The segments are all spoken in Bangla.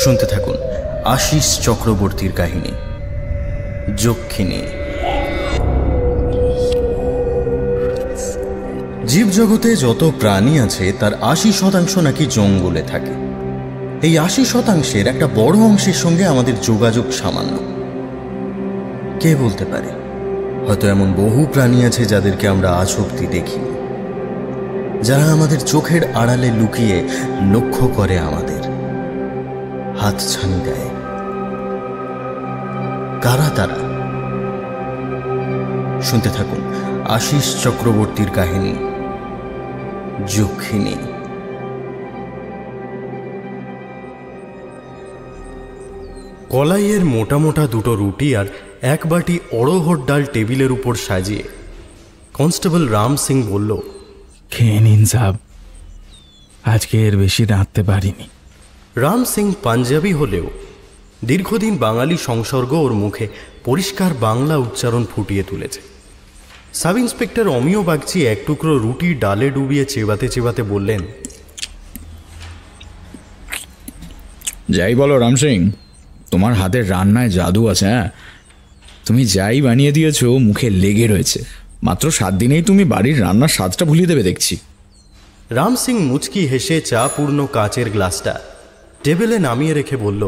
শুনতে থাকুন আশিস চক্রবর্তীর কাহিনী যক্ষিণী। জীবজগতে যত প্রাণী আছে তার ৮০% নাকি জঙ্গলে থাকে। এই ৮০%-এর একটা বড় অংশের সঙ্গে আমাদের যোগাযোগ সামান্য। কে বলতে পারে, হয়তো এমন বহু প্রাণী আছে যাদেরকে আমরা আজ অবধি দেখিনি, যারা আমাদের চোখের আড়ালে লুকিয়ে লক্ষ্য করে, আমাদের হাত ছানি দেয়। কারা তারা? শুনতে থাকুন আশিস চক্রবর্তীর কাহিনী যক্ষিণী। কলাইয়ের মোটা মোটা দুটো রুটি আর এক বাটি অড়হর ডাল টেবিলের উপর সাজিয়ে কনস্টেবল রাম সিং বলল, খেয়ে নিন সাহেব, আজকে এর বেশি রাঁধতে পারিনি। রাম সিং পাঞ্জাবি হলেও দীর্ঘদিন বাঙালি সংসর্গ ওর মুখে পরিষ্কার বাংলা উচ্চারণ ফুটিয়ে তুলেছে। সাব ইন্সপেক্টর অমিয় বাগচি এক টুকরো রুটি ডালে ডুবিয়ে চেবাতে চেবাতে বললেন, যাই বলো রাম সিং, তোমার হাতের রান্নায় জাদু আছে। হ্যাঁ, তুমি যাই বানিয়ে দিয়েছো মুখে লেগে রয়েছে। মাত্র 7 দিনেই তুমি বাড়ির রান্নার স্বাদটা ভুলিয়ে দেবে দেখছি। রাম সিং মুচকি হেসে চা পূর্ণ কাচের গ্লাসটা টেবিলে নামিয়ে রেখে বলল,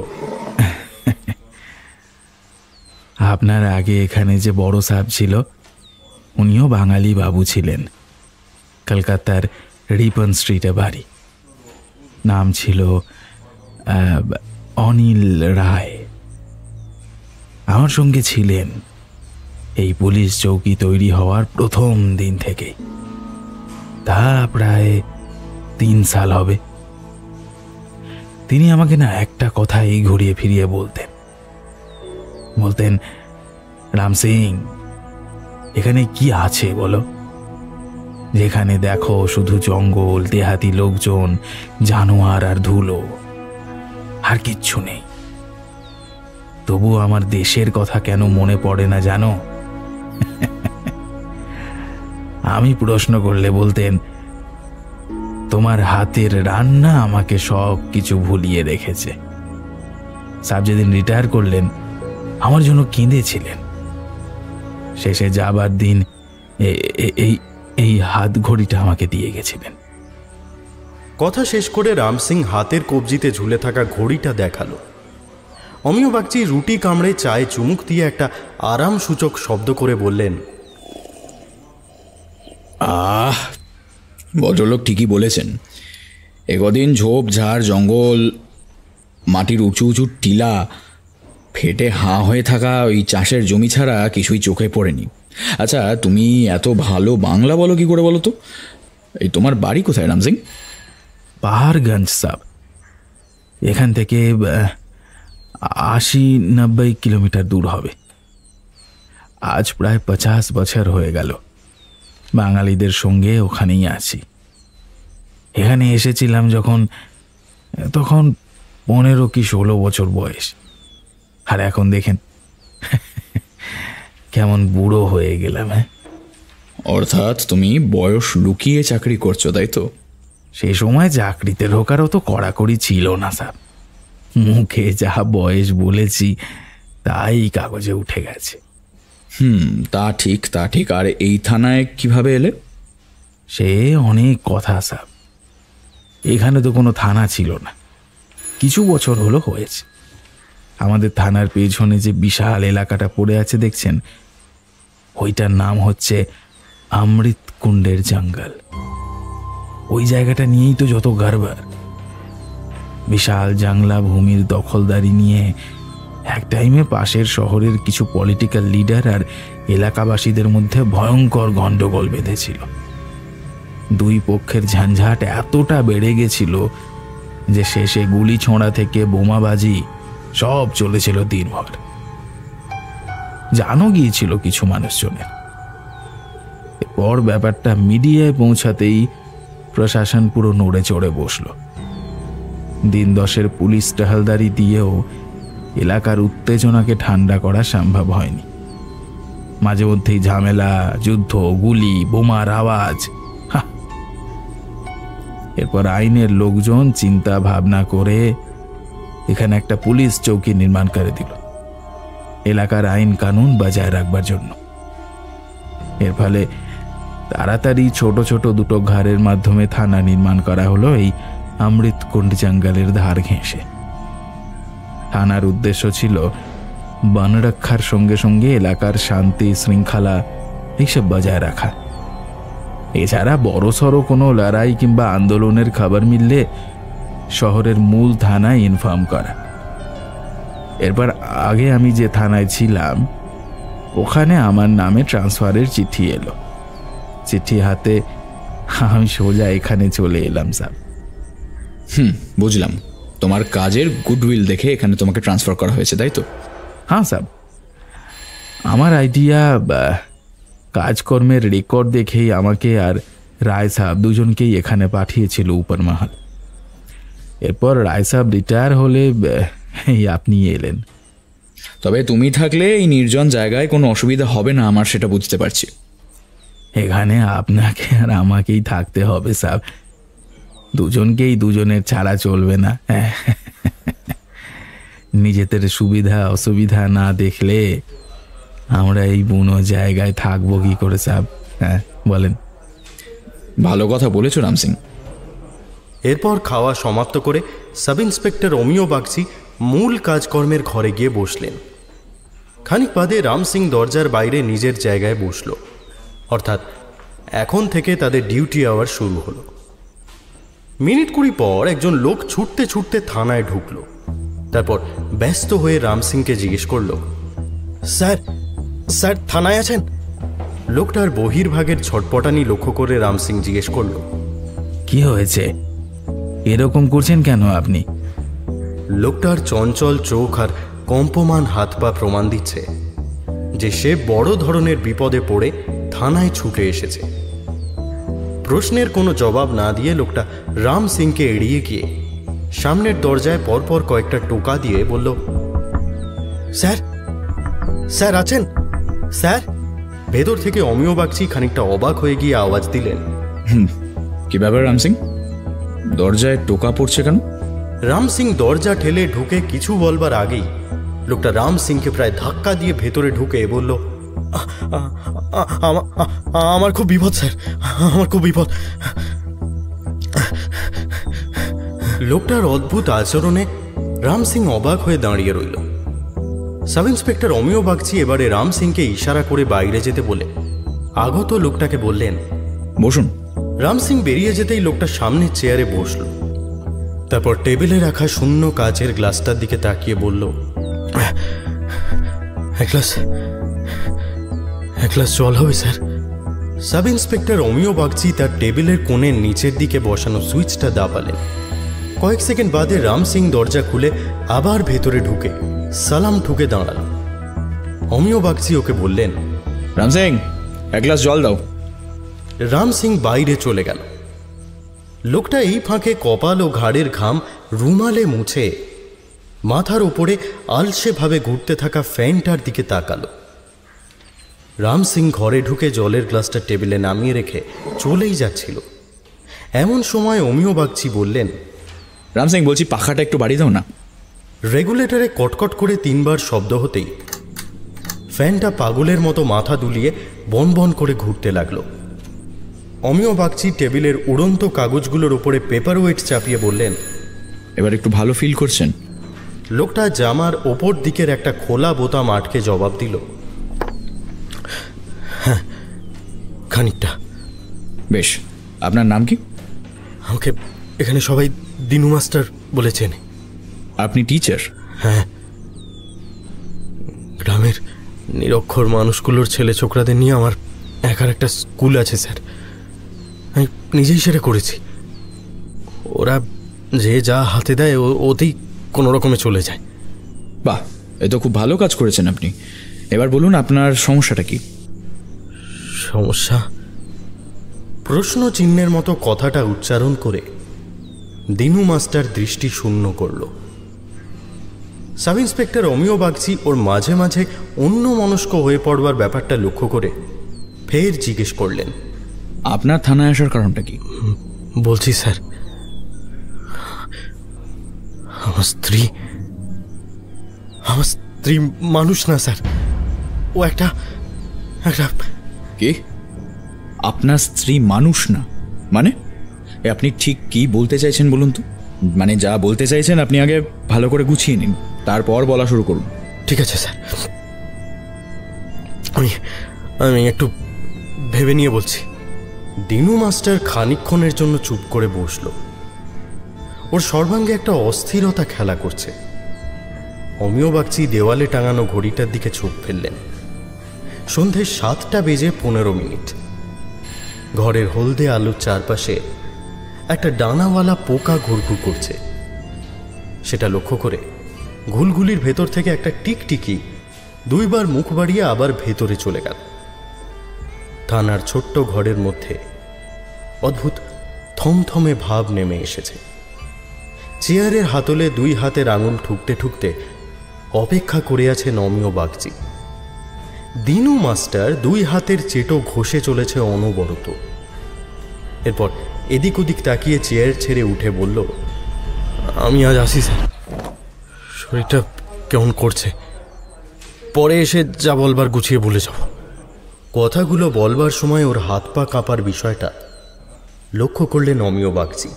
আপনার আগে এখানে যে বড় সাহেব ছিল, উনিও বাঙালি বাবু ছিলেন। কলকাতার রিপন স্ট্রিটে বাড়ি। নাম ছিল অনিল রায়। আমার সঙ্গে ছিলেন এই পুলিশ চৌকি তৈরি হওয়ার প্রথম দিন থেকে। তা প্রায় 3 সাল হবে। তিনি আমাকে না একটা কথাই ঘুরিয়ে ফিরিয়ে বলতেন, রাম সিং, এখানে কি আছে বলো? যেখানে দেখো শুধু জঙ্গল, দেহাতি লোকজন, জানোয়ার আর ধুলো, আর কিচ্ছু নেই। তবু আমার দেশের কথা কেন মনে পড়ে না জানো? আমি প্রশ্ন করলে বলতেন, তোমার হাতের রান্না আমাকে সব কিছু ভুলিয়ে রেখেছে। সাহেব যেদিন রিটায়ার করলেন আমার জন্য কেঁদেছিলেন। শেষে যাবার দিন এই হাত ঘড়িটা আমাকে দিয়ে গেছিলেন। কথা শেষ করে রাম সিং হাতের কবজিতে ঝুলে থাকা ঘড়িটা দেখালো। অমিয় বাগচি রুটি কামড়ে চায়ে চুমুক দিয়ে একটা আরাম সূচক শব্দ করে বললেন, ভদ্রলোক ঠিকই বলেছেন। একদিন ঝোপ ঝাড়, জঙ্গল, মাটির উঁচু উঁচু টিলা, ফেটে হাঁ হয়ে থাকা ওই চাষের জমি ছাড়া কিছুই চোখে পড়েনি। আচ্ছা, তুমি এত ভালো বাংলা বলো কি করে বলো তো? এই তোমার বাড়ি কোথায় রাম সিং? পাহাড়গঞ্জ সাব। এখান থেকে 80-90 কিলোমিটার দূর হবে। আজ প্রায় 50 বছর হয়ে গেল বাঙালিদের সঙ্গে ওখানেই আছি। এখানে এসেছিলাম তখন 15 কি 16 বছর বয়স। আর এখন দেখেন কেমন বুড়ো হয়ে গেলাম। হ্যাঁ, অর্থাৎ তুমি বয়স লুকিয়ে চাকরি করছো, তাই তো? সেই সময় চাকরিতে ঢোকারও তো কড়াকড়ি ছিল না স্যার। মুখে যা বয়স বলেছি তাই কাগজে উঠে গেছে। তা ঠিক। আর এই থানায় কিভাবে এলে? সে অনেক কথা স্যার। এখানে তো কোনো থানা ছিল না, কিছু বছর হলো হয়েছে। আমাদের থানার পেছনে যে বিশাল এলাকাটা পড়ে আছে দেখছেন, ওইটার নাম হচ্ছে অমৃত কুণ্ডের জঙ্গল। ওই জায়গাটা নিয়েই তো যত গড়বড়। বিশাল জাংলা ভূমির দখলদারি নিয়ে এক টাইমে পাশের শহরের কিছু পলিটিক্যাল লিডার আর এলাকাবাসীদের মধ্যে ভয়ঙ্কর গন্ডগোল বেঁধেছিল। দুই পক্ষের ঝঞ্ঝাট এতটা বেড়ে গেছিল যে শেষে গুলি ছোঁড়া থেকে বোমাবাজি সব চলেছিল দিনভর। জানো গিয়েছিল কিছু মানুষজনের। এরপর ব্যাপারটা মিডিয়ায় পৌঁছাতেই প্রশাসন পুরো নড়ে চড়ে বসল। দিন 10 পুলিশ টহলদারি দিয়েও এলাকার উত্তেজনাকে ঠান্ডা করা সম্ভব হয়নি। মাঝে মধ্যেই ঝামেলা, যুদ্ধ, গুলি, বোমার আওয়াজ। এরপর আইনের লোকজন চিন্তা ভাবনা করে এখানে একটা পুলিশ চৌকি নির্মাণ করে দিল এলাকার আইন কানুন বজায় রাখবার জন্য। এর ফলে তাড়াতাড়ি ছোট ছোট দুটো ঘরের মাধ্যমে থানা নির্মাণ করা হলো এই অমৃতকুণ্ড জঙ্গলের ধার ঘেঁষে। থানার উদ্দেশ্য ছিল বন রক্ষার সঙ্গে সঙ্গে এলাকার শান্তি শৃঙ্খলা এইসব বজায় রাখা। এছাড়া বড়সড় কোনো লড়াই কিংবা আন্দোলনের খবর মিললে শহরের মূল থানায় ইনফর্ম করা। এরপর আগে আমি যে থানায় ছিলাম ওখানে আমার নামে ট্রান্সফারের চিঠি এলো। চিঠি হাতে আমি সোজা এখানে চলে এলাম স্যার। বুঝলাম, তোমার কাজের গুডউইল দেখে এখানে তোমাকে ট্রান্সফার করা হয়েছে, তাই তো? হ্যাঁ স্যার, আমার আইডিয়া কাজকর্মের রেকর্ড দেখেই আমাকে আর রায় সাহেব দুজনকেই এখানে পাঠিয়েছিল উপর মহল। এরপর রায় সাহেব রিটায়ার হলে এই আপনি এলেন। তবে তুমি থাকলে এই নির্জন জায়গায় কোনো অসুবিধা হবে না, আমার সেটা বুঝতে পারছি। এখানে আপনাকে আর আমাকেই থাকতে হবে স্যার, দুজনকেই দুজনের ছাড়া চলবে না। নিজেদের সুবিধা অসুবিধা না দেখলে আমরা এই বুনো জায়গায় থাকবো কি করে স্যার? হ্যাঁ বলেন। ভালো কথা বলেছো রাম সিং। এরপর খাওয়া সমাপ্ত করে সাব ইন্সপেক্টর অমিয় বাগচি মূল কাজকর্মের ঘরে গিয়ে বসলেন। খানিক বাদে রাম সিং দরজার বাইরে নিজের জায়গায় বসল। অর্থাৎ এখন থেকে তাদের ডিউটি আওয়ার শুরু হলো। মিনিট 20 পর একজন লোক ছুটতে ছুটতে থানায় ঢুকলো। তারপর ব্যস্ত হয়ে রাম সিংকে জিজ্ঞেস করলো, স্যার স্যার থানায় আছেন? লোকটার বহির্ভাগের ছটপটানি লক্ষ্য করে রাম সিং জিজ্ঞেস করলো, কি হয়েছে, এরকম করছেন কেন আপনি? লোকটার চঞ্চল চোখ আর কম্পমান হাত পা প্রমাণ দিচ্ছে যে সে বড় ধরনের বিপদে পড়ে থানায় ছুটে এসেছে। প্রশ্নের কোনো জবাব না দিয়ে লোকটা রাম সিংকে এড়িয়ে গিয়ে সামনের দরজায় পরপর কয়েকটা টোকা দিয়ে বলল, স্যার স্যার আছেন স্যার? ভেতর থেকে অমিয় বাগচি খানিকটা অবাক হয়ে গিয়ে আওয়াজ দিলেন, কি ব্যাপার রাম সিং, দরজায় টোকা পড়ছে কেন? রাম সিং দরজা ঠেলে ঢুকে কিছু বলবার আগেই লোকটা রাম সিংকে প্রায় ধাক্কা দিয়ে ভেতরে ঢুকে বলল, আমার খুব বিপদ স্যার, আমার খুব বিপদ। লোকটার অদ্ভুত আচরণে রাম সিং অবাক হয়ে দাঁড়িয়ে রইল। সাব ইন্সপেক্টর অমিয় বাগচি এবারে রাম সিংকে ইশারা করে বাইরে যেতে বলে আগত লোকটাকে বললেন, বসুন। রাম সিং বেরিয়ে যেতেই লোকটা সামনের চেয়ারে বসল। তারপর টেবিলে রাখা শূন্য কাচের গ্লাসটার দিকে তাকিয়ে বলল, এক গ্লাস জল হবে স্যার? সাব ইন্সপেক্টর অমিয় বাগচি তার টেবিলের কোণের নিচের দিকে বসানো সুইচটা দাবালেন। কয়েক সেকেন্ড বাদে রাম সিং দরজা খুলে আবার ভেতরে ঢুকে সালাম ঠুকে দাঁড়াল। অমিয় বাগচি ওকে বললেন, রাম সিং এক গ্লাস জল দাও। রাম সিং বাইরে চলে গেল। লোকটা এই ফাঁকে কপাল ও ঘাড়ের ঘাম রুমালে মুছে মাথার উপরে আলসেভাবে ঘুরতে থাকা ফ্যানটার দিকে তাকালো। রাম সিং ঘরে ঢুকে জলের গ্লাসটা টেবিলে নামিয়ে রেখে চলেই যাচ্ছিল। এমন সময় অমিয় বাগচি বললেন, রাম সিং বলছি পাখাটা একটু বাড়িয়ে দাও না। রেগুলেটরে কটকট করে 3 বার শব্দ হতেই ফ্যানটা পাগলের মতো মাথা দুলিয়ে বন বন করে ঘুরতে লাগলো। অমিয় বাগচি টেবিলের উড়ন্ত কাগজগুলোর উপরে পেপার ওয়েট চাপিয়ে বললেন, এবার একটু ভালো ফিল করছেন? লোকটা জামার ওপর দিকের একটা খোলা বোতাম আটকে জবাব দিল, হ্যাঁ খানিকটা। বেশ, আপনার নাম কি? আমাকে এখানে সবাই দিনু মাস্টার বলেছেন। আপনি টিচার? হ্যাঁ, গ্রামের নিরক্ষর মানুষগুলোর ছেলে ছোকরাদের নিয়ে আমার একার একটা স্কুল আছে স্যার। আমি নিজেই সেটা করেছি। ওরা যে যা হাতে দেয় ওতেই কোনো রকমে চলে যায়। বাহ, এ তো খুব ভালো কাজ করেছেন আপনি। এবার বলুন আপনার সমস্যাটা কি? সমস্যা? প্রশ্ন চিহ্নের মতো কথাটা উচ্চারণ করে দিনু মাস্টার দৃষ্টি শূন্য করল। সাব ইন্সপেক্টর অমিয় বাগচি ওর মাঝে মাঝে অন্য মনস্ক হয়ে পড়বার ব্যাপারটা লক্ষ্য করে ফের জিজ্ঞেস করলেন, আপনার থানায় আসার কারণটা কি? বলছি স্যার, আমার আমার স্ত্রী মানুষ না স্যার, ও একটা একটা কি? আপনার স্ত্রী মানুষ না মানে? আপনি ঠিক কি বলতে চাইছেন বলুন তো? মানে যা বলতে চাইছেন আপনি আগে ভালো করে গুছিয়ে নিন, তারপর বলা শুরু করুন। ঠিক আছে স্যার, আমি একটু ভেবে নিয়ে বলছি। দিনু মাস্টার খানিকক্ষণের জন্য চুপ করে বসল। ওর সর্বাঙ্গে একটা অস্থিরতা খেলা করছে। অমিয় বাগচি দেওয়ালে টাঙানো ঘড়িটার দিকে চোখ ফেললেন। সন্ধে 7:15। ঘরের হলদে আলোর চারপাশে একটা ডানাওয়ালা পোকা ঘুরঘুর করছে। সেটা লক্ষ্য করে ঘুলঘুলির ভেতর থেকে একটা টিকটিকি দুইবার মুখ বাড়িয়ে আবার ভেতরে চলে গেল। থানার ছোট্ট ঘরের মধ্যে অদ্ভুত থমথমে ভাব নেমে এসেছে। চেয়ারের হাতলে দুই হাতের আঙুল ঠুকতে ঠুকতে অপেক্ষা করে আছে অমিয় বাগচি। দিনু মাস্টার দুই হাতের চেটো ঘষে চলেছে অনবরত। এরপর এদিক ওদিক তাকিয়ে চেয়ার ছেড়ে উঠে বলল, আমি আজ আসি স্যার, শরীরটা কেমন করছে, পরে এসে যা বলবার গুছিয়ে বলে যাব। কথাগুলো বলবার সময় ওর হাত পা কাঁপার বিষয়টা লক্ষ্য করলেন অমিয় বাগচি।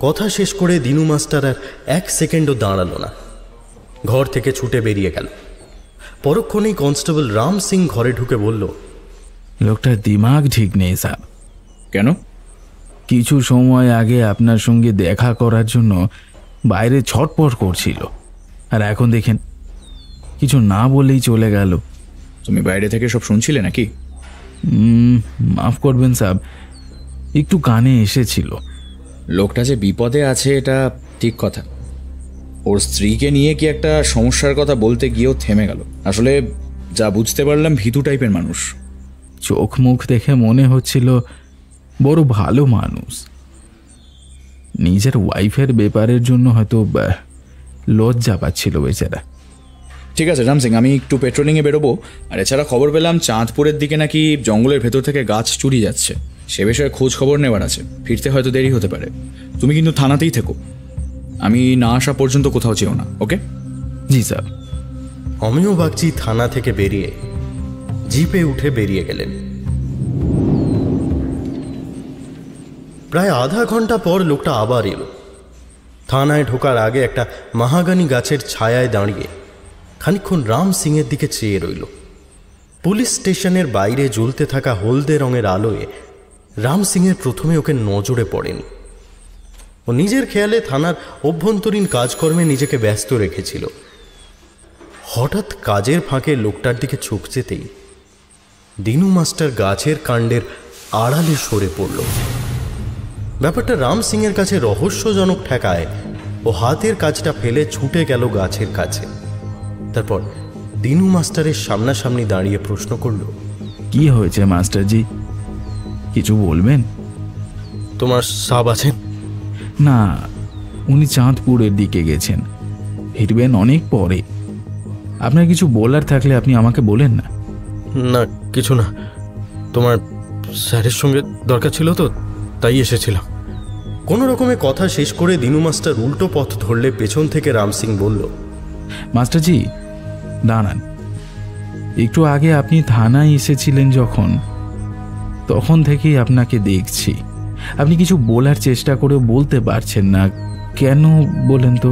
কথা শেষ করে দিনু মাস্টার আর 1 সেকেন্ডও দাঁড়ালো না, ঘর থেকে ছুটে বেরিয়ে গেল। পরক্ষণেই কনস্টেবল রাম সিং ঘরে ঢুকে বলল, লোকটার দিমাগ ঠিক নেই স্যার। কেন? কিছু সময় আগে আপনার সঙ্গে দেখা করার জন্য বাইরে ছটপট করছিল, আর এখন দেখেন কিছু না বলেই চলে গেল। তুমি বাইরে থেকে সব শুনছিলে নাকি? মাফ করবেন স্যার, একটু কানে এসেছিল। লোকটা যে বিপদে আছে এটা ঠিক কথা। ওর স্ত্রীকে নিয়ে কি একটা সমস্যার কথা বলতে গিয়েও থেমে গেল। আসলে যা বুঝতে পারলাম ভীতু টাইপের মানুষ। চোখ মুখ দেখে মনে হচ্ছিল বড় ভালো মানুষ। নিজের ওয়াইফের ব্যাপারের জন্য হয়তো লজ্জা পাচ্ছিল বেচারা। ঠিক আছে রাম সিং, আমি একটু পেট্রোলিংয়ে বেরোবো। আর এছাড়া খবর পেলাম চাঁদপুরের দিকে নাকি জঙ্গলের ভেতর থেকে গাছ চুরি যাচ্ছে, সে বিষয়ে খোঁজ খবর নেওয়ার আছে। ফিরতে হয়তো দেরি হতে পারে। তুমি কিন্তু থানাতেই থেকো, আমি না আসা পর্যন্ত কোথাও যেও না, ওকে? জি স্যার। অমিয় বাগচি থানা থেকে বেরিয়ে জিপে উঠে বেরিয়ে গেলেন। প্রায় আধা ঘন্টা পর লোকটা আবার এলো। থানায় ঢোকার আগে একটা মাহাগানি গাছের ছায়ায় দাঁড়িয়ে খানিকক্ষণ রাম সিংয়ের দিকে চেয়ে রইল। পুলিশ স্টেশনের বাইরে জ্বলতে থাকা হলদে রঙের আলোয় রাম সিংয়ের প্রথমে ওকে নজরে পড়েনি। ও নিজের খেয়ালে থানার অভ্যন্তরীণ কাজকর্মে নিজেকে ব্যস্ত রেখেছিল। হঠাৎ কাজের ফাঁকে লোকটার দিকে চোখ যেতেই দিনু মাস্টার গাছের কাণ্ডের আড়ালে সরে পড়ল। ব্যাপারটা রাম সিংয়ের কাছে রহস্যজনক ঠেকায় ও হাতের কাজটা ফেলে ছুটে গেল গাছের কাছে। তারপর দিনু মাস্টারের সামনাসামনি দাঁড়িয়ে প্রশ্ন করল, কি হয়েছে মাস্টারজি, কিছু বলবেন? তোমার সাব আছেন? না, উনি চাঁদপুরের দিকে গেছেন, ফিরবেন অনেক পরে। আপনার কিছু বলার থাকলে আপনি আমাকে বলেন না। না কিছু না, তোমার স্যারের সঙ্গে দরকার ছিল তো তাই এসেছিলাম। কোনো রকমে কথা শেষ করে দিনু মাস্টার উল্টো পথ ধরলে পেছন থেকে রাম সিং বলল, মাস্টারজি দাঁড়ান, একটু আগে আপনি থানায় এসেছিলেন যখন, তখন থেকেই আপনাকে দেখছি। আপনি কিছু বলার চেষ্টা করে বলতে পারছেন না কেন বলেন তো?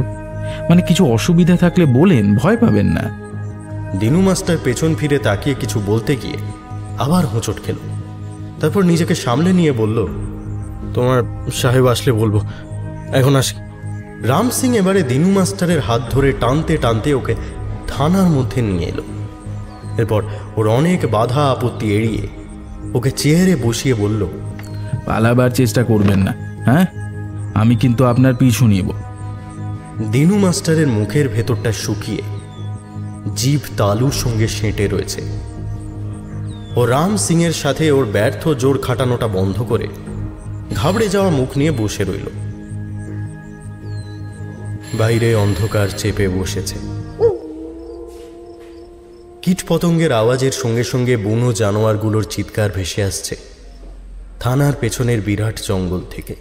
মানে কিছু অসুবিধা থাকলে বলেন, ভয় পাবেন না। দিনু মাস্টার পেছন ফিরে তাকিয়ে কিছু বলতে গিয়ে আবার হোঁচট খেল। তারপর নিজেকে সামলে নিয়ে বলল, তোমার সাহেব আসলে বলবো, এখন আসি। রাম সিং এবারে দিনু মাস্টারের হাত ধরে টানতে টানতে ওকে থানার মধ্যে নিয়ে এলো। এরপর ওর অনেক বাধা আপত্তি এড়িয়ে ওকে চেয়ারে বসিয়ে বলল, পালাবার চেষ্টা করবেন না, হ্যাঁ? আমি কিন্তু আপনার পিছু নিব। দিনু মাস্টারের মুখের ভেতরটা শুকিয়ে জিভ তালুর সঙ্গে সেঁটে রয়েছে। ও রাম সিংয়ের সাথে ওর ব্যর্থ জোর খাটানোটা বন্ধ করে ঘাবড়ে যাওয়া মুখ নিয়ে বসে রইল। বাইরে অন্ধকার চেপে বসেছে। কীটপতঙ্গের আওয়াজের সঙ্গে সঙ্গে বুনো জানোয়ারগুলোর চিৎকার ভেসে আসছে থানার পেছনের বিরাট জঙ্গল থেকে।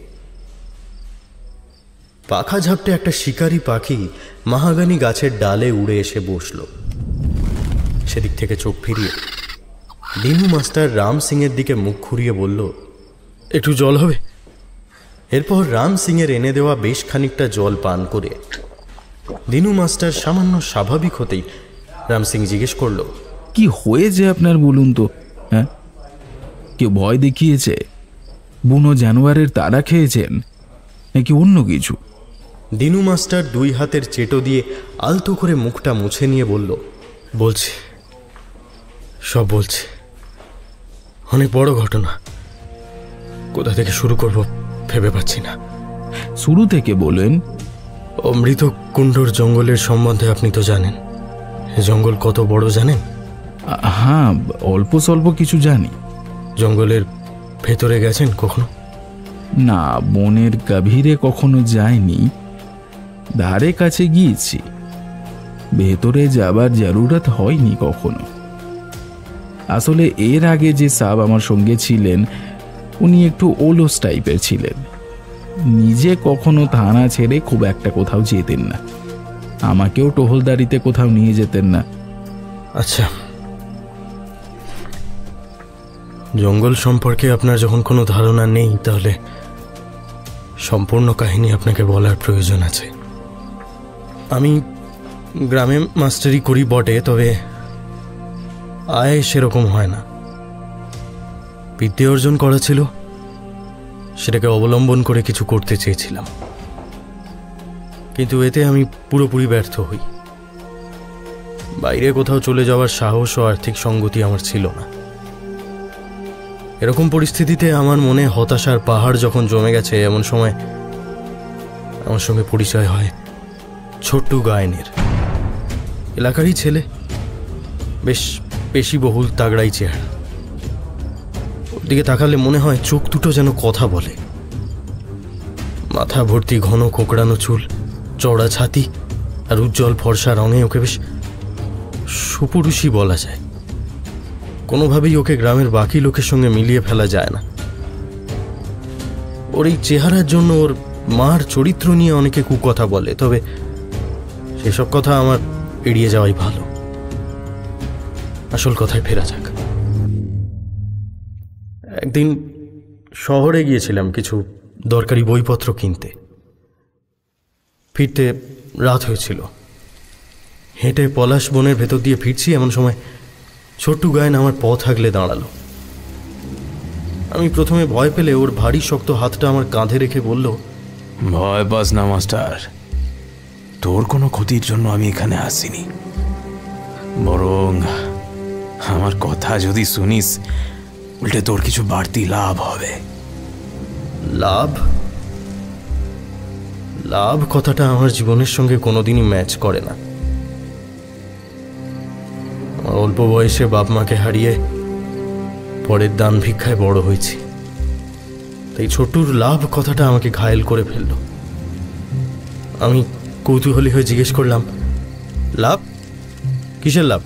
পাখা ঝাপটে একটা শিকারি পাখি মাহাগানি গাছের ডালে উড়ে এসে বসল। সেদিক থেকে চোখ ফিরিয়ে দিনু মাস্টার রাম সিংয়ের দিকে মুখ ঘুরিয়ে বলল, একটু জল হবে? এরপর রাম সিংয়ের এনে দেওয়া বেশ খানিকটা জল পান করে দিনু মাস্টার সামান্য স্বাভাবিক হতেই রাম সিং জিজ্ঞেস করল, কি হয়েছে আপনার বলুন তো? হ্যাঁ, কেউ ভয় দেখিয়েছে? বুনো জানোয়ারের তাড়া খেয়েছেন নাকি অন্য কিছু? দিনু মাস্টার দুই হাতের চেটো দিয়ে আলতো করে মুখটা মুছে নিয়ে বলল, বলছি, সব বলছি। অনেক বড় ঘটনা, কোথা থেকে শুরু করব ভেবে পাচ্ছি না। শুরু থেকে বলেন। অমৃত কুণ্ডর জঙ্গলের সম্বন্ধে আপনি তো জানেন। এ জঙ্গল কত বড় জানেন? হ্যাঁ, অল্প স্বল্প কিছু জানি। জঙ্গলের ভেতরে গেছেন কখনো? না, বনের গভীরে কখনো যায়নি, ধারে কাছে গিয়েছি, ভেতরে যাবার জরুরত হয়নি কখনো। আসলে এর আগে যে সাহেব আমার সঙ্গে ছিলেন উনি একটু ওলস টাইপের ছিলেন। নিজে কখনো থানা ছেড়ে খুব একটা কোথাও যেতেন না, আমাকেও টহলদারিতে কোথাও নিয়ে যেতেন না। আচ্ছা, জঙ্গল সম্পর্কে আপনার যখন কোনো ধারণা নেই, তাহলে সম্পূর্ণ কাহিনী আপনাকে বলার প্রয়োজন আছে। আমি গ্রামে মাস্টারি করি বটে, তবে আয় সেরকম হয় না। বিদ্যে অর্জন করা ছিল, সেটাকে অবলম্বন করে কিছু করতে চেয়েছিলাম, কিন্তু এতে আমি পুরোপুরি ব্যর্থ হই। বাইরে কোথাও চলে যাওয়ার সাহস ও আর্থিক সঙ্গতি আমার ছিল না। এরকম পরিস্থিতিতে আমার মনে হতাশার পাহাড় যখন জমে গেছে, এমন সময় আমার সঙ্গে পরিচয় হয় ছোট্টু গায়নের। এলাকারই ছেলে, বেশ পেশিবহুল তাগড়াই চেহারা। ওর দিকে তাকালে মনে হয় চোখ দুটো যেন কথা বলে। মাথা ভর্তি ঘন কোঁকড়ানো চুল, চওড়া ছাতি আর উজ্জ্বল ফর্সা রঙে ওকে বেশ সুপুরুষই বলা যায়। কোনোভাবেই ওকে গ্রামের বাকি লোকের সঙ্গে মিলিয়ে ফেলা যায় না। ওর এই চেহারার জন্য ওর মার চরিত্র নিয়ে অনেকে কুকথা বলে, তবে সেসব কথা আমার এড়িয়ে যাওয়াই ভালো। আসল কথায় ফেরা যাক। একদিন শহরে গিয়েছিলাম কিছু দরকারি বইপত্র কিনতে। ফিরতে রাত হয়েছিল। হেঁটে পলাশ বনের ভেতর দিয়ে ফিরছি, এমন সময় ছোট্টু গায়ন আমার পথ আগলে দাঁড়ালো। আমি প্রথমে ভয় পেলে ওর ভারী শক্ত হাতটা আমার কাঁধে রেখে বলল, ভয় পাস না মাস্টার, তোর কোনো ক্ষতির জন্য আমি এখানে আসিনি। বরং আমার কথা যদি শুনিস, উল্টে তোর কিছু বাড়তি লাভ হবে। লাভ? লাভ কথাটা আমার জীবনের সঙ্গে কোনোদিনই ম্যাচ করে না। আমার অল্প বয়সে বাপ মাকে হারিয়ে পরের দান ভিক্ষায় বড় হয়েছি, তাই ছোট্টুর লাভ কথাটা আমাকে ঘায়েল করে ফেলল। আমি কৌতূহলী হয়ে জিজ্ঞেস করলাম, লাভ? কিসের লাভ?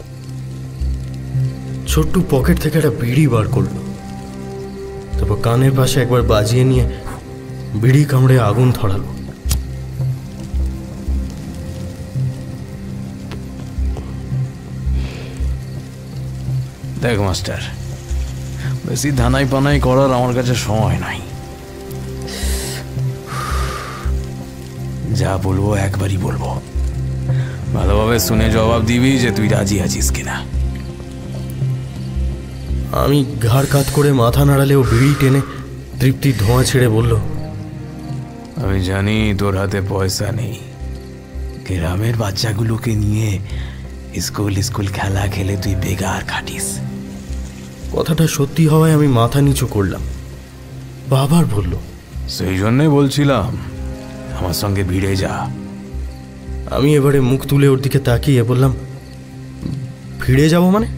ছোট্টু পকেট থেকে একটা বিড়ি বার করলো, তারপর কানের পাশে একবার বাজিয়ে নিয়ে বিড়ি কামড়ে আগুন ধরালো। দেখ মাস্টার, বেশি ধানাই পানাই করার আমার কাছে সময় নাই। যা বলবো একবারই বলবো, ভালোভাবে শুনে জবাব দিবি যে তুই রাজি আছিস কিনা। আমি ঘাড় কাত করে মাথা নাড়ালেও বিড়ি টেনে তৃপ্তির ধোঁয়া ছেড়ে বলল, আমি জানি তোর হাতে পয়সা নেই, গ্রামের বাচ্চাগুলোকে নিয়ে স্কুল স্কুল খেলা খেলে তুই বেকার খাটিস। কথাটা সত্যি হওয়ায় আমি মাথা নিচু করলাম। বাবার বলল, সেই জন্যে বলছিলাম আমার সঙ্গে ভিড়ে যা। আমি এবারে মুখ তুলে ওর দিকে তাকিয়ে বললাম, ভিড়ে যাব মানে?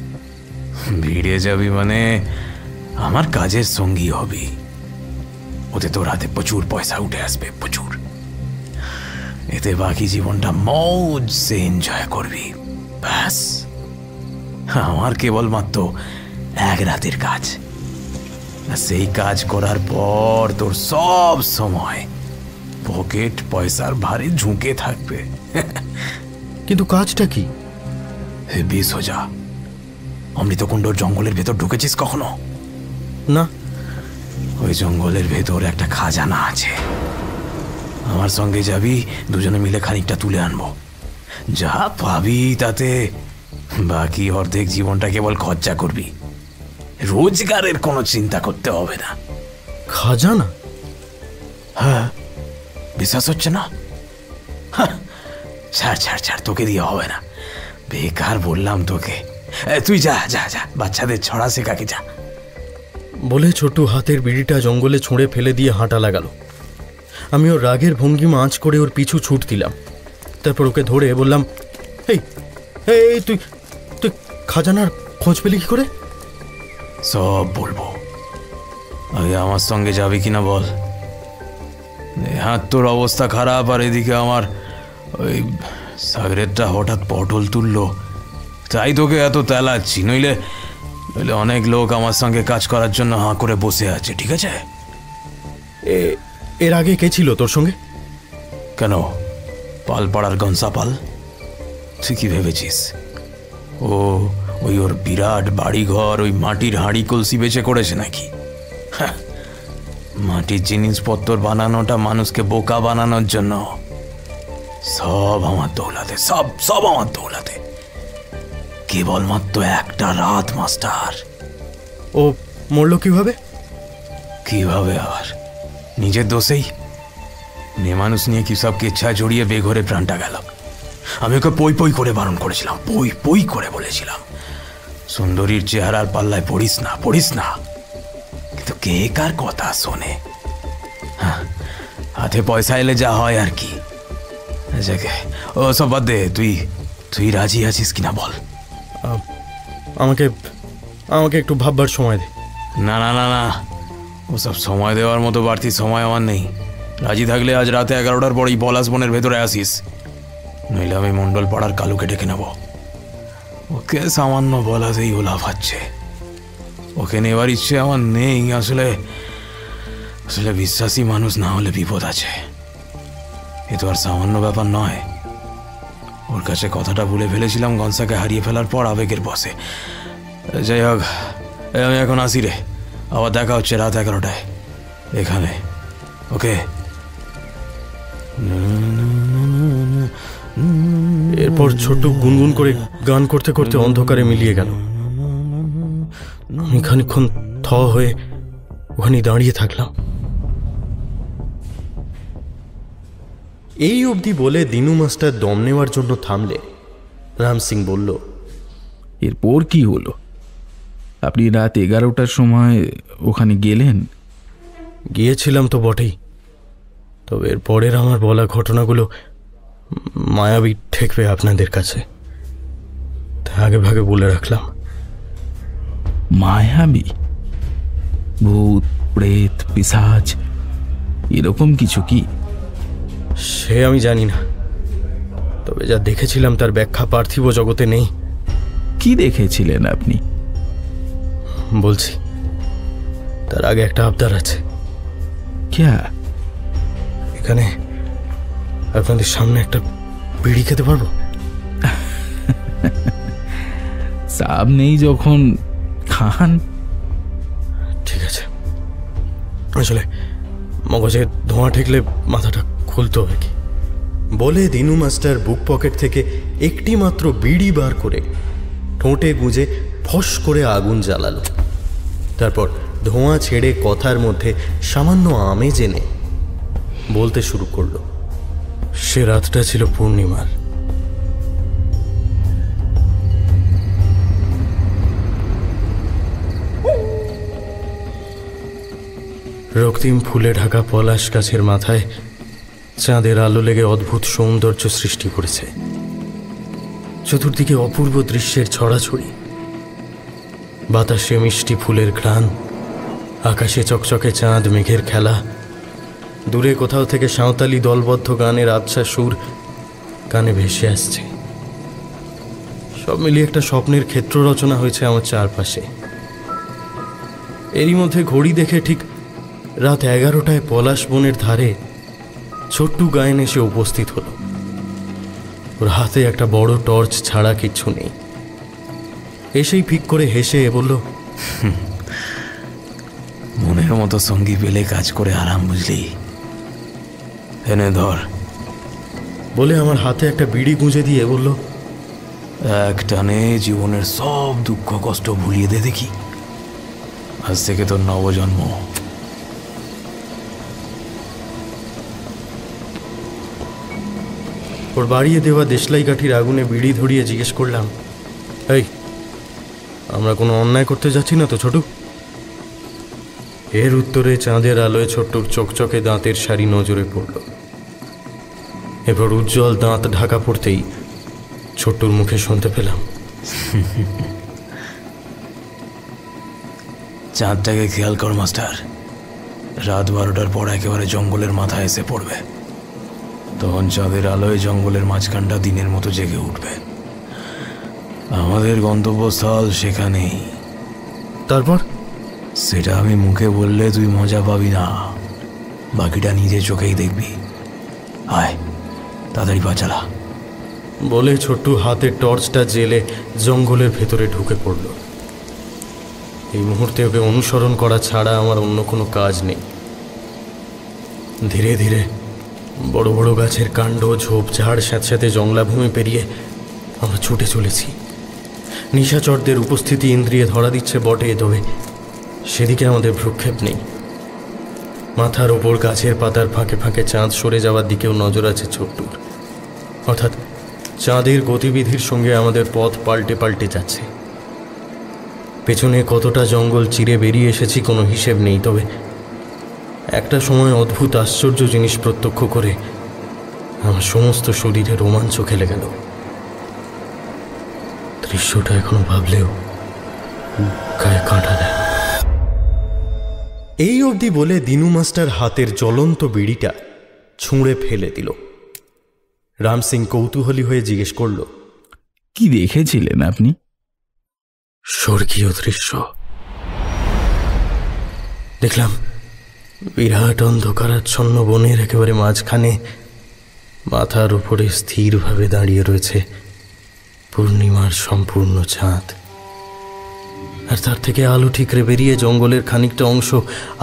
ভিড়ে যাবি মানে আমার কাজের সঙ্গী হবি, ওতে তোর হাতে প্রচুর পয়সা উঠে আসবে, প্রচুর। এতে বাকি জীবনটা মৌজ সে এনজয় করবি, ব্যাস। আমার কেবলমাত্র এক রাতের কাজ, সেই কাজ করার পর তোর সব সময় পকেট পয়সার ভারে ঝুঁকে থাকবে। কিন্তু কাজটা কি? হে বিষ সোজা, অমৃতকুণ্ডর জঙ্গলের ভেতর ঢুকেছিস কখনো? না। ওই জঙ্গলের ভেতর একটা খাজানা আছে। আমার সঙ্গে যাবি, দুজনে মিলে খানিকটা তুলে আনবো। যা পাবি তাতে বাকি অর্ধেক জীবনটা কেবল খরচা করবি, রোজগারের কোনো চিন্তা করতে হবে না। খাজানা? হ্যাঁ, বিশ্বাস হচ্ছে না? ছাড় ছাড় ছাড়, তোকে দিয়ে হবে না, বেকার বললাম তোকে। তুই যা যা যা, বাচ্চাদের ছড়া শেখাকে যা। বলে ছোট্টু হাতের বিড়িটা জঙ্গলে ছুঁড়ে ফেলে দিয়ে হাঁটা লাগালো। আমি ওর রাগের ভঙ্গিমা আঁচ করে ওর পিছু ছুট দিলাম। তারপর ওকে ধরে বললাম, এই এই তুই তুই খাজানার খোঁজ পেলি কি করে? সব বলবো, আগে আমার সঙ্গে যাবি কিনা বল। হ্যাঁ, তোর অবস্থা খারাপ, আর এদিকে আমার ওই সাগরেরটা হঠাৎ পটল তুললো, তাই তোকে এত তেলাচ্ছি। নইলে অনেক লোক আমার সঙ্গে কাজ করার জন্য হাঁ করে বসে আছে, ঠিক আছে? এর আগে কে ছিল তোর সঙ্গে? কেন, পালপাড়ার গনসা পাল। তুই কি ভেবেছিস ওর বিরাট বাড়িঘর ওই মাটির হাঁড়ি কলসি বেচে করেছে নাকি? মাটির জিনিসপত্র বানানোটা মানুষকে বোকা বানানোর জন্য। সব আমার দৌলাতে, সব সব আমার দৌলাতে। কেবলমাত্র একটা রাত মাস্টার। ও মরলো কিভাবে? কিভাবে আবার? নিজের দোষেই। মেয়ে মানুষ নিয়ে কি সব কেচ্ছায় জড়িয়ে বেঘরে প্রাণটা গেল। আমি ওকে পই পই করে বারণ করেছিলাম, পই পই করে বলেছিলাম, সুন্দরীর চেহারার পাল্লায় পড়িস না, পড়িস না। কিন্তু কে কার কথা শোনে? হাতে পয়সা এলে যা হয় আর কি। ও সব বাদ দে, তুই রাজি আছিস কিনা বল। আমাকে আমাকে একটু ভাববার সময় দে। না না না না, ওসব সময় দেওয়ার মতো বাড়তি সময় আমার নেই। রাজি থাকলে আজ রাতে 11টার পরেই পলাশ বনের ভেতরে আসিস, নইলে আমি মণ্ডল পাড়ার কালুকে ডেকে নেব। ওকে সামান্য বলাতেই ও লাফাচ্ছে। ওকে নেওয়ার ইচ্ছে আমার নেই। আসলে বিশ্বাসী মানুষ না হলে বিপদ আছে। এ তো আর সামান্য ব্যাপার নয়। ওর কাছে কথাটা ভুলে ফেলেছিলাম গনসাকে হারিয়ে ফেলার পর আবেগের বসে। যাই হোক, আমি এখন আসি রে, আবার দেখা হচ্ছে রাত 11টায় এখানে, ওকে? এরপর ছোট গুনগুন করে গান করতে করতে অন্ধকারে মিলিয়ে গেল। আমি খানিকক্ষণ থ হয়ে ওখানে দাঁড়িয়ে থাকলাম। এই অবধি বলে দিনু মাস্টার দম নেওয়ার জন্য থামলে রাম সিং বলল, এরপর কি হলো? আপনি রাত 11টার সময় ওখানে গেলেন? গিয়েছিলাম তো বটেই, তবে এর পরের আমার বলা ঘটনাগুলো মায়াবী ঠেকবে আপনাদের কাছে, তাই আগে ভাগে বলে রাখলাম। মায়াবী? ভূত, প্রেত, পিশাচ এরকম কিছু কি? সে আমি জানি না, তবে যা দেখেছিলাম তার ব্যাখ্যা পার্থিব জগতে নেই। কি দেখেছিলেন আপনি? বলছি, তার আগে একটা আবদার আছে। ক্যা? এখানে আপনাদের সামনে একটা বিড়ি খেতে পারবো? সাব নেই যখন, খান। ঠিক আছে, আসলে মগজে ধোঁয়া ঠেকলে মাথাটা খুলতে হবে কি। বলে দিনু মাস্টার বুক পকেট থেকে একটি মাত্র বিড়ি বার করে ঠোঁটে গুঁজে ফস করে আগুন জ্বালালো। তারপর ধোঁয়া ছেড়ে কথার মধ্যে সামান্য আমেজ এনে বলতে শুরু করলো। সে রাতটা ছিল পূর্ণিমার। রক্তিম ফুলে ঢাকা পলাশ গাছের মাথায় চাঁদের আলো লেগে অদ্ভুত সৌন্দর্য সৃষ্টি করেছে। চতুর্দিকে অপূর্ব দৃশ্যের ছড়াছড়ি, বাতাসে মিষ্টি ফুলের ঘ্রাণ, আকাশে চকচকে চাঁদ মেঘের খেলা, দূরে কোথাও থেকে সাঁওতালি দলবদ্ধ গানের আবছা সুর কানে ভেসে আসছে। সব মিলিয়ে একটা স্বপ্নের ক্ষেত্র রচনা হয়েছে আমার চারপাশে। এরই মধ্যে ঘড়ি দেখে ঠিক রাত 11টায় পলাশ বনের ধারে ছোট্টু গায়েন এসে উপস্থিত হলো। ওর হাতে একটা বড় টর্চ ছাড়া কিচ্ছু নেই। এসেই ফিক করে হেসে বলল, মনের মতো সঙ্গী পেলে কাজ করে আরাম, বুঝলি? এনে ধর। বলে আমার হাতে একটা বিড়ি গুঁজে দিয়ে বলল, এক টানে জীবনের সব দুঃখ কষ্ট ভুলিয়ে দে দেখি। আজ থেকে তোর নবজন্ম। ওর বাড়িয়ে দেওয়া দেশলাই কাঠির আগুনে বিড়ি ধরিয়ে জিজ্ঞেস করলাম, এই, আমরা কোনো অন্যায় করতে যাচ্ছি না তো ছোটু? এর উত্তরে চাঁদের আলোয় ছোট্টুর চকচকে দাঁতের সারি নজরে পড়ল। এরপর উজ্জ্বল দাঁত ঢাকা পড়তেই ছোট্টুর মুখে শুনতে পেলাম, চাঁদটাকে খেয়াল কর মাস্টার। রাত 12টার পর একেবারে জঙ্গলের মাথায় এসে পড়বে। তখন চাঁদের আলোয় জঙ্গলের মাঝখানটা দিনের মতো জেগে উঠবে। আমাদের গন্তব্যস্থল সেখানেই। তারপর? সেটা আমি মুখে বললে তুই মজা পাবি না, বাকিটা নিজে চোখেই দেখবি। আয়, তাড়াতাড়ি পা চালা। বলে ছোট্টু হাতের টর্চটা জেলে জঙ্গলের ভেতরে ঢুকে পড়ল। এই মুহূর্তে ওকে অনুসরণ করা ছাড়া আমার অন্য কোনো কাজ নেই। ধীরে ধীরে বড় বড় গাছের কাণ্ড, ঝোপঝাড়, স্যাঁতস্যাঁতে জংলাভূমি পেরিয়ে আমরা ছুটে চলেছি। নিশাচরদের উপস্থিতি ইন্দ্রিয়ে ধরা দিচ্ছে বটে, তবে সেদিকে আমাদের ভ্রুক্ষেপ নেই। মাথার ওপর গাছের পাতার ফাঁকে ফাঁকে চাঁদ সরে যাওয়ার দিকেও নজর আছে ছোট্টুর। অর্থাৎ চাঁদের গতিবিধির সঙ্গে আমাদের পথ পাল্টে পাল্টে যাচ্ছে। পেছনে কতটা জঙ্গল চিরে বেরিয়ে এসেছি কোনো হিসেব নেই, তবে একটা সময় অদ্ভুত আশ্চর্য জিনিস প্রত্যক্ষ করে আমার সমস্ত শরীরে রোমাঞ্চ খেলে গেল। দৃশ্যটা এখনো ভাবলেও গায়ে কাঁটা দেয়। এই অবধি বলে দিনু মাস্টার হাতের জ্বলন্ত বিড়িটা ছুঁড়ে ফেলে দিল। রাম সিং কৌতূহলী হয়ে জিজ্ঞেস করল, কি দেখেছিলেন আপনি? স্বর্গীয় দৃশ্য দেখলাম। বিরাট অন্ধকারাচ্ছন্ন বনের একেবারে মাঝখানে মাথার উপরে স্থিরভাবে দাঁড়িয়ে রয়েছে পূর্ণিমার সম্পূর্ণ চাঁদ, আর তার থেকে আলো ঠিকরে বেরিয়ে জঙ্গলের খানিকটা অংশ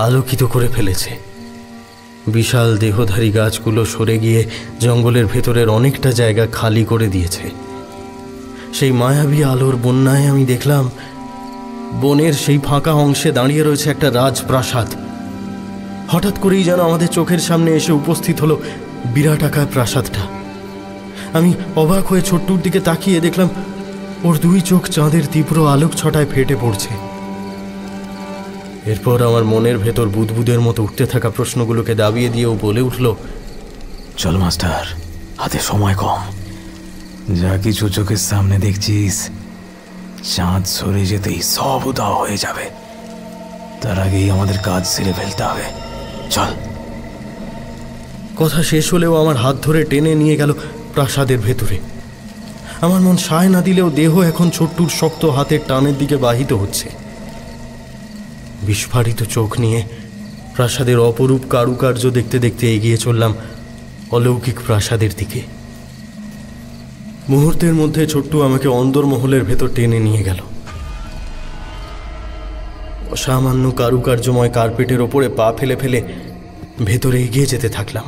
আলোকিত করে ফেলেছে। বিশাল দেহধারী গাছগুলো সরে গিয়ে জঙ্গলের ভেতরের অনেকটা জায়গা খালি করে দিয়েছে। সেই মায়াবী আলোর বন্যায় আমি দেখলাম বনের সেই ফাঁকা অংশে দাঁড়িয়ে রয়েছে একটা রাজপ্রাসাদ। হঠাৎ করেই যেন আমাদের চোখের সামনে এসে উপস্থিত হলো বিরাট আকার প্রাসাদটা। আমি অবাক হয়ে ছোট্টুর দিকে তাকিয়ে দেখলাম ওর দুই চোখ চাঁদের তীব্র আলোক ছটায় ফেটে পড়ছে। এরপর আমার মনের ভেতর বুদবুদের মতো উঠতে থাকা প্রশ্নগুলোকে দাবিয়ে দিয়েও বলে উঠল, চল মাস্টার, হাতে সময় কম। যা কিছু চোখের সামনে দেখছিস, চাঁদ সরে যেতেই সব উধাও হয়ে যাবে। তার আগেই আমাদের কাজ সেরে ফেলতে হবে। চল। কথা শেষ হলেও আমার হাত ধরে টেনে নিয়ে গেল প্রাসাদের ভেতরে। আমার মন সায় না দিলেও দেহ এখন ছোট্টুর শক্ত হাতের টানের দিকে বাহিত হচ্ছে। বিস্ফারিত চোখ নিয়ে প্রাসাদের অপরূপ কারুকার্য দেখতে দেখতে এগিয়ে চললাম অলৌকিক প্রাসাদের দিকে। মুহূর্তের মধ্যে ছোট্টু আমাকে অন্দরমহলের ভেতর টেনে নিয়ে গেল। অসামান্য কারুকার্যময় কার্পেটের ওপরে পা ফেলে ফেলে ভেতরে এগিয়ে যেতে থাকলাম।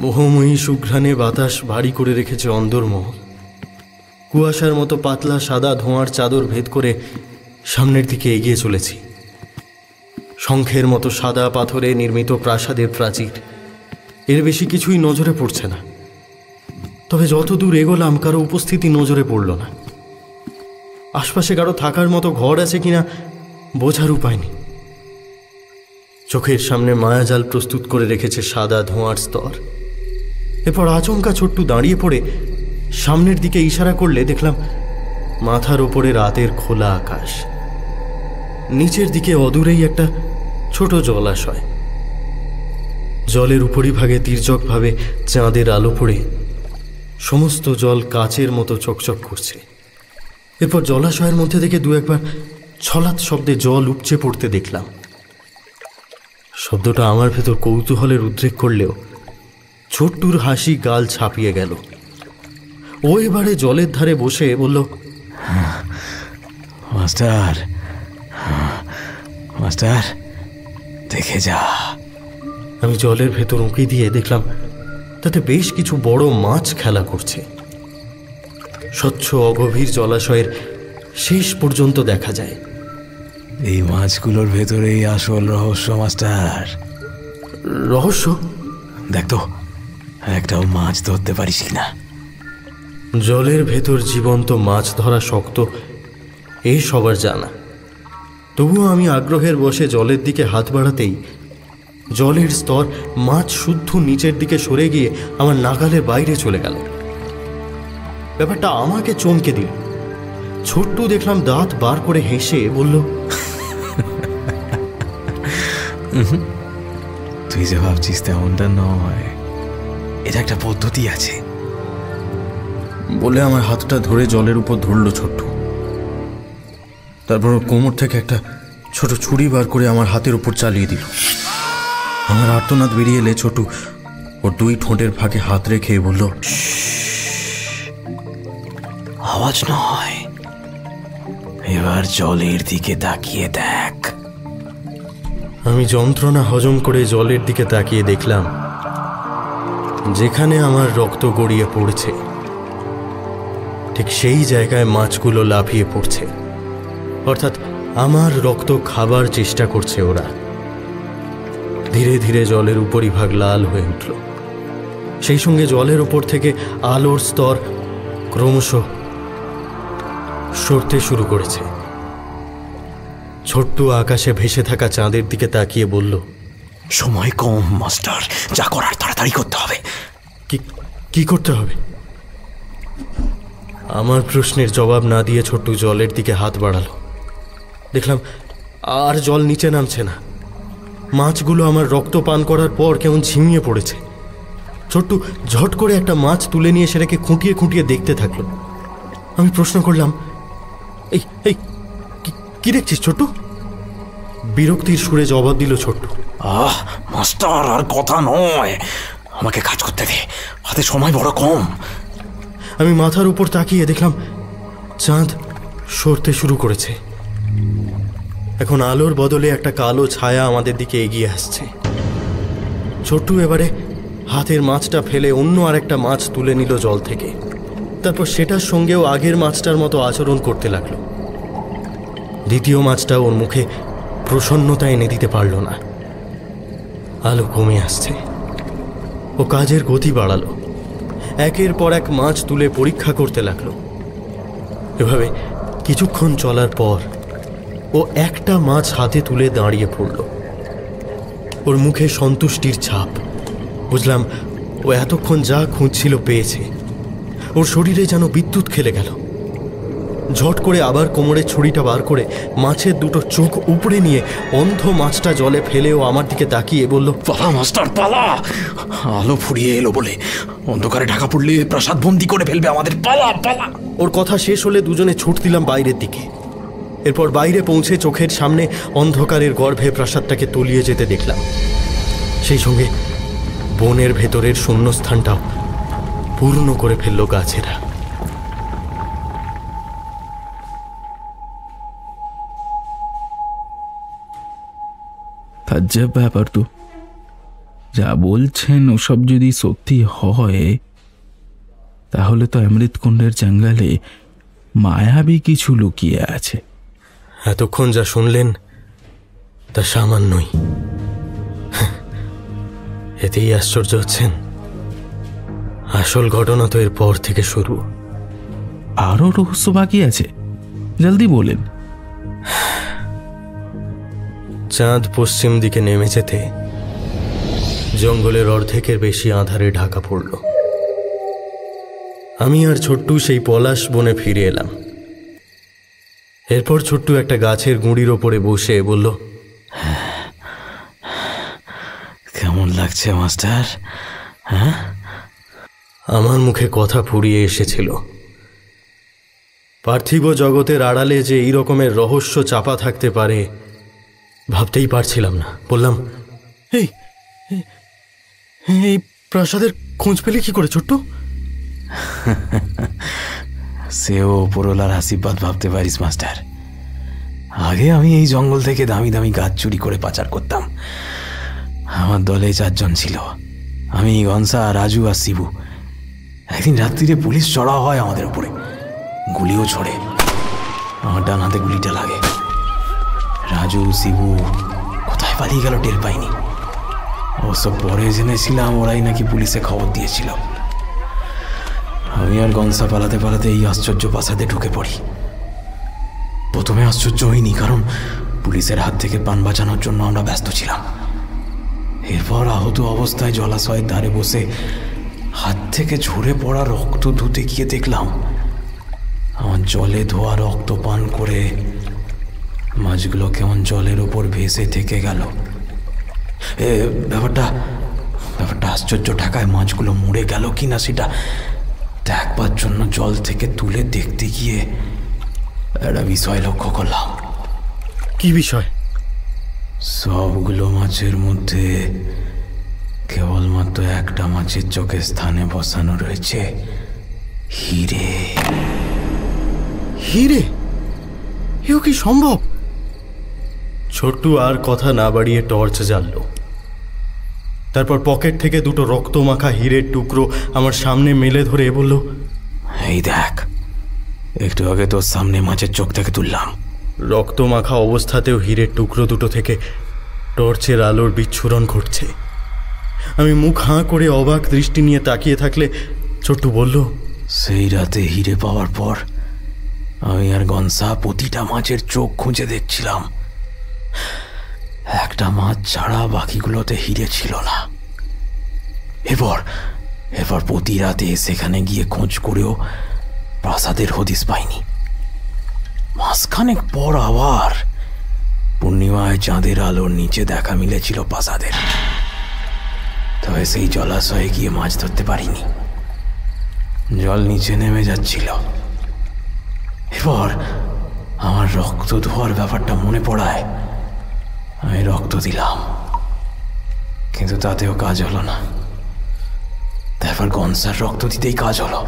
মোহময়ী সুঘ্রাণে বাতাস ভারী করে রেখেছে অন্দরমহল। কুয়াশার মতো পাতলা সাদা ধোঁয়ার চাদর ভেদ করে সামনের দিকে এগিয়ে চলেছি। শঙ্খের মতো সাদা পাথরে নির্মিত প্রাসাদের প্রাচীর, এর বেশি কিছুই নজরে পড়ছে না। তবে যত দূর এগোলাম কারো উপস্থিতি নজরে পড়ল না। আশপাশে কারো থাকার মতো ঘর আছে কিনা বোঝার উপায় নেই। চোখের সামনে মায়াজাল প্রস্তুত করে রেখেছে সাদা ধোঁয়ার স্তর। এরপর আচমকা ছোট্টু দাঁড়িয়ে পড়ে সামনের দিকে ইশারা করলে দেখলাম মাথার ওপরে রাতের খোলা আকাশ, নিচের দিকে অদূরেই একটা ছোট জলাশয়। জলের উপরিভাগে তির্যকভাবে চাঁদের আলো পড়ে সমস্ত জল কাচের মতো চকচক করছে। এরপর জলাশয়ের মধ্যে থেকে দু একবার ছলাৎ শব্দে জল উপচে পড়তে দেখলাম। শব্দটা আমার ভেতর কৌতূহলের উদ্রেক করলেও ছোট্টুর হাসি গাল ছাপিয়ে গেল। ও এবারে জলের ধারে বসে বলল, মাস্টার মাস্টার দেখে যা। আমি জলের ভেতর উঁকি দিয়ে দেখলাম তাতে বেশ কিছু বড় মাছ খেলা করছে। স্বচ্ছ অগভীর জলাশয়ের শেষ পর্যন্ত দেখা যায়। এই মাছগুলোর ভেতরেই আসল রহস্য মাস্টার। রহস্য? দেখ তো একটাও মাছ ধরতে পারিস কিনা। জলের ভেতর জীবন্ত মাছ ধরা শক্ত, এই সবার জানা। তবুও আমি আগ্রহের বশে জলের দিকে হাত বাড়াতেই জলের স্তর মাছ শুদ্ধ নিচের দিকে সরে গিয়ে আমার নাগালের বাইরে চলে গেল। ব্যাপারটা আমাকে চমকে দিল। ছোট্টু দেখলাম দাঁত বার করে হেসে বলল, তুই যে ভাবছিস তেমনটা নয়, এটা একটা পদ্ধতি আছে। বলে আমার হাতটা ধরে জলের উপর ধরল ছোট্টু। তারপর কোমর থেকে একটা ছোট ছুরি বার করে আমার হাতের উপর চালিয়ে দিল। আমার আর্তনাদ বেরিয়ে এলে ছোট্টু ওর দুই ঠোঁটের ফাঁকে হাত রেখে বলল, আওয়াজ নয়, এবার জলের দিকে তাকিয়ে দেখ। আমি যন্ত্রণা হজম করে জলের দিকে তাকিয়ে দেখলাম যেখানে আমার রক্ত গড়িয়ে পড়ছে ঠিক সেই জায়গায় মাছগুলো লাফিয়ে পড়ছে। অর্থাৎ আমার রক্ত খাবার চেষ্টা করছে ওরা। ধীরে ধীরে জলের উপরিভাগ লাল হয়ে উঠল। সেই সঙ্গে জলের ওপর থেকে আলোর স্তর ক্রমশ সরতে শুরু করেছে। ছোট্ট আকাশে ভেসে থাকা চাঁদের দিকে তাকিয়ে বলল, সময় কম মাস্টার, যা করার তাড়াতাড়ি করতে হবে। কি করতে হবে? আমার প্রশ্নের জবাব না দিয়ে ছোট্টু জলের দিকে হাত বাড়ালো। দেখলাম আর জল নিচে নামছে না। মাছগুলো আমার রক্ত পান করার পর কেমন ঝিমিয়ে পড়েছে। ছোট্টু ঝট করে একটা মাছ তুলে নিয়ে সেটাকে খুঁটিয়ে খুঁটিয়ে দেখতে থাকলো। আমি প্রশ্ন করলাম, এই এই কি দেখছিস ছোট্টু? বিরক্তির সুরে জবাব দিল ছোট্টু, মাস্টার আর কথা নয়, আমাকে কাজ করতে দে, হাতে সময় বড় কম। আমি মাথার উপর তাকিয়ে দেখলাম চাঁদ সরতে শুরু করেছে। এখন আলোর বদলে একটা কালো ছায়া আমাদের দিকে এগিয়ে আসছে। ছোট্টু এবারে হাতের মাছটা ফেলে অন্য আরেকটা মাছ তুলে নিল জল থেকে। তারপর সেটার সঙ্গেও আগের মাছটার মতো আচরণ করতে লাগলো। দ্বিতীয় মাছটা ওর মুখে প্রসন্নতা এনে দিতে পারল না। আলো কমে আসছে। ও কাজের গতি বাড়ালো। একের পর এক মাছ তুলে পরীক্ষা করতে লাগলো। এভাবে কিছুক্ষণ চলার পর ও একটা মাছ হাতে তুলে দাঁড়িয়ে পড়ল। ওর মুখে সন্তুষ্টির ছাপ। বুঝলাম ও এতক্ষণ যা খুঁজছিল পেয়েছে। ওর শরীরে যেন বিদ্যুৎ খেলে গেল। ঝট করে আবার কোমরে ছুরিটা বার করে মাছের দুটো চোখ উপড়ে নিয়ে অন্ধ মাছটা জলে ফেলেও আমার দিকে তাকিয়ে বলল, পালা মাস্টার পালা, আলো ফুরিয়ে এলো বলে অন্ধকারে ঢাকা পড়লে প্রাসাদ বন্দি করে ফেলবে আমাদের, পালা পালা। ওর কথা শেষ হলে দুজনে ছুট দিলাম বাইরের দিকে। এরপর বাইরে পৌঁছে চোখের সামনে অন্ধকারের গর্ভে প্রাসাদটাকে তলিয়ে যেতে দেখলাম। সেই সঙ্গে বনের ভেতরের শূন্যস্থানটাও পূর্ণ করে ফেলল গাছেরা। তাজ্জাব ব্যাপার তো। যা বলছেন ওসব যদি সত্যি হয় তাহলে তো অমৃতকুণ্ডের জঙ্গলে মায়াবী কিছু লুকিয়ে আছে। এতক্ষণ যা শুনলেন তা সামান্যই। এতেই আশ্চর্য হচ্ছেন? আসল ঘটনা তো এর পর থেকে শুরু। আরো রহস্য বাকি আছে, জলদি বলেন। চাঁদ পশ্চিম দিকে নেমে যেতে জঙ্গলের অর্ধেকের বেশি আঁধারে ঢাকা পড়ল। আমি আর ছোট্টু সেই পলাশ বনে ফিরে এলাম। এরপর ছোট্টু একটা গাছের গুঁড়ির ওপরে বসে বলল, কেমন লাগছে মাস্টার? হ্যাঁ, আমার মুখে কথা ফুরিয়ে এসেছিল। পার্থিব জগতের আড়ালে যে এই রকমের রহস্য চাপা থাকতে পারে ভাবতেই পারছিলাম না। বললাম, এই এই প্রাসাদের খোঁজ পেলে কি করে ছোট্ট? সেও ওপরওয়ালার আশীর্বাদ ভাবতে পারিস মাস্টার। আগে আমি এই জঙ্গল থেকে দামি দামি গাছ চুরি করে পাচার করতাম। আমার দলে 4 জন ছিল, আমি, গনসা, রাজু আর শিবু। একদিন রাত্রিরে পুলিশ চড়াও হয় আমাদের উপরে, গুলিও ছোড়ে। আমার ডান হাতে গুলিটা লাগে। রাজু, শিবু কোথায় পালিয়ে গেল টের পাইনি। অবশ্য পরে জেনেছিলাম ওরাই নাকি পুলিশে খবর দিয়েছিল। আমি আর গনসা পালাতে পালাতে এই আশ্চর্য প্রাসাদে ঢুকে পড়ি। প্রথমে আশ্চর্য হইনি, কারণ পুলিশের হাত থেকে প্রাণ বাঁচানোর জন্য আমরা ব্যস্ত ছিলাম। এরপর আহত অবস্থায় জলাশয়ের ধারে বসে হাত থেকে ঝরে পড়া রক্ত ধুতে গিয়ে দেখলাম আমার জলে ধোয়া রক্ত পান করে মাছগুলো কেমন জলের ওপর ভেসে থেকে গেল। ব্যাপারটা আশ্চর্য ঠেকায়। মাছগুলো মরে গেল কিনা সেটা দেখবার জন্য জল থেকে তুলে দেখতে গিয়ে একটা বিষয় লক্ষ্য করলাম। কি বিষয়? সবগুলো মাছের মধ্যে কেবলমাত্র একটা মাছের চোখের স্থানে বসানো রয়েছে হিরে। হিরে? এও কি সম্ভব? ছোট্টু আর কথা না বাড়িয়ে টর্চ জ্বালল। তারপর পকেট থেকে 2টো রক্ত মাখা হীরের টুকরো আমার সামনে মেলে ধরে বলল, এই দেখ, একটু আগে তোর সামনে মাছের চোখ থেকে তুললাম। রক্ত মাখা অবস্থাতেও হীরের টুকরো দুটো থেকে টর্চের আলোর বিচ্ছুরণ ঘটছে। আমি মুখ হাঁ করে অবাক দৃষ্টি নিয়ে তাকিয়ে থাকলে ছোট্টু বলল, সেই রাতে হিরে পাওয়ার পর আমি আর গনসা প্রতিটা মাছের চোখ খুঁজে দেখছিলাম। একটা মাছ ছাড়া বাকিগুলোতে হিরে ছিল না। এরপর প্রতি রাতে সেখানে গিয়ে খোঁজ করেও প্রাসাদের হদিস পাইনি। মাসখানেক পর আবার পূর্ণিমায় চাঁদের আলোর নিচে দেখা মিলেছিল প্রাসাদের। তবে সেই জলাশয়ে গিয়ে মাছ ধরতে পারিনি, জল নিচে নেমে যাচ্ছিল। এরপর আমার রক্ত ধোয়ার ব্যাপারটা মনে পড়ায় আমি রক্ত দিলাম, কিন্তু তাতেও কাজ হলো না। তারপর গনসার রক্ত দিতেই কাজ হলো।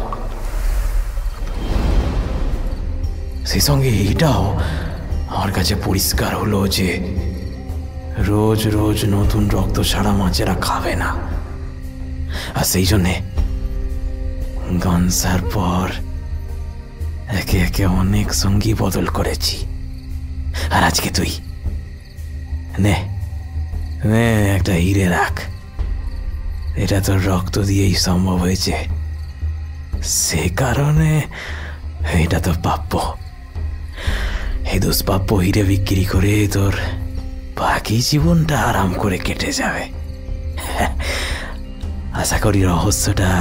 সেই সঙ্গে এইটাও আমার কাছে পরিষ্কার হলো যে রোজ রোজ নতুন রক্ত ছাড়া মাছেরা খাবে না। আর সেই জন্যে গনসার পর একে একে অনেক সঙ্গী বদল করেছি। আর আজকে তুই নে একটা হিরে রাখ। এটা তোর রক্ত দিয়েই সম্ভব হয়েছে, সে কারণে এটা তো প্রাপ্য। এই দুষ্প্রাপ্য হিরে বিক্রি করে তোর বাকি জীবনটা আরাম করে কেটে যাবে। আশা করি রহস্যটা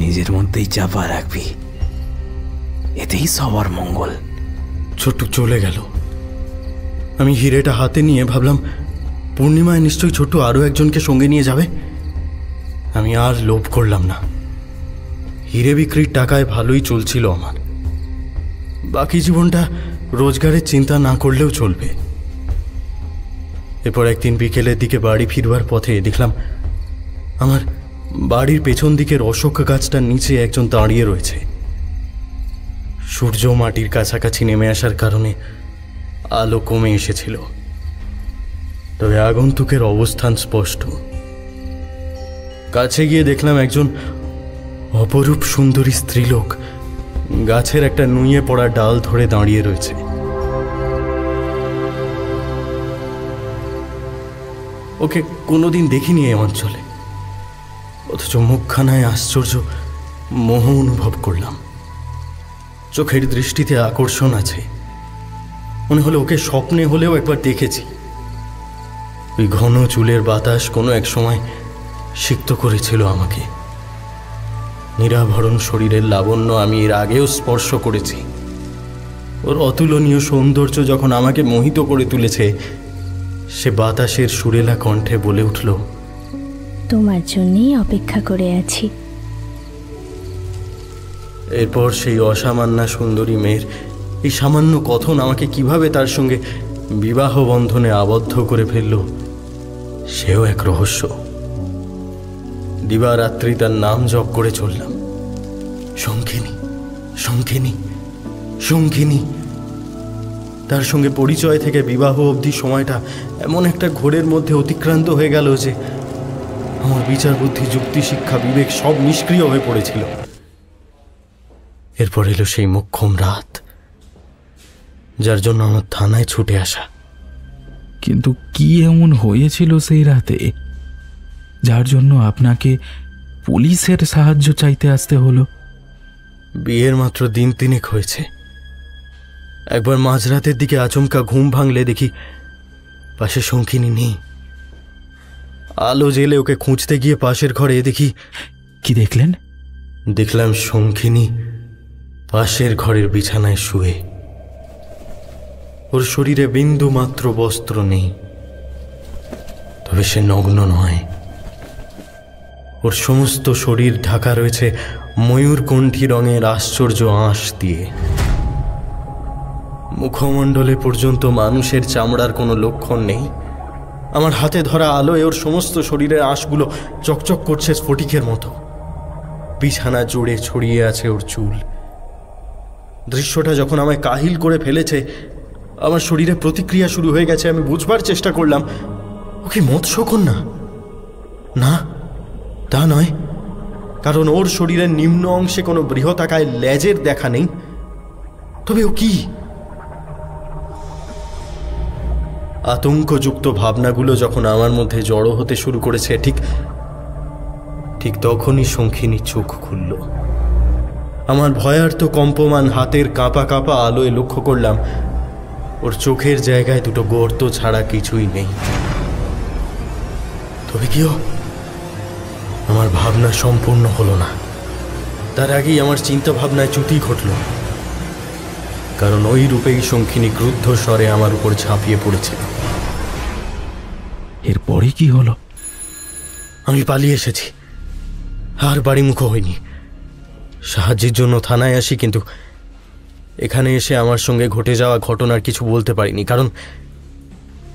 নিজের মধ্যেই চাপা রাখবি, এতেই সবার মঙ্গল। ছোট্টু চলে গেল। আমি হিরেটা হাতে নিয়ে ভাবলাম, পূর্ণিমায় নিশ্চয়ই ছোট্টু আরও একজনকে সঙ্গে নিয়ে যাবে। আমি আর লোভ করলাম না। হিরে বিক্রির টাকায় ভালোই চলছিল আমার। বাকি জীবনটা রোজগারের চিন্তা না করলেও চলবে। এরপর একদিন বিকেলের দিকে বাড়ি ফিরবার পথে দেখলাম আমার বাড়ির পেছন দিকের অশোক গাছটার নিচে একজন দাঁড়িয়ে রয়েছে। সূর্য মাটির কাছাকাছি নেমে আসার কারণে আলো কমে এসেছিল, তবে আগন্তুকের অবস্থান স্পষ্ট। কাছে গিয়ে দেখলাম একজন অপরূপ সুন্দরী স্ত্রীলোক গাছের একটা নুয়ে পড়া ডাল ধরে দাঁড়িয়ে রয়েছে। ওকে কোনোদিন দেখিনি এই অঞ্চলে, অথচ মুখখানায় আশ্চর্য মোহ অনুভব করলাম। চোখের দৃষ্টিতে আকর্ষণ আছে, মনে হলো ওকে স্বপ্নে হলেও একবার দেখেছি। ওই ঘন চুলের বাতাস কোনো এক সময় সিক্ত করেছিল আমাকে। নিরাভরণ শরীরের লাবণ্য আমি এর আগেও স্পর্শ করেছি। ওর অতুলনীয় সৌন্দর্য যখন আমাকে মোহিত করে তুলেছে, সে বাতাসের সুরেলা কণ্ঠে বলে উঠল, তোমার জন্যই অপেক্ষা করে আছি। এরপর সেই অসামান্যা সুন্দরী মেয়ের এই সামান্য কথন আমাকে কিভাবে তার সঙ্গে বিবাহ বন্ধনে আবদ্ধ করে ফেলল সেও এক রহস্য। দিবারাত্রি তার নাম জপ করে চললাম, শঙ্খিনী, শঙ্খিনী, শঙ্খিনী। তার সঙ্গে পরিচয় থেকে বিবাহ অবধি সময়টা এমন একটা ঘোরের মধ্যে অতিক্রান্ত হয়ে গেল যে আমার বিচার বুদ্ধি, যুক্তি, শিক্ষা, বিবেক সব নিষ্ক্রিয় হয়ে পড়েছিল। এরপর এলো সেই মোক্ষম রাত, যার জন্য আমার থানায় ছুটে আসা। কিন্তু কি এমন হয়েছিল সেই রাতে যার জন্য আপনাকে পুলিশের সাহায্য চাইতে আসতে হলো? বিয়ের মাত্র দিন তিনেক হয়েছে। একবার মাঝরাতের দিকে আচমকা ঘুম ভাঙলে দেখি পাশে শঙ্খিনী নেই। আলো জেলে ওকে খুঁজতে গিয়ে পাশের ঘরে দেখি। কি দেখলেন? দেখলাম শঙ্খিনী পাশের ঘরের বিছানায় শুয়ে। ওর শরীরে বিন্দু মাত্র বস্ত্র নেই, তবে সে নগ্ন নয়। ওর সমস্ত শরীর ঢাকা রয়েছে ময়ূরকণ্ঠী রঙের আশ্চর্য আঁশ দিয়ে। মুখমণ্ডলে পর্যন্ত মানুষের চামড়ার কোনো লক্ষণ নেই। আমার হাতে ধরা আলোয় ওর সমস্ত শরীরের আঁশগুলো চকচক করছে স্ফটিকের মতো। বিছানা জুড়ে ছড়িয়ে আছে ওর চুল। দৃশ্যটা যখন আমায় কাহিল করে ফেলেছে, আমার শরীরে প্রতিক্রিয়া শুরু হয়ে গেছে। আমি বুঝবার চেষ্টা করলাম ও কি মৎস্যকন্যা? না, তা নয়, কারণ ওর শরীরের নিম্ন অংশে কোনো বৃহতাকায় লেজের দেখা নেই। তবে ও কি? আতঙ্কযুক্ত ভাবনাগুলো যখন আমার মধ্যে জড়ো হতে শুরু করেছে, ঠিক তখনই শঙ্খিনী চোখ খুলল। আমার ভয়ার্ত কম্পমান হাতের কাঁপা কাঁপা আলোয় লক্ষ্য করলাম ওর চোখের জায়গায় দুটো গর্ত ছাড়া কিছুই নেই। তবে কিও, আমার ভাবনা সম্পূর্ণ হলো না। তার আগেই আমার চিন্তা ভাবনায় চ্যুতি ঘটল, কারণ ওই রূপেই শঙ্খিনী ক্রুদ্ধ স্বরে আমার উপর ঝাঁপিয়ে পড়েছিল। এরপরে কি হলো? আমি পালিয়ে এসেছি, আর বাড়িমুখো হইনি। সাহায্যের জন্য থানায় আসি, কিন্তু এখানে এসে আমার সঙ্গে ঘটে যাওয়া ঘটনার কিছু বলতে পারিনি, কারণ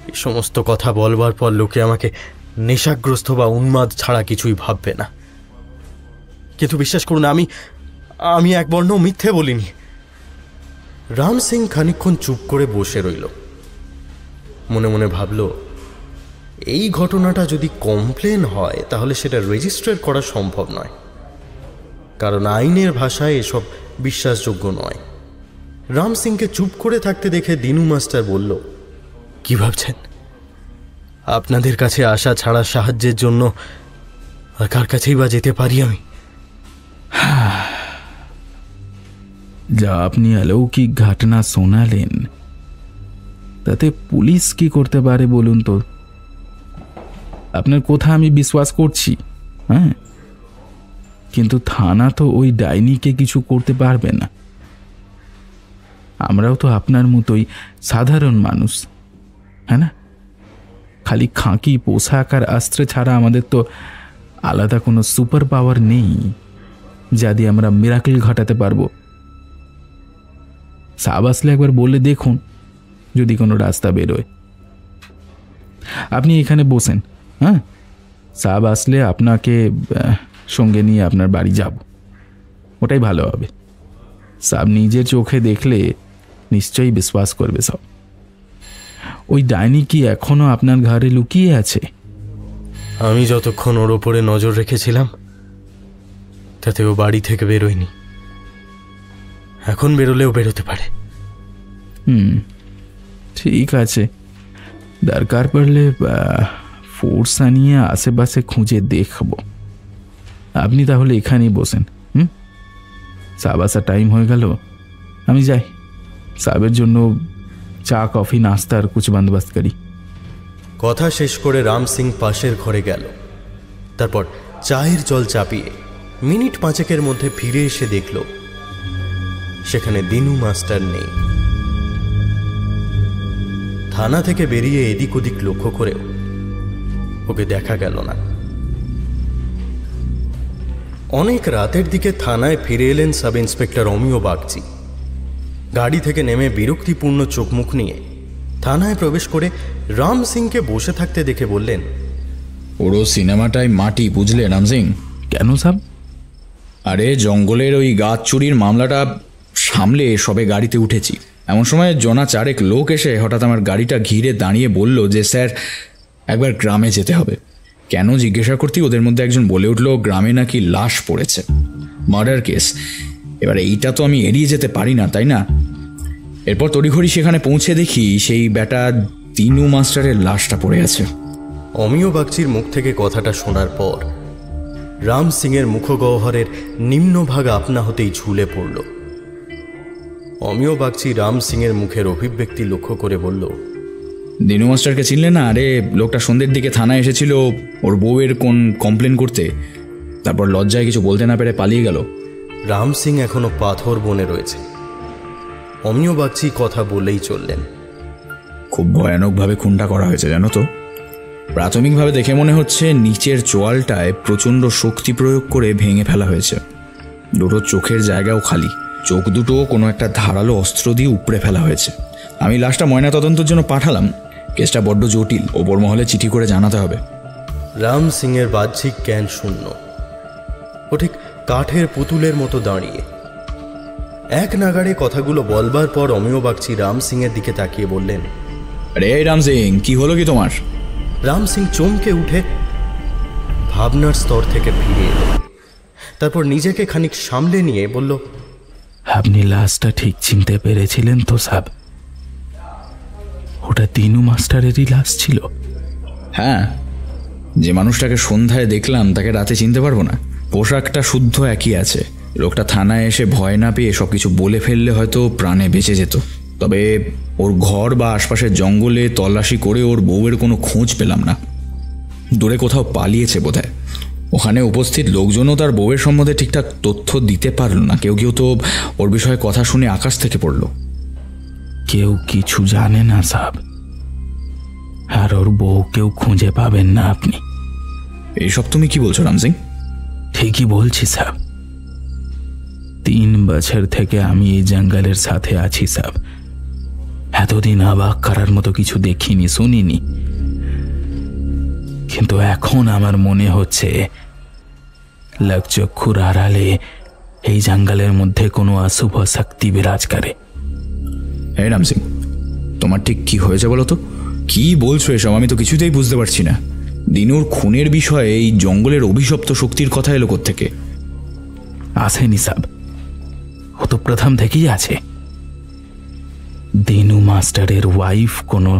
এই সমস্ত কথা বলবার পর লোকে আমাকে নেশাগ্রস্ত বা উন্মাদ ছাড়া কিছুই ভাববে না। কিন্তু বিশ্বাস করুন, আমি এক বর্ণ মিথ্যে বলিনি। রাম সিং খানিকক্ষণ চুপ করে বসে রইল। মনে মনে ভাবল, এই ঘটনাটা যদি কমপ্লেন হয় তাহলে সেটা রেজিস্টার করা সম্ভব নয়, কারণ আইনের ভাষায় এসব বিশ্বাসযোগ্য নয়। রাম সিংকে চুপ করে থাকতে দেখে দিনু মাস্টার বলল, কি ভাবছেন? আপনাদের কাছে আসা ছাড়া সাহায্যের জন্য আর কার কাছেই বা যেতে পারি আমি? যা আপনি অলৌকিক ঘটনা শোনালেন, তাতে পুলিশ কি করতে পারে বলুন তো? আপনার কথা আমি বিশ্বাস করছি, হ্যাঁ, কিন্তু থানা তো ওই ডাইনিকে কিছু করতে পারবে না। আমরাও তো আপনার মতোই সাধারণ মানুষ, হ্যাঁ না? খালি খাঁকি পোশাক আর অস্ত্র ছাড়া আমাদের তো আলাদা কোনো সুপার পাওয়ার নেই যা দিয়ে আমরা মিরাকেল ঘটাতে পারবো। সাব আসলে একবার বলে দেখুন যদি কোনো রাস্তা বেরোয়। আপনি এখানে বসেন, হ্যাঁ, সাব আসলে আপনাকে সঙ্গে নিয়ে আপনার বাড়ি যাব, ওটাই ভালো হবে। সাব নিজের চোখে দেখলে নিশ্চয়ই বিশ্বাস করবে সব। ওই ডাইনি কি এখনো আপনার ঘরে লুকিয়ে আছে? আমি যতক্ষণ ওর ওপরে নজর রেখেছিলাম তাতে ও বাড়ি থেকে বেরোয়নি। এখন বেরোলেও বেরোতে পারে। ঠিক আছে, দরকার পড়লে ফোর্স আনিয়ে আশেপাশে খুঁজে দেখব। আপনি তাহলে এখানেই বসেন। সাব আসার টাইম হয়ে গেল, আমি যাই। সাবের জন্য চা কফি নাস্তার কিছু বন্দোবস্ত করি। কথা শেষ করে রাম সিং পাশের ঘরে গেল। তারপর চায়ের জল চাপিয়ে মিনিট পাঁচেকের মধ্যে ফিরে এসে দেখল সেখানে দিনু মাস্টার নেই। থানা থেকে বেরিয়ে এদিক ওদিক লক্ষ্য করেও ওকে দেখা গেল না। অনেক রাতের দিকে থানায় ফিরে এলেন সাব ইন্সপেক্টর অমিয় বাগচি। গাড়ি থেকে নেমে বিরক্তিপূর্ণ চোখমুখ নিয়ে থানায় প্রবেশ করে রাম সিংকে বসে থাকতে দেখে বললেন, পুরো সিনেমাটাই মাটি, বুঝলে রাম সিং? কেন সাব? আরে জঙ্গলের ওই গাছ চুরির মামলাটা সামলে সবে গাড়িতে উঠেছি, এমন সময় জনা চারেক লোক এসে হঠাৎ আমার গাড়িটা ঘিরে দাঁড়িয়ে বলল যে স্যার একবার গ্রামে যেতে হবে। কেন জিজ্ঞাসা করতেই ওদের মধ্যে একজন বলে উঠল গ্রামে নাকি লাশ পড়েছে, মার্ডার কেস। এবার এইটা তো আমি এড়িয়ে যেতে পারি না, তাই না? এরপর তড়িঘড়ি সেখানে পৌঁছে দেখি সেই ব্যাটা দিনু মাস্টারের লাশটা পড়ে আছে। অমিয় বাগচির মুখ থেকে কথাটা শোনার পর রাম সিংয়ের মুখগহ্বরের নিম্নভাগ আপনা হতেই ঝুলে পড়ল। অমিয় বাগচি রাম সিংয়ের মুখের অভিব্যক্তি লক্ষ্য করে বলল, দিনু মাস্টারকে চিনলে না? আরে লোকটা সন্ধ্যের দিকে থানায় এসেছিল ওর বউয়ের কোন কমপ্লেন করতে, তারপর লজ্জায় কিছু বলতে না পেরে পালিয়ে গেল। রাম সিং এখনো পাথর বনে রয়েছে। অমিয় বাগচি কথা বলেই চললেন, খুব ভয়ানকভাবে খুনটা করা হয়েছে জানো তো। প্রাথমিকভাবে দেখে মনে হচ্ছে নিচের চোয়ালটায় প্রচণ্ড শক্তি প্রয়োগ করে ভেঙে ফেলা হয়েছে। দুটো চোখের জায়গাও খালি, চোখ দুটো কোনো একটা ধারালো অস্ত্র দিয়ে উপড়ে ফেলা হয়েছে। আমি লাশটা ময়নাতদন্তের জন্য পাঠালাম। কেসটা বড্ড জটিল, ওপর মহলে চিঠি করে জানাতে হবে। রাম সিংয়ের বাহ্যিক জ্ঞান শূন্য। ও ঠিক কাঠের পুতুলের মতো দাঁড়িয়ে। এক নাগাড়ে কথাগুলো বলবার পর অমিয় বাগচি রাম সিংয়ের দিকে তাকিয়ে বললেন, আরে রাম সিং, কি হলো কি তোমার? রাম সিং চমকে উঠে ভাবনার স্তর থেকে ফিরে এলো। তারপর নিজেকে খানিক সামলে নিয়ে বলল, আপনি লাশটা ঠিক চিনতে পেরেছিলেন তো সাব? ওটা দিনু মাস্টারেরই লাশ ছিল? হ্যাঁ, যে মানুষটাকে সন্ধ্যায় দেখলাম তাকে রাতে চিনতে পারবো না? পোশাকটা শুদ্ধ একই আছে। লোকটা থানায় এসে ভয় না পেয়ে সবকিছু বলে ফেললে হয়তো প্রাণে বেঁচে যেত। তবে ওর ঘর বা আশপাশের জঙ্গলে তল্লাশি করে ওর বউয়ের কোনো খোঁজ পেলাম না। দূরে কোথাও পালিয়েছে বোধহয়। ওখানে উপস্থিত লোকজনও তার বউয়ের সম্বন্ধে ঠিকঠাক তথ্য দিতে পারল না। কেউ কেউ তো ওর বিষয়ে কথা শুনে আকাশ থেকে পড়ল। কেউ কিছু জানে না সাব, আর ওর বউ কেউ খুঁজে পাবেন না আপনি। এইসব তুমি কি বলছো রাম সিং? ঠিকই বলছি সাব। 3 বছর থেকে আমি এই জঙ্গলের সাথে আছি সাব। এতদিন অবাক করার মতো কিছু দেখিনি, শুনিনি, কিন্তু এখন আমার মনে হচ্ছে লকচক্ষুর আড়ালে এই জঙ্গলের মধ্যে কোনো অশুভ শক্তি বিরাজ করে। হ্যাঁ রাম সিং, তোমার ঠিক কি হয়েছে বলো তো? কি বলছো এসব? আমি তো কিছুতেই বুঝতে পারছি না। দিনুর খুনের বিষয়ে এই জঙ্গলের অভিশপ্ত শক্তির কথা এলো কোত্থেকে? আসেনি সাব, ও তো প্রথম থেকেই আছে। দিনু মাস্টারের ওয়াইফ কোনো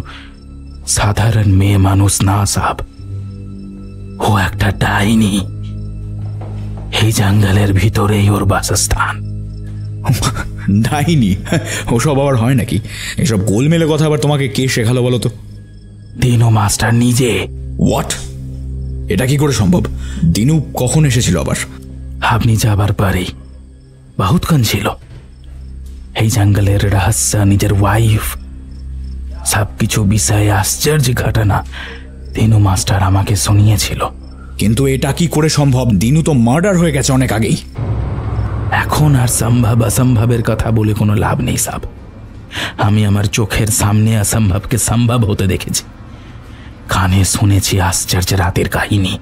সাধারণ মেয়ে মানুষ না সাব, ও একটা ডাইনি। এই জঙ্গলের ভিতরেই ওর বাসস্থান। ডাইনি? ওসব আবার হয় নাকি? এসব গোলমেলে কথা আবার তোমাকে কে শেখালো বলো তো? দিনু মাস্টার নিজে। হোয়াট? এটা কি করে সম্ভব? দিনু কখন এসেছিল আবার? আপনি যাবার পরেই বহুতক্ষণ ছিল। এই জঙ্গলের রহস্য, নিজের ওয়াইফ, সবকিছু বিষয়ে আশ্চর্য ঘটনা দিনু মাস্টার আমাকে শুনিয়েছিল। কিন্তু এটা কি করে সম্ভব? দিনু তো মার্ডার হয়ে গেছে অনেক আগেই। এখন আর সম্ভব অসম্ভবের কথা বলে কোনো লাভ নেই সাব। আমি আমার চোখের সামনে অসম্ভবকে সম্ভব হতে দেখেছি, কানে শুনেছি আশ্চর্য রাতের কাহিনী।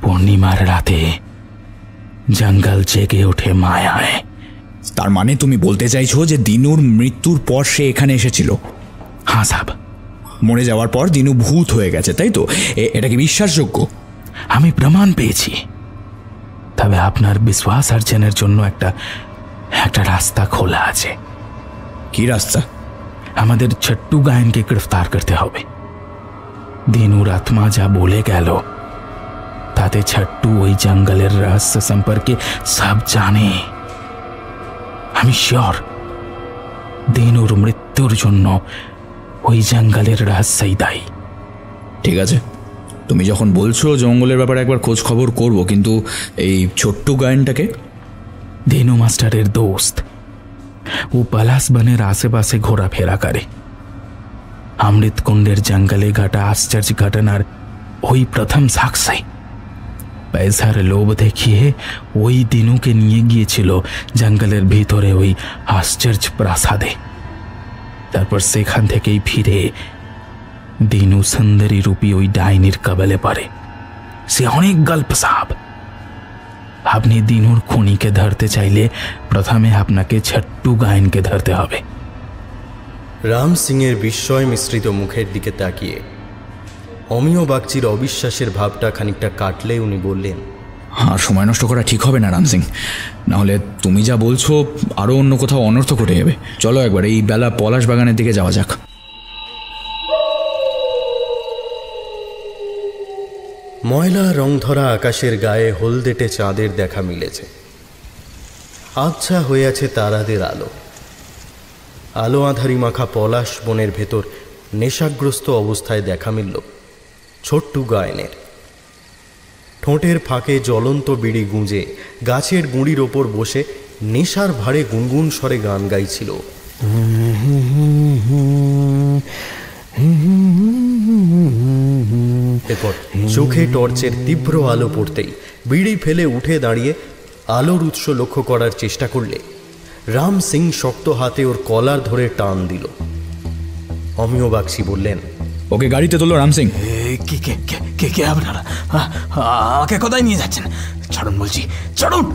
পূর্ণিমার রাতে জঙ্গল জেগে ওঠে মায়ায়। তার মানে তুমি বলতে চাইছো যে দিনুর মৃত্যুর পর সে এখানে এসেছিল? হ্যাঁ সাব। মরে যাওয়ার পর দিনু ভূত হয়ে গেছে, তাই তো? এটা কি বিশ্বাসযোগ্য? আমি প্রমাণ পেয়েছি। তবে আপনার বিশ্বাস অর্জনের জন্য একটা রাস্তা খোলা আছে। কি রাস্তা? আমাদের ছট্টু গায়নকে গ্রেফতার করতে হবে। দিনুর আত্মা যা বলে গেল তাতে ছট্টু ওই জঙ্গলের রহস্য সম্পর্কে সব জানে। আমি শিওর দিনুর মৃত্যুর জন্য ওই জঙ্গলের রহস্যই দায়ী। ঠিক আছে, তুমি যখন বলছো জঙ্গলের ব্যাপারে একবার খোঁজ খবর করবো, কিন্তু এই ছোট্ট গায়নটাকে? দিনু মাস্টারের দোস্ত। ও পলাশ বনের আশেপাশে ঘোরাফেরা করে। অমৃতকুণ্ডের জঙ্গলে ঘটা আশ্চর্য ঘটনার ওই প্রথম সাক্ষী। পয়সার লোভ দেখিয়ে ওই দিনুকে নিয়ে গিয়েছিল জঙ্গলের ভিতরে ওই আশ্চর্য প্রাসাদে। তারপর সেখান থেকেই ফিরে দিনু সুন্দরী রূপী ওই ডাইনির কবলে পড়ে। সে অনেক গল্প সাহেব। আপনি দিনুর খুনিকে ধরতে চাইলে প্রথমে আপনাকে ছট্টু গায়েনকে ধরতে হবে। রাম সিংয়ের বিস্ময় মিশ্রিত মুখের দিকে তাকিয়ে অমিয় বাগচির অবিশ্বাসের ভাবটা খানিকটা কাটলে উনি বললেন, আর সময় নষ্ট করা ঠিক হবে না রাম সিং, নাহলে তুমি যা বলছো আরও অন্য কোথাও অনর্থ ঘটে যাবে। চলো একবার এই বেলা পলাশ বাগানের দিকে যাওয়া যাক। ময়লা রংধরা আকাশের গায়ে হলদেটে চাঁদের দেখা মিলেছে। আচ্ছা হয়ে আছে তারাদের আলো। আলো আঁধারি মাখা পলাশ বনের ভেতর নেশাগ্রস্ত অবস্থায় দেখা মিলল ছোট্টু গায়েনের। ঠোঁটের ফাঁকে জ্বলন্ত বিড়ি গুঁজে গাছের গুঁড়ির ওপর বসে নেশার ভারে গুনগুন স্বরে গান গাইছিল। এরপর চোখে টর্চের তীব্র আলো পড়তেই বিড়ি ফেলে উঠে দাঁড়িয়ে আলোর উৎস লক্ষ্য করার চেষ্টা করলে রাম সিং শক্ত হাতে ওর কলার ধরে টান দিল। অমিয় বাগচি বললেন, ওকে গাড়িতে তোলো রাম সিং। কে কে কে কে কে আপনারা? আমাকে কোথায় নিয়ে যাচ্ছেন? ছাড়ুন বলছি, ছাড়ুন।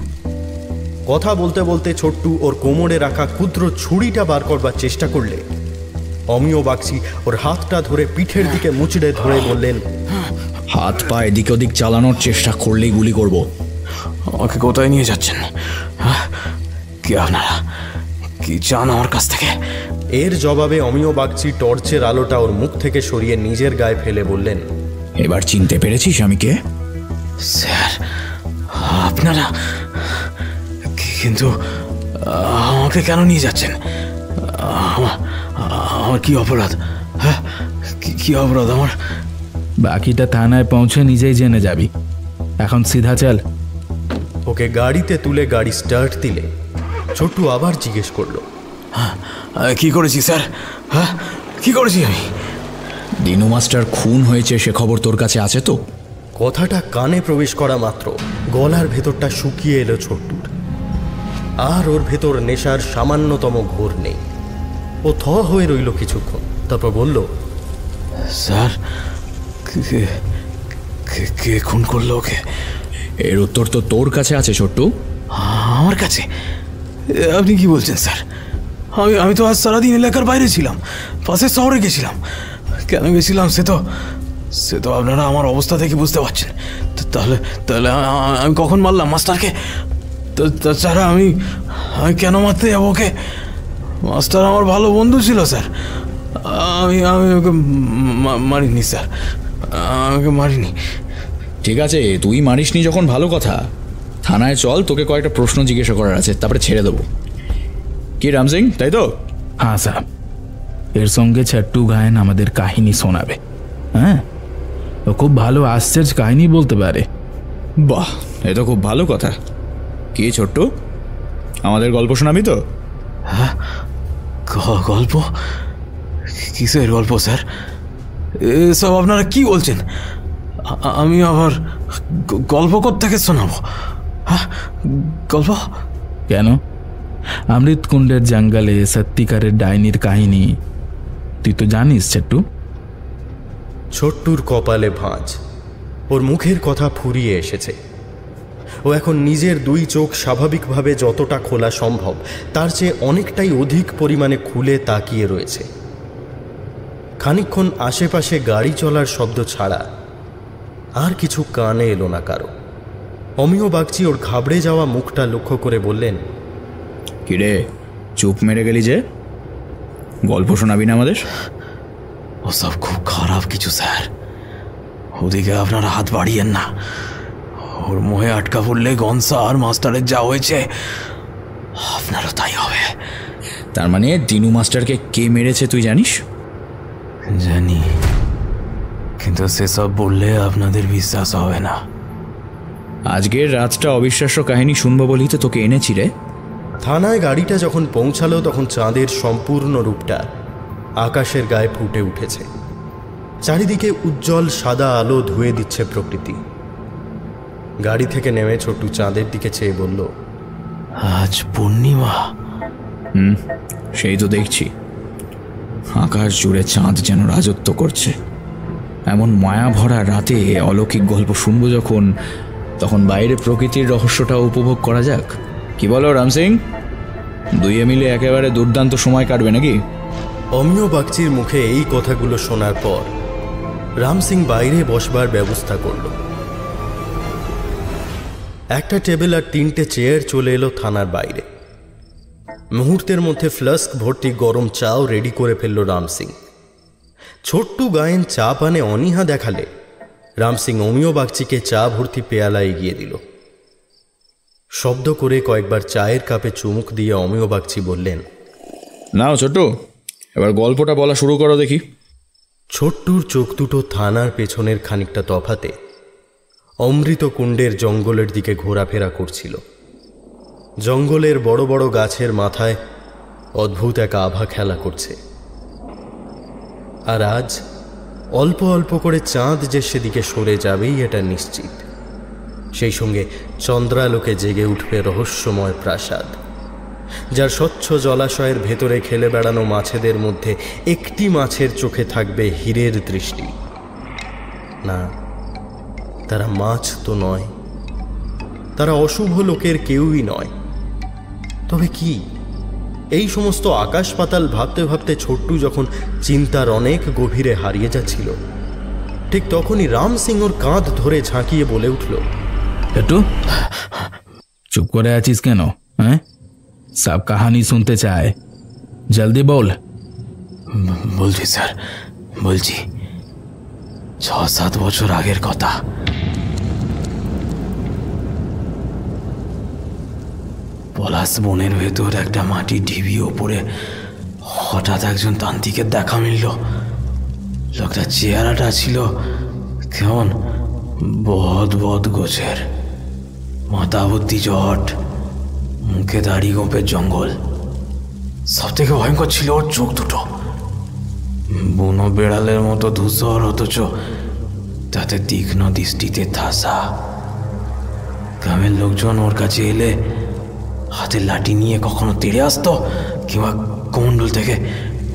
কথা বলতে বলতে ছোট্টু ওর কোমরে রাখা ক্ষুদ্র ছুরিটা বার করবার চেষ্টা করলে অমিয় বাগচি ওর হাতটা ধরে পিঠের দিকে মুচড়ে ধরে বললেন, হাত পা এদিক ওদিক চালানোর চেষ্টা করলেই গুলি করব। আমাকে কোথায় নিয়ে যাচ্ছেন? কে আপনারা? কি চান আমার কাছ থেকে? এর জবাবে অমিয় বাগচি টর্চের আলোটা ওর মুখ থেকে সরিয়ে নিজের গায়ে ফেলে বললেন, এবার চিনতে পেরেছিস আমি কে? স্যার আপনারা? কিন্তু আমাকে কেন নিয়ে যাচ্ছেন? আমার কি অপরাধ? হ্যাঁ, কি অপরাধ আমার? বাকিটা থানায় পৌঁছে নিজেই জেনে যাবি। এখন সিধা চল। ওকে গাড়িতে তুলে গাড়ি স্টার্ট দিলে ছোট্টু আবার জিজ্ঞেস করলো, কি করেছি স্যার? হ্যাঁ, কি করেছি আমি? দিনু মাস্টার খুন হয়েছে সে খবর তোর কাছে আছে তো? কথাটা কানে প্রবেশ করা মাত্র গলার ভেতরটা শুকিয়ে এলো ছোট্টুর। আর ওর ভেতর নেশার সামান্যতম ঘোর নেই। ও থ হয়ে রইল কিছুক্ষণ, তারপর বলল, স্যার কে খুন করলো ওকে? এর উত্তর তো তোর কাছে আছে ছোট্টু। আমার কাছে? আপনি কি বলছেন স্যার? আমি তো আজ সারাদিন এলাকার বাইরে ছিলাম, পাশের শহরে গেছিলাম। কেন গেছিলাম সে তো আপনারা আমার অবস্থা থেকে বুঝতে পারছেন। তাহলে আমি কখন মারলাম মাস্টারকে? তাছাড়া আমি কেন মারতে যাবো ওকে? মাস্টার আমার ভালো বন্ধু ছিল স্যার। আমি ওকে মারিনি স্যার, আমাকে মারিনি। ঠিক আছে, তুই মারিসনি যখন ভালো কথা। থানায় চল, তোকে কয়েকটা প্রশ্ন জিজ্ঞাসা করার আছে, তারপরে ছেড়ে দেবো। কি রাম সিং, তাই তো? হ্যাঁ স্যার, এর সঙ্গে ছট্টু গায়েন আমাদের কাহিনী শোনাবে। হ্যাঁ, ও খুব ভালো আশ্চর্য কাহিনী বলতে পারে। বাহ, এ তো খুব ভালো কথা। কি ছোট্টু, আমাদের গল্প শোনাবি তো? হ্যাঁ, গল্প? কিসের গল্প স্যার? এসব আপনারা কি বলছেন? আমি আবার গল্প কোত্থেকে শোনাবো? হ্যাঁ, গল্প? কেন? অমৃতকুণ্ডের জঙ্গলে সত্যিকারের ডাইনির কাহিনী তুই তো জানিস ছট্টু। ছোট্টুর কপালে ভাঁজ। ওর মুখের কথা ফুরিয়ে এসেছে। ও এখন নিজের দুই চোখ স্বাভাবিকভাবে যতটা খোলা সম্ভব তার চেয়ে অনেকটাই অধিক পরিমাণে খুলে তাকিয়ে রয়েছে। খানিকক্ষণ আশেপাশে গাড়ি চলার শব্দ ছাড়া আর কিছু কানে এলো না কারো। অমিয় বাগচি ওর ঘাবড়ে যাওয়া মুখটা লক্ষ্য করে বললেন, কিরে, চুপ মেরে গেলি যে? গল্প শোনাবি না আমাদের? ওসব খুব খারাপ কিছু স্যার, ওদিকে আপনারা হাত বাড়িয়েন না। ওর মোহে আটকা পড়লে গনসা আর মাস্টারের যা হয়েছে আপনারও তাই হবে। তার মানে দিনু মাস্টারকে কে মেরেছে তুই জানিস? জানি, কিন্তু সেসব বললে আপনাদের বিশ্বাস হবে না। আজকের রাতটা অবিশ্বাস্য কাহিনী শুনবো বলেই তো তোকে এনেছি রে। থানায় গাড়িটা যখন পৌঁছালো তখন চাঁদের সম্পূর্ণ রূপটা আকাশের গায়ে ফুটে উঠেছে। চারিদিকে উজ্জ্বল সাদা আলো ধুয়ে দিচ্ছে প্রকৃতি। গাড়ি থেকে নেমে ছোট্টু চাঁদের দিকে চেয়ে বলল, আজ পূর্ণিমা। সেই তো দেখছি, আকাশ জুড়ে চাঁদ যেন রাজত্ব করছে। এমন মায়া ভরা রাতে অলৌকিক গল্প শুনবো যখন, তখন বাইরে প্রকৃতির রহস্যটা উপভোগ করা যাক। কি বলো রাম সিং, দুইয়ে মিলে একেবারে দুর্দান্ত সময় কাটবে নাকি? অমিয় বাগচির মুখে এই কথাগুলো শোনার পর রাম সিং বাইরে বসবার ব্যবস্থা করল। একটা টেবিল আর 3টে চেয়ার চলে এলো থানার বাইরে। মুহূর্তের মধ্যে ফ্লাস্ক ভর্তি গরম চাও রেডি করে ফেলল রাম সিং। ছোট্টু গায়েন চা পানে অনীহা দেখালে রাম সিং অমিয় বাগচিকে চা ভর্তি পেয়ালা এগিয়ে দিল। শব্দ করে কয়েকবার চায়ের কাপে চুমুক দিয়ে অমিয় বাগচি বললেন, নাও ছোট্টু, এবার গল্পটা বলা শুরু করো দেখি। ছোট্টুর চোখ দুটো থানার পেছনের খানিকটা তফাতে অমৃতকুণ্ডের জঙ্গলের দিকে ঘোরাফেরা করছিল। জঙ্গলের বড় বড় গাছের মাথায় অদ্ভুত এক আভা খেলা করছে। আর আজ অল্প অল্প করে চাঁদ যে সেদিকে সরে যাবেই এটা নিশ্চিত। সেই সঙ্গে চন্দ্রালোকে জেগে উঠবে রহস্যময় প্রাসাদ, যার স্বচ্ছ জলাশয়ের ভেতরে খেলে বেড়ানো মাছেদের মধ্যে একটি মাছের চোখে থাকবে হীরের দৃষ্টি। না, তারা মাছ তো নয়, তারা অশুভ লোকের কেউই নয়। তবে কি? এই সমস্ত আকাশ পাতাল ভাবতে ভাবতে ছোট্টু যখন চিন্তার অনেক গভীরে হারিয়ে যাচ্ছিল, ঠিক তখনই রাম সিং ওর কাঁধ ধরে ঝাঁকিয়ে বলে উঠল, একটু চুপ করে আছিস কেন? হ্যাঁ, সব কাহানি শুনতে চায়, জলদি বল। বলছি স্যার, বলছি 6-7 বছর আগের কথা। পলাশ বনের ভেতর একটা মাটির ঢিবি ওপরে হঠাৎ একজন তান্ত্রিকের দেখা মিলল। লোকটার চেহারাটা ছিল কেমন বদ বদ গোছের, মাথা ভর্তি জট, মুখে দাড়ি গোপের জঙ্গল। সব থেকে ভয়ঙ্কর ছিল ওর চোখ দুটো, বুনো বেড়ালের মতো ধূসর, অথচ তাতে তীক্ষ্ণ দৃষ্টিতে ঠাসা। গ্রামের লোকজন ওর কাছে এলে হাতে লাঠি নিয়ে কখনো তেড়ে আসতো, কিংবা কমণ্ডল থেকে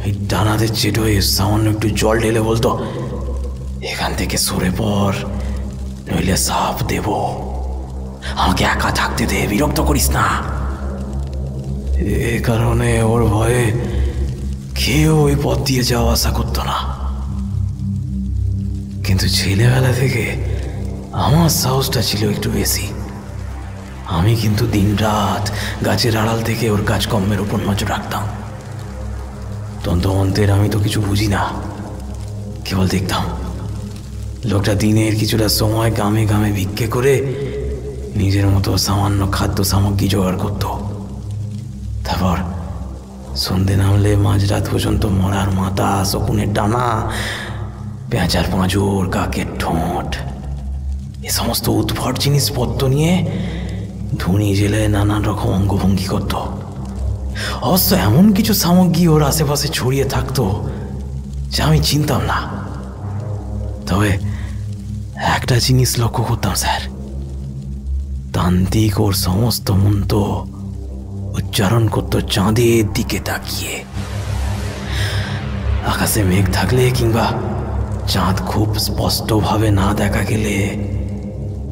এই ডানাদের চেট হয়ে সামান্য একটু জল ঢেলে বলতো, এখান থেকে সরে পড়, নইলে সাপ দেব, আমাকে একা থাকতে দে, বিরক্ত করিস না। এ কারণে ওর ভয়ে কেউ ওই পথ দিয়ে যাওয়া আসা করতো না। কিন্তু ছেলেবেলা থেকে আমার সাহসটা ছিল একটু বেশি। আমি কিন্তু দিনরাত গাছের আড়াল থেকে ওর কাজকর্মের উপর নজর রাখতাম। তন্ত্রমন্ত্রের আমি তো কিছু বুঝি না, কেবল দেখতাম লোকটা দিনের কিছুটা সময় গ্রামে গ্রামে ভিক্ষে করে নিজের মতো সামান্য খাদ্য সামগ্রী জোগাড় করত। তারপর সন্ধে নামলে মাঝরাত পর্যন্ত মরার মাথা, শকুনের ডানা, পেঁচার পাঁজর, কাকের ঠোঁট, এ সমস্ত উদ্ভট জিনিসপত্র নিয়ে ধুনি জেলে নানান রকম অঙ্গভঙ্গি করত। অবশ্য এমন কিছু সামগ্রী ওর আশেপাশে ছড়িয়ে থাকতো যা আমি চিনতাম না। তবে একটা জিনিস লক্ষ্য করতাম স্যার, তান্ত্রিক ওর সমস্ত মন্ত্র উচ্চারণ করতো চাঁদের দিকে তাকিয়ে। আকাশে মেঘ থাকলে কিংবা চাঁদ খুব স্পষ্টভাবে না দেখা গেলে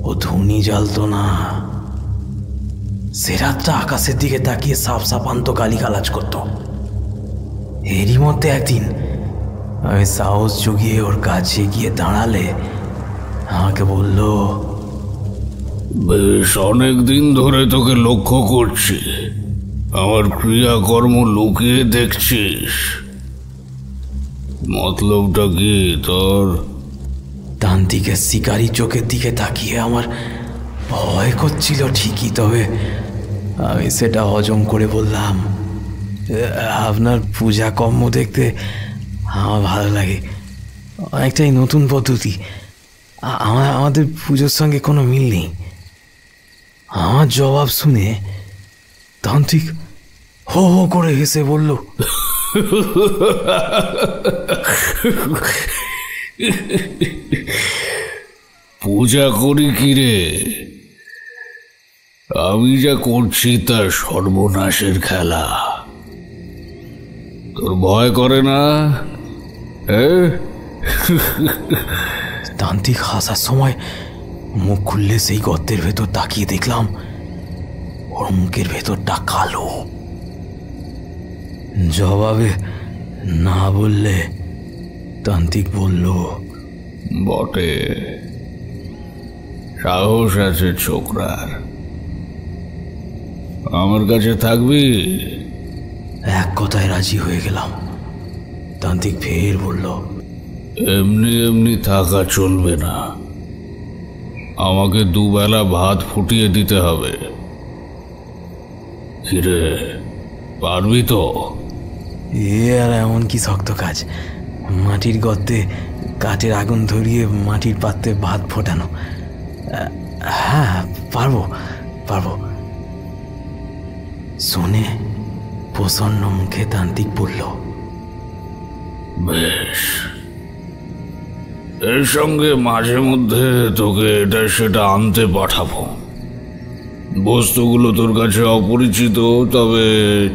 ও ধুনি জ্বালতো না। সে রাতটা আকাশের দিকে তাকিয়ে সাপ সাপান্ত গালিগালাজ করত। এরই মধ্যে একদিন আমি সাহস জুগিয়ে ওর কাছে গিয়ে দাঁড়ালে আমাকে বলল, বেশ অনেক দিন ধরে তোকে লক্ষ্য করছি, আমার ক্রিয়াকর্ম লুকিয়ে দেখছিস, মতলবটা কি তোর? তান্ত্রিকের শিকারি চোখের দিকে তাকিয়ে আমার ভয় করছিল ঠিকই, তবে আমি সেটা হজম করে বললাম, আপনার পূজা কর্ম দেখতে আমার ভালো লাগে, অনেকটাই নতুন পদ্ধতি, আমাদের পুজোর সঙ্গে কোনো মিল নেই। আমার জবাব শুনে তান্ত্রিক হো হো করে হেসে বলল, পূজা করি কি রে? আমি যা করছি তা সর্বনাশের খেলা, তোর ভয় করে না? তান্ত্রিক হাসার সময় মুখ খুললে সেই গর্তের ভেতর তাকিয়ে দেখলাম ওর মুখের ভেতরটা কালো। জবাবে না বললে তান্ত্রিক বলল, বটে, সাহস আছে ছোকরার। আমার কাছে থাকবি? এক কথায় রাজি হয়ে গেলাম। তান্ত্রিক ফের বলল, এমনি এমনি থাকা চলবে না, আমাকে দুবেলা ভাত ফুটিয়ে দিতে হবে। কিরে, পারবি তো? এ আর এমন কি শক্ত কাজ, মাটির গর্তে কাঠের আগুন ধরিয়ে মাটির পাত্রে ভাত ফোটানো। হ্যাঁ, পারবো পারবো। শুনে প্রসন্ন মুখে তান্ত্রিক বলল, বেশ, এর সঙ্গে মাঝে মধ্যে তোকে এটা সেটা আনতে পাঠাবো। বস্তুগুলো তোর কাছে অপরিচিত, তবে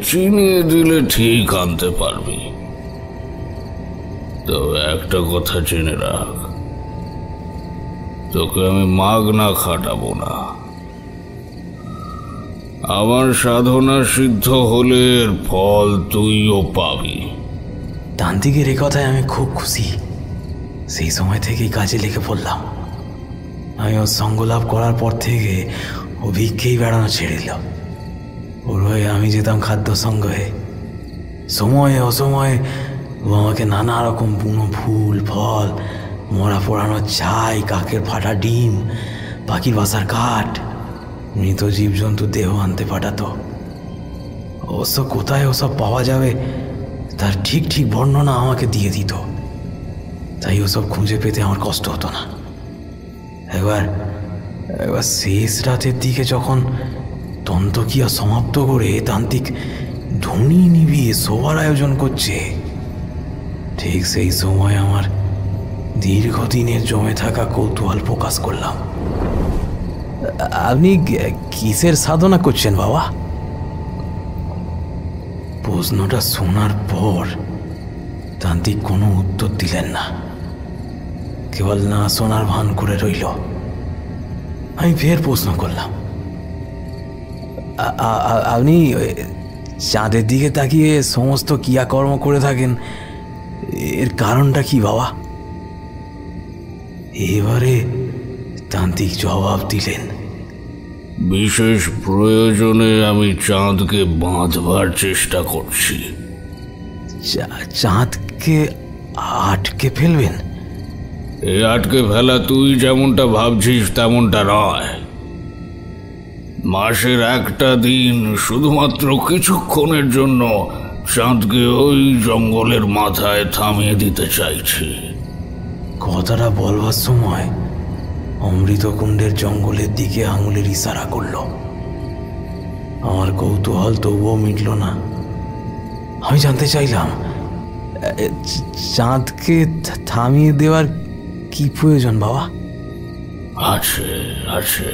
চিনিয়ে দিলে ঠিক আনতে পারবি। তবে একটা কথা জেনে রাখ, তোকে আমি মাগনা খাটাবো না। আমার সাধনা সিদ্ধ হলে এর ফল তুইও পাবি। তান্ত্রিকের এ কথায় আমি খুব খুশি। সেই সময় থেকেই কাজে লেগে পড়লাম। আমি ওর সঙ্গ লাভ করার পর থেকে ও ভিক্ষেই বেড়ানো ছেড়ে দিল। ওর হয়ে আমি যেতাম খাদ্য সংগ্রহে। সময়ে অসময়ে ও আমাকে নানা রকম বুনো ফুল ফল, মরা পোড়ানো ছাই, কাকের ফাটা ডিম, পাখির বাসার কাঠ, মৃত জীবজন্তুর দেহ আনতে পাঠাতো। অবশ্য কোথায় ওসব পাওয়া যাবে তার ঠিক ঠিক বর্ণনা আমাকে দিয়ে দিত, তাই ওসব খুঁজে পেতে আমার কষ্ট হতো না। একবার শেষ রাতের দিকে যখন তন্ত্রক্রিয়া সমাপ্ত করে তান্ত্রিক ধনী নিবিয়ে শোবার আয়োজন করছে, ঠিক সেই সময় আমার দীর্ঘদিনের জমে থাকা কৌতূহল প্রকাশ করলাম। আপনি কিসের সাধনা করছেন বাবা? প্রশ্নটা শোনার পর তান্ত্রিক কোনো উত্তর দিলেন না, কেবল না শোনার ভান করে রইল। আমি ফের প্রশ্ন করলাম, আপনি চাঁদের দিকে তাকিয়ে সমস্ত ক্রিয়াকর্ম করে থাকেন, এর কারণটা কি বাবা? এবারে তান্ত্রিক জবাব দিলেন, বিশেষ প্রয়োজনে আমি চাঁদকে বাঁধবার চেষ্টা করছি। চাঁদকে আটকে ফেলবেন? এ আটকে ফেলা তুই যেমনটা ভাবছিস তেমনটা নয়। মাসের একটা দিন শুধুমাত্র কিছুক্ষণের জন্য চাঁদকে ওই জঙ্গলের মাথায় থামিয়ে দিতে চাইছি। কথাটা বলবার সময় অমৃতকুণ্ডের জঙ্গলের দিকে আঙুলের ইশারা করল। আমার কৌতূহল তবুও মিটল না। আমি জানতে চাইলাম, চাঁদকে থামিয়ে দেওয়ার কি প্রয়োজন বাবা? আছে আছে,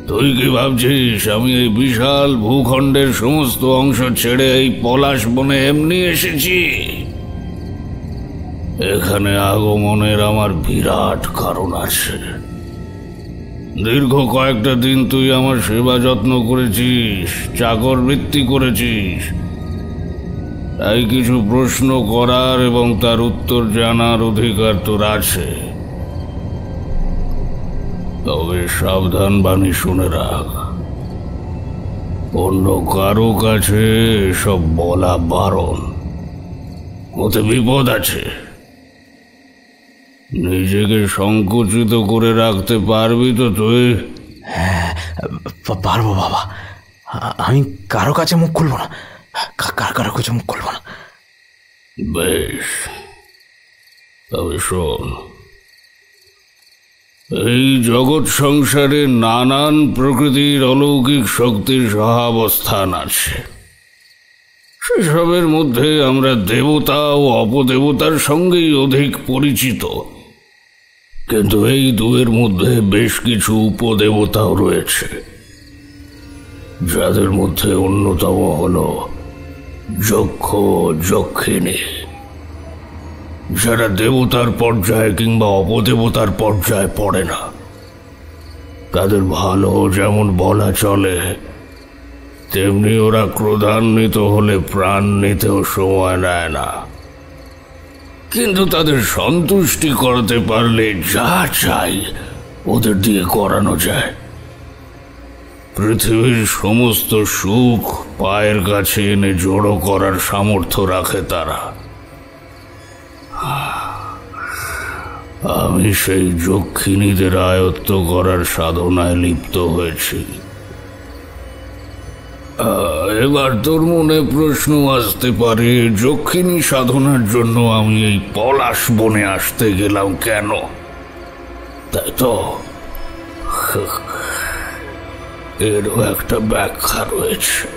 তুই কি ভাবছিস আমি এই বিশাল ভূখণ্ডের সমস্ত অংশ ছেড়ে এই পলাশ বনে এমনি এসেছি? এখানে আগমনের আমার বিরাট কারণ আছে। দীর্ঘ কয়েকটা দিন তুই আমার সেবা যত্ন করেছিস, চাকর বৃত্তি করেছিস, তাই কিছু প্রশ্ন করার এবং তার উত্তর জানার অধিকার তোর আছে। তবে সাবধান বাণী শুনে রাখ, অন্য কারো কাছে সব বলা বারণ, ওতে বিপদ আছে। নিজেকে সংকুচিত করে রাখতে পারবি তো তুই? হ্যাঁ, পারবো বাবা। আমি কারো কাছে মুখ খুলবো না, কারো কাছে মুখ খুলবো না। বেশ, তবে শোন, এই জগৎ সংসারে নানান প্রকৃতির অলৌকিক শক্তির সহাবস্থান আছে। সেসবের মধ্যে আমরা দেবতা ও অপদেবতার সঙ্গেই অধিক পরিচিত, কিন্তু এই দুয়ের মধ্যে বেশ কিছু উপদেবতাও রয়েছে, যাদের মধ্যে অন্যতম হল যক্ষ যক্ষিণী। যারা দেবতার পর্যায়ে কিংবা অপদেবতার পর্যায়ে পড়ে না। তাদের ভালো যেমন বলা চলে, তেমনি ওরা ক্রোধান্বিত হলে প্রাণ নিতেও সময় নেয় না। কিন্তু তাদের সন্তুষ্টি করতে পারলে যা চাই ওদের দিয়ে করানো যায়। পৃথিবীর সমস্ত সুখ পায়ের কাছে এনে জড়ো করার সামর্থ্য রাখে তারা। আমি সেই যক্ষিণীদের আয়ত্ত করার সাধনায় লিপ্ত হয়েছি। এবার তোর মনে প্রশ্ন আসতে পারে, যক্ষিণী সাধনার জন্য আমি এই পলাশ বনে আসতে গেলাম কেন? তাই তো, এরও একটা ব্যাখ্যা রয়েছে।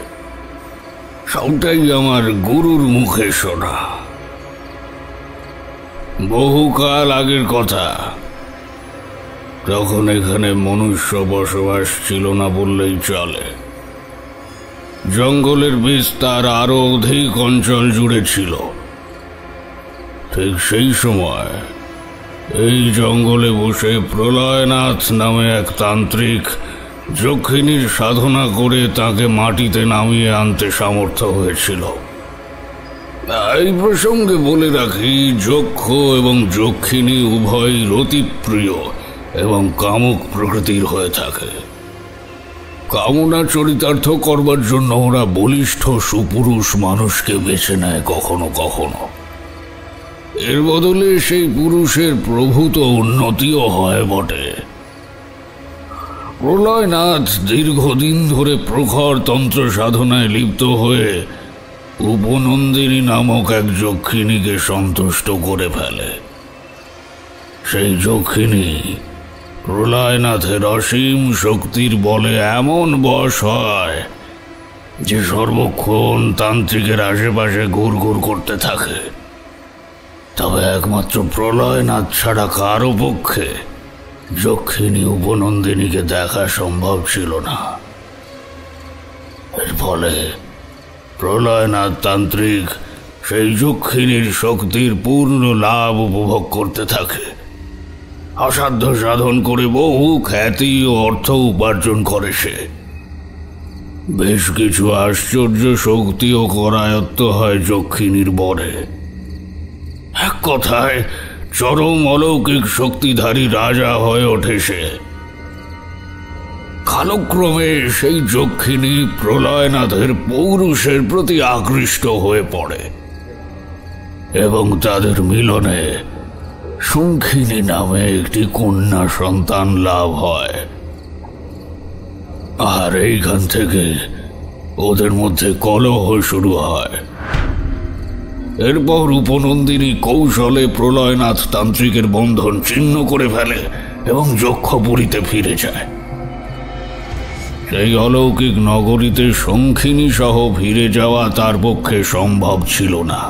সবটাই আমার গুরুর মুখে শোনা। বহুকাল আগের কথা, তখন এখানে মনুষ্য বসবাস ছিল না বললেই চলে। জঙ্গলের বিস্তার আরো অধিক অঞ্চল জুড়ে ছিল। ঠিক সেই সময় এই জঙ্গলে বসে প্রলয়নাথ নামে এক তান্ত্রিক যক্ষিণীর সাধনা করে তাকে মাটিতে নামিয়ে আনতে সামর্থ্য হয়েছিল। এই প্রসঙ্গে বলে রাখি, যক্ষ এবং যক্ষিণী উভয়ই রতিপ্রিয় এবং কামুক প্রকৃতির হয়ে থাকে। কামনা চরিতার্থ করবার জন্য ওরা বলিষ্ঠ সুপুরুষ মানুষকে বেছে নেয় কখনো কখনো। এর বদলে সেই পুরুষের প্রভূত উন্নতিও হয় বটে। প্রলয়নাথ দীর্ঘদিন ধরে প্রখর তন্ত্র সাধনায় লিপ্ত হয়ে উপনন্দিনী নামক এক যক্ষিণীকে সন্তুষ্ট করে ফেলে। সেই যক্ষিণী প্রলয়নাথের অসীম শক্তির বলে এমন বশ হয় যে সর্বক্ষণ তান্ত্রিকের আশেপাশে ঘুরঘুর করতে থাকে। তবে একমাত্র প্রলয়নাথ ছাড়া কারো পক্ষে যক্ষিণী উপনন্দিনীকে দেখা সম্ভব ছিল না। এর ফলে প্রলয়নাথ তান্ত্রিক সেই যক্ষিণীর শক্তির পূর্ণ লাভ উপভোগ করতে থাকে। অসাধ্য সাধন করে বহু খ্যাতি ও অর্থ উপার্জন করে সে। বেশ কিছু আশ্চর্য শক্তিও করায়ত্ত হয় যক্ষিণীর বরে। এক কথায় চরম অলৌকিক শক্তিধারী রাজা হয়ে ওঠে সে। কালক্রমে সেই যক্ষিণী প্রলয়নাথের পৌরুষের প্রতি আকৃষ্ট হয়ে পড়ে এবং তাদের মিলনে শঙ্খিনী নামে একটি কন্যা সন্তান লাভ হয়। আর এইখান থেকে ওদের মধ্যে কলহ শুরু হয়। এরপর উপনন্দিনী কৌশলে প্রলয়নাথ তান্ত্রিকের বন্ধন ছিন্ন করে ফেলে এবং যক্ষপুরীতে ফিরে যায়। সেই অলৌকিক নগরীতে শঙ্খিনী সহ ফিরে যাওয়া তার পক্ষে সম্ভব ছিল না।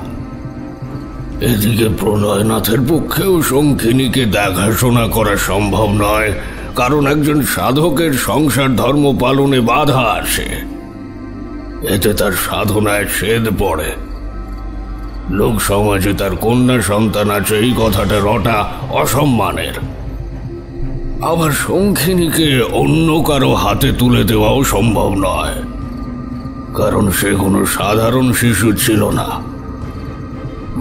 এদিকে প্রলয়নাথের পক্ষেও শঙ্খিনীকে দেখাশোনা করা সম্ভব নয়, কারণ একজন সাধকের সংসার ধর্ম পালনে বাধা আসে। এতে তার সাধনায় ছেদ পড়ে। লোক সমাজে তার কন্যা সন্তান আছে এই কথাটা রটা অসম্মানের। আবার শঙ্খিনীকে অন্য কারো হাতে তুলে দেওয়াও সম্ভব নয়, কারণ সে কোনো সাধারণ শিশু ছিল না।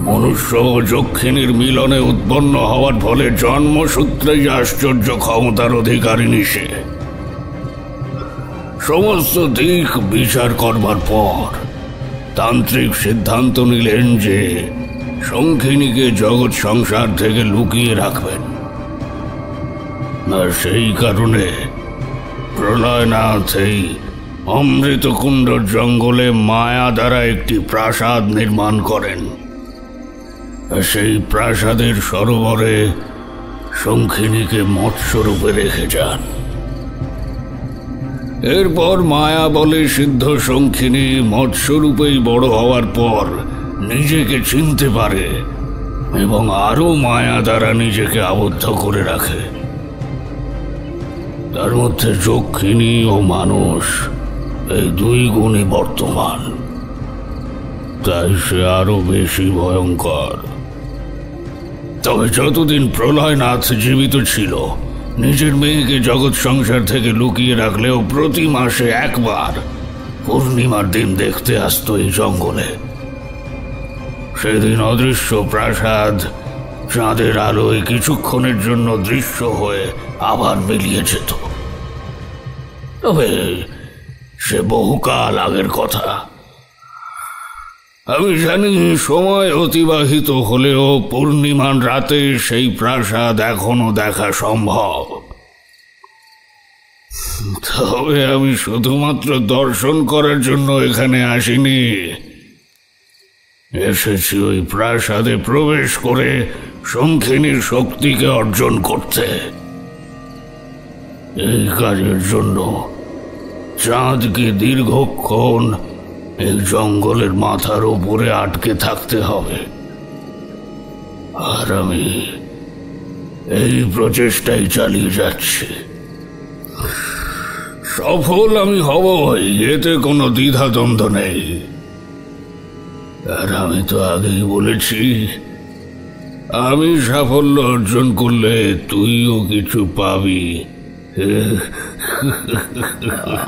মনুষ্য ও যক্ষিণীর মিলনে উৎপন্ন হওয়ার ফলে জন্মসূত্রেই আশ্চর্য ক্ষমতার অধিকারিণী সে। সমস্ত দিক বিচার করবার পর তান্ত্রিক সিদ্ধান্ত নিলেন যে শঙ্খিনীকে জগৎ সংসার থেকে লুকিয়ে রাখবেন। আর সেই কারণে প্রলয়নাথ এই অমৃতকুণ্ড জঙ্গলে মায়া দ্বারা একটি প্রাসাদ নির্মাণ করেন। সেই প্রাসাদের সরোবরে শঙ্খিনীকে মৎস্যরূপে রেখে যান। এরপর মায়া বলে সিদ্ধ শঙ্খিনী মৎস্যরূপেই বড় হওয়ার পর নিজেকে চিনতে পারে এবং আরো মায়া দ্বারা নিজেকে আবদ্ধ করে রাখে। তার মধ্যে যক্ষিণী ও মানুষ এই দুই গুণই বর্তমান, তাই সে আরো বেশি ভয়ঙ্কর। তবে যতদিন প্রলয়নাথ জীবিত ছিল, নিজের মেয়েকে জগৎ সংসার থেকে লুকিয়ে রাখলেও প্রতি মাসে একবার পূর্ণিমার দিন দেখতে আসতো এই জঙ্গলে। সেদিন অদৃশ্য প্রাসাদ চাঁদের আলোয় কিছুক্ষণের জন্য দৃশ্য হয়ে আবার মিলিয়ে যেত। তবে সে বহুকাল আগের কথা। আমি জানি সময় অতিবাহিত হলেও পূর্ণিমার রাতে সেই প্রাসাদ এখনো দেখা সম্ভব। তবে আমি শুধুমাত্র দর্শন করার জন্য এখানে আসিনি, এসেছি ওই প্রাসাদে প্রবেশ করে শঙ্খিনীর শক্তিকে অর্জন করতে। এই কাজের জন্য চাঁদকে দীর্ঘক্ষণ এই জঙ্গলের মাথার উপরে আটকে থাকতে হবে, আর আমি এই প্রচেষ্টাই চালিয়ে যাচ্ছি। সফল আমি হবই, এতে কোনো দ্বিধাদ্বন্দ্ব নেই। আর আমি তো আগেই বলেছি, আমি সাফল্য অর্জন করলে তুইও কিছু পাবি।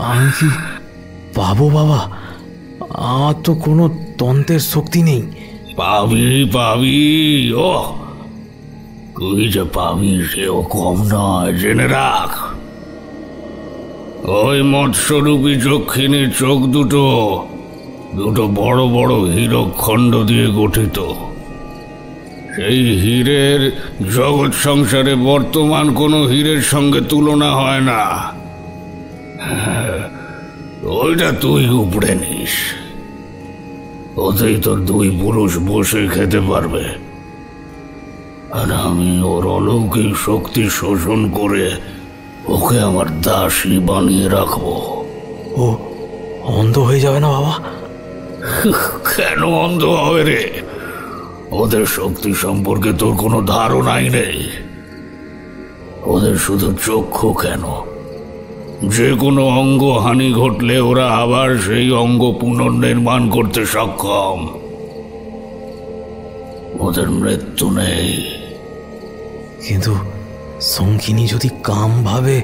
আমি কি পাবো বাবা? আমার তো কোনো তন্ত্রের শক্তি নেই। পাবি পাবি, ও তুই যে পাবি সেও কম নয়, জেনে রাখ। ওই মৎস্যরূপী যক্ষিণীর চোখ দুটো বড় বড় হীরক খণ্ড দিয়ে গঠিত। সেই হীরের জগৎ সংসারে বর্তমান কোনো হীরের সঙ্গে তুলনা হয় না। ওইটা তুই উপড়ে নিস, ওতেই তোর দুই পুরুষ বসে খেতে পারবে, আর আমি ওর অলৌকিক শক্তি শোষণ করে ওকে আমার দাসী বানিয়ে রাখবো। ও অন্ধ হয়ে যাবে না বাবা? কেন অন্ধ হবে রে? ওদের শক্তি সম্পর্কে তোর কোনো ধারণাই নেই। ওদের শুধু চক্ষু কেন, যে কোনো অঙ্গ হানি ঘটলে ওরা আবার সেই অঙ্গ পুনর্নির্মাণ করতে সক্ষম। ওদের মৃত্যু নেই। কিন্তু শঙ্খিনী যদি কাম ভাবে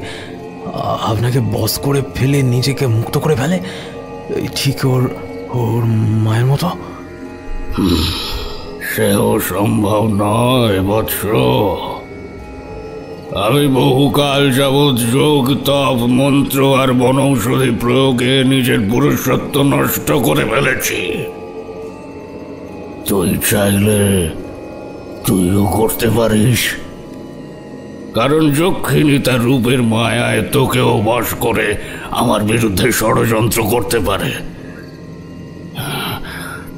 আপনাকে বশ করে ফেলে নিজেকে মুক্ত করে ফেলে, ঠিক ওর মায়ের মতো? সেও সম্ভব নয় বৎস। আমি বহুকাল যাবৎ যোগ, তপ, মন্ত্র আর বনৌষধি প্রয়োগে নিজের পুরুষত্ব নষ্ট করে ফেলেছি। তুই চাইলে তুইও করতে পারিস, কারণ যক্ষিণী তার রূপের মায়ায় তোকেও বশ করে আমার বিরুদ্ধে ষড়যন্ত্র করতে পারে।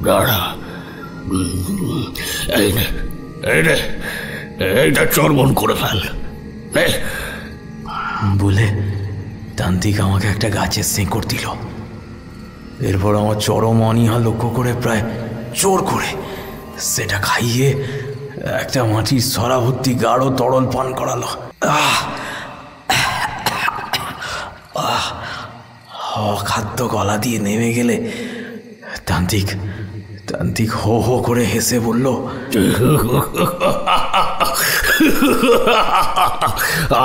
দাঁড়া, এইটা চর্বণ করে ফেল। বলে তান্ত্রিক আমাকে একটা গাছের শেকড় দিল। এরপর আমার চরম অনীহা লক্ষ্য করে প্রায় জোর করে সেটা খাইয়ে একটা মাটির সরা ভর্তি গাঢ় তরল পান করালো। খাদ্য গলা দিয়ে নেমে গেলে তান্ত্রিক হো হো করে হেসে বলল,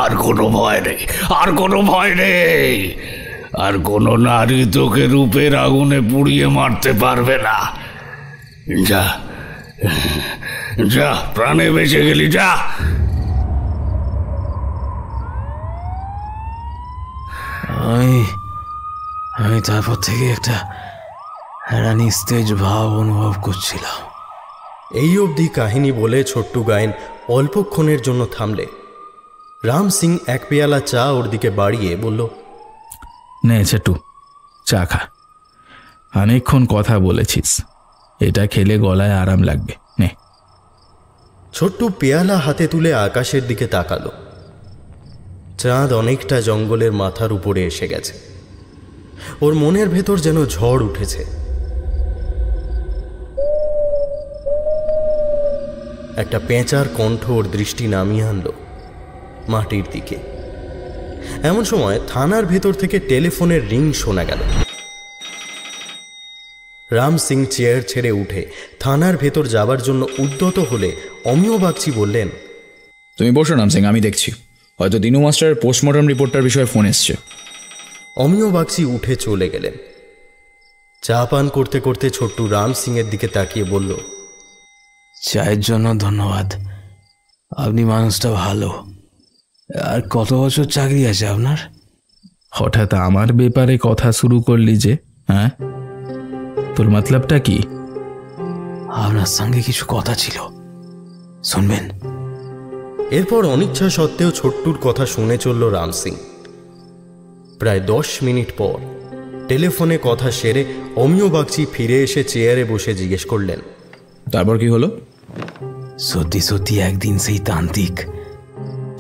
আর কোনো ভয় নেই, আর কোনো ভয় নেই, আর কোনো নারী তোকে রূপের আগুনে পুড়িয়ে মারতে পারবে না। যা যা, প্রাণে বেঁচে গেলি, যা। আমি তারপর থেকে একটা নিস্তেজ ভাব অনুভব করছিলাম। এই অবধি কাহিনী বলে ছোট্টু গায়েন অল্পক্ষণের জন্য থামলে রাম সিং এক পেয়ালা চা ওর দিকে বাড়িয়ে বলল, নে ছোট্টু, চা খা। অনেকক্ষণ কথা বলেছিস, এটা খেলে গলায় আরাম লাগবে, নে। ছোট্টু পেয়ালা হাতে তুলে আকাশের দিকে তাকালো। চাঁদ অনেকটা জঙ্গলের মাথার উপরে এসে গেছে। ওর মনের ভেতর যেন ঝড় উঠেছে। একটা পেঁচার কণ্ঠ ওর দৃষ্টি নামিয়ে আনলো মাটির দিকে। এমন সময় থানার ভেতর থেকে টেলিফোনের রিং শোনা গেল। রাম সিং চেয়ার ছেড়ে উঠে থানার ভেতর যাবার জন্য উদ্যত হলে অমিয় বাগচি বললেন, তুমি বসো রাম সিং, আমি দেখছি। হয়তো দিনু মাস্টারের পোস্টমর্টম রিপোর্টটার বিষয়ে ফোন এসছে। অমিয় বাগচি উঠে চলে গেলেন। চা পান করতে করতে ছোট্টু রাম সিংয়ের দিকে তাকিয়ে বলল, চায়ের জন্য ধন্যবাদ, আপনি মানুষটা ভালো। আর কত বছর চাকরি আছে আপনার? হঠাৎ আমার ব্যাপারে কথা শুরু করলি যে? হ্যাঁ, তোর মতলবটা কি? আপনার সঙ্গে কিছু কথা ছিল, শুনবেন? এরপর অনিচ্ছা সত্ত্বেও ছোট্টুর কথা শুনে চলল রাম সিং। প্রায় 10 মিনিট পর টেলিফোনে কথা সেরে অমিয় বাগচি ফিরে এসে চেয়ারে বসে জিজ্ঞেস করলেন, তারপর কি হলো? সত্যি সত্যি একদিন সেই তান্ত্রিক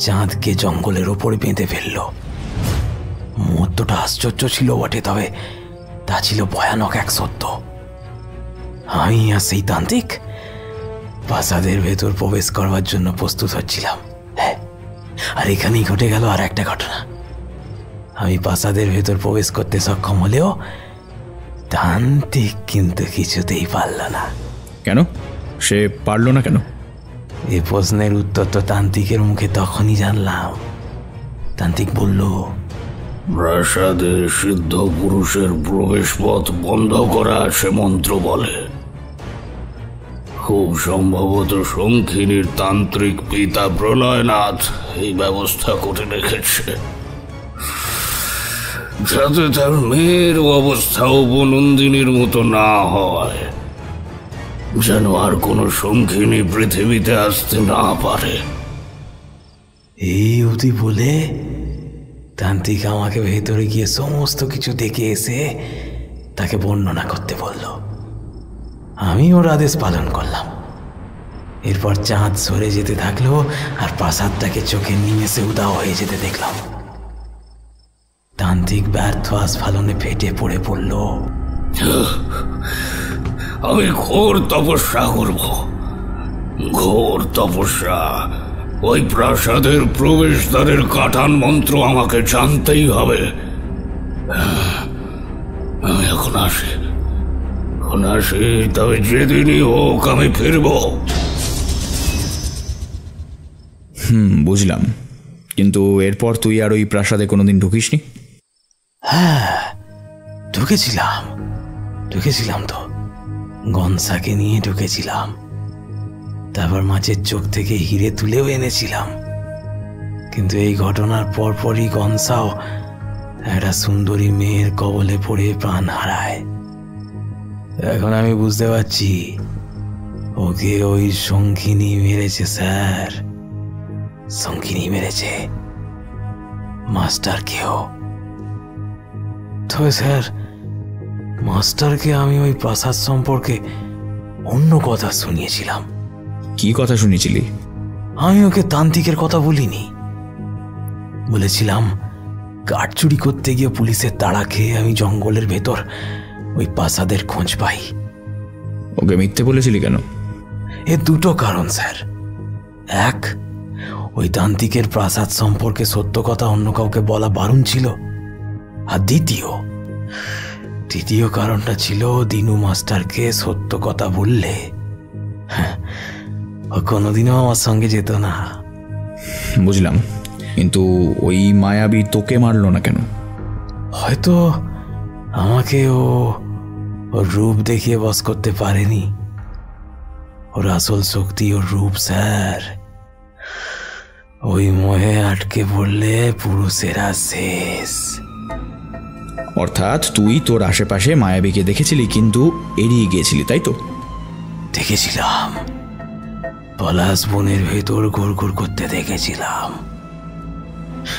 চাঁদকে জঙ্গলের ওপর বেঁধে ফেলল। মুহূর্তটা আশ্চর্য ছিল বটে, তবে তা ছিল ভয়ানক এক সত্য। আমি আর সেই তান্ত্রিক প্রাসাদের ভেতর প্রবেশ করবার জন্য প্রস্তুত হচ্ছিলাম। হ্যাঁ, আর এখানেই ঘটে গেল আর একটা ঘটনা। আমি প্রাসাদের ভেতর প্রবেশ করতে সক্ষম হলেও তান্ত্রিক কিন্তু কিছুতেই পারল না। কেন? সে পারল না কেন? এ প্রশ্নের উত্তর তো তান্ত্রিকের মুখে তখনই জানলাম। তান্ত্রিক বলল, প্রাসাদে সিদ্ধ পুরুষের প্রবেশ পথ বন্ধ করা আছে মন্ত্র বলে। খুব সম্ভবত শঙ্খিনীর তান্ত্রিক পিতা প্রলয়নাথ এই ব্যবস্থা করে রেখেছে, যাতে তার মেয়ের অবস্থা উপনন্দিনীর মতো না হয়, যেন আর কোনো শঙ্খিনী পৃথিবীতে আসতে না পারে। এই অবধি বলে তান্ত্রিক আমাকে ভেতরে গিয়ে সমস্ত কিছু দেখে এসে তাকে বর্ণনা করতে বলল। আমি ওর আদেশ পালন করলাম। এরপর চাঁদ সরে যেতে থাকলো আর প্রাসাদটাকে চোখের নিমেষে উদাও হয়ে যেতে দেখলাম। তান্ত্রিক ব্যর্থ আস্ফালনে ফেটে পড়ে পড়ল। আমি ঘোর তপস্যা করব, ঘোর তপস্যা। ওই প্রাসাদের প্রবেশদ্বারের কাটান মন্ত্র আমাকে জানতেই হবে। আমি এখন আসি, তবে যেদিনই হোক আমি ফিরব। বুঝলাম, কিন্তু এরপর তুই আর ওই প্রাসাদে কোনোদিন ঢুকিসনি? হ্যাঁ, ঢুকেছিলাম তো। গনসাকে নিয়ে ঢুকেছিলাম। তারপর মাছের চোখ থেকে হিরে তুলেও এনেছিলাম। কিন্তু এই ঘটনার পরপরই গনসাও একটা সুন্দরী মেয়ের কবলে পড়ে প্রাণ হারায়। এখন আমি বুঝতে পারছি ওকে ওই শঙ্খিনী মেরেছে স্যার। শঙ্খিনী মেরেছে মাস্টারকেও। তবে স্যার, মাস্টারকে আমি ওই প্রাসাদ সম্পর্কে অন্য কথা শুনিয়েছিলাম। কি কথা শুনেছিলি? আমি ওকে তান্ত্রিকের কথা বলিনি। বলেছিলাম কাঠ চুরি করতে গিয়ে পুলিশের তাড়া খেয়ে আমি জঙ্গলের ভেতর ওই প্রাসাদের খোঁজ পাই। ওকে মিথ্যে বলেছিলি কেন? এর দুটো কারণ স্যার। এক, ওই তান্ত্রিকের প্রাসাদ সম্পর্কে সত্য কথা অন্য কাউকে বলা বারণ ছিল। আর দ্বিতীয় কারণটা ছিল দিনু মাস্টারকে সত্য কথা বললে ও কোনোদিনও আমার সঙ্গে যেত না। বুঝলাম, কিন্তু ওই মায়াবী তোকে মারলো না কেন? হয়তো আমাকে ওর রূপ দেখিয়ে বশ করতে পারেনি। ওর আসল শক্তি ওর রূপ স্যার। ওই মোহে আটকে পড়লে পুরুষেরা শেষ। অর্থাৎ তুই তোর আশেপাশে মায়াবীকে দেখেছিলি কিন্তু এড়িয়ে গিয়েছিলি, তাই তো? দেখেছিলাম, পলাশ বনের ভেতর ঘুরঘুর করতে দেখেছিলাম।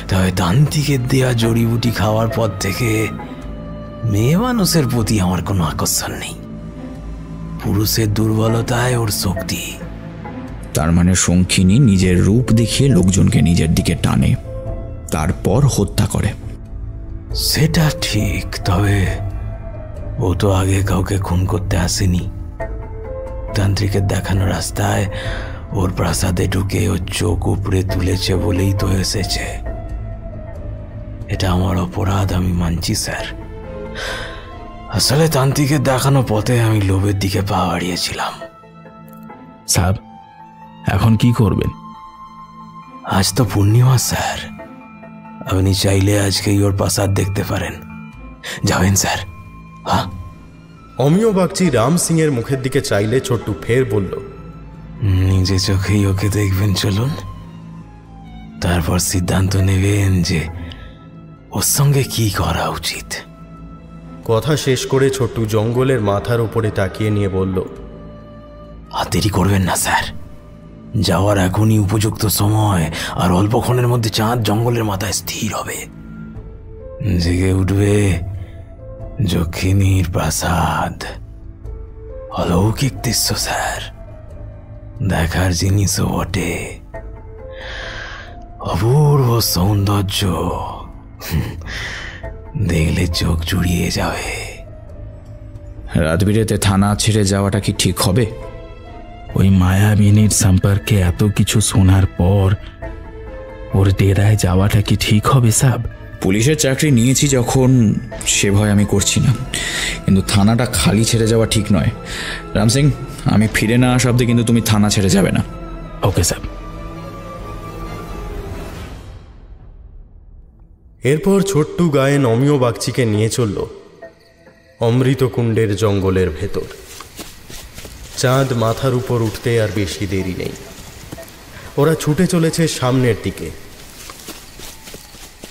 তবে তান্ত্রিকের দেয়া জড়িবুটি খাওয়ার পর থেকে মেয়ে মানুষের প্রতি আমার কোনো আকর্ষণ নেই। পুরুষের দুর্বলতায় ওর শক্তি। তার মানে শঙ্খিনী নিজের রূপ দেখিয়ে লোকজনকে নিজের দিকে টানে, তারপর হত্যা করে। সেটা ঠিক, তবে ও তো আগে কাউকে খুন করতে আসেনি। তান্ত্রিকের দেখানো রাস্তায় ওর প্রাসাদে ঢুকে ওর চোখ উপড়ে তুলেছে বলেই তো এসেছে। এটা আমার অপরাধ, আমি মানছি স্যার। আসলে তান্ত্রিকের দেখানো পথে আমি লোভের দিকে পা বাড়িয়েছিলাম। সাহেব, এখন কি করবেন? আজ তো পূর্ণিমা স্যার, আপনি চাইলে আজকেই ওর প্রাসাদ দেখতে পারেন। যাবেন স্যার? হ্যাঁ। অমিয় বাগচি রাম সিং এর মুখের দিকে চাইলে ছোট্টু ফের বলল, নিজে চোখেই ওকে দেখবেন, চলুন। তারপর সিদ্ধান্ত নেবেন যে ওর সঙ্গে কি করা উচিত। কথা শেষ করে ছোট্টু জঙ্গলের মাথার উপরে তাকিয়ে নিয়ে বলল, আর দেরি করবেন না স্যার, যাওয়ার এখনই উপযুক্ত সময়। আর অল্পক্ষণের মধ্যে চাঁদ জঙ্গলের মাথায় স্থির হবে, জেগে উঠবে যক্ষিণীর প্রাসাদ। অলৌকিক দৃশ্য স্যার, দেখার জিনিসও বটে, অপূর্ব সৌন্দর্য, দেখলে চোখ জুড়িয়ে যাবে। রাত বিরেতে থানা ছেড়ে যাওয়াটা কি ঠিক হবে? ওই মায়াবিনীর সম্পর্কে এত কিছু শোনার পর ওর ডেরায় যাওয়াটা কি ঠিক হবে সাহেব? পুলিশের চাকরি নিয়েছি যখন, সে ভয় আমি করছি না, কিন্তু থানাটা খালি ছেড়ে যাওয়া ঠিক নয়। রাম সিং, আমি ফিরে না আসা অব্দি কিন্তু তুমি থানা ছেড়ে যাবে না। ওকে সাহেব। এরপর ছোট্টু গায়েন অমিয় বাগচিকে নিয়ে চলল অমৃতকুণ্ডের জঙ্গলের ভেতর। চাঁদ মাথার উপর উঠতে আর বেশি দেরি নেই, ওরা ছুটে চলেছে সামনের দিকে।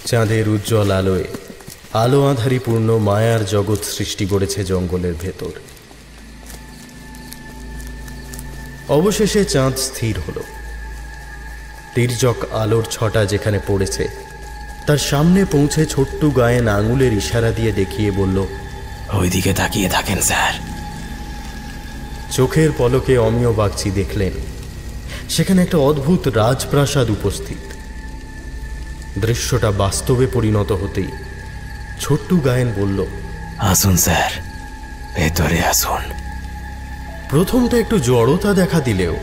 চাঁদের উজ্জ্বল আলোয় আলো আঁধারিপূর্ণ মায়ার জগৎ সৃষ্টি করেছে জঙ্গলের ভেতর। অবশেষে চাঁদ স্থির হল। তির্যক আলোর ছটা যেখানে পড়েছে তার সামনে পৌঁছে ছোট্টু গায়েন আঙুলের ইশারা দিয়ে দেখিয়ে বলল, ওইদিকে তাকিয়ে থাকেন স্যার। চোখের পলকে অমিয় বাগচি দেখলেন সেখানে একটা অদ্ভুত রাজপ্রাসাদ উপস্থিত। দৃশ্যটা বাস্তবে পরিণত হতেই ছোট্টু গায়েন বলল, আসুন স্যার, ভেতরে আসুন। প্রথমটা একটু জড়তা দেখা দিলেও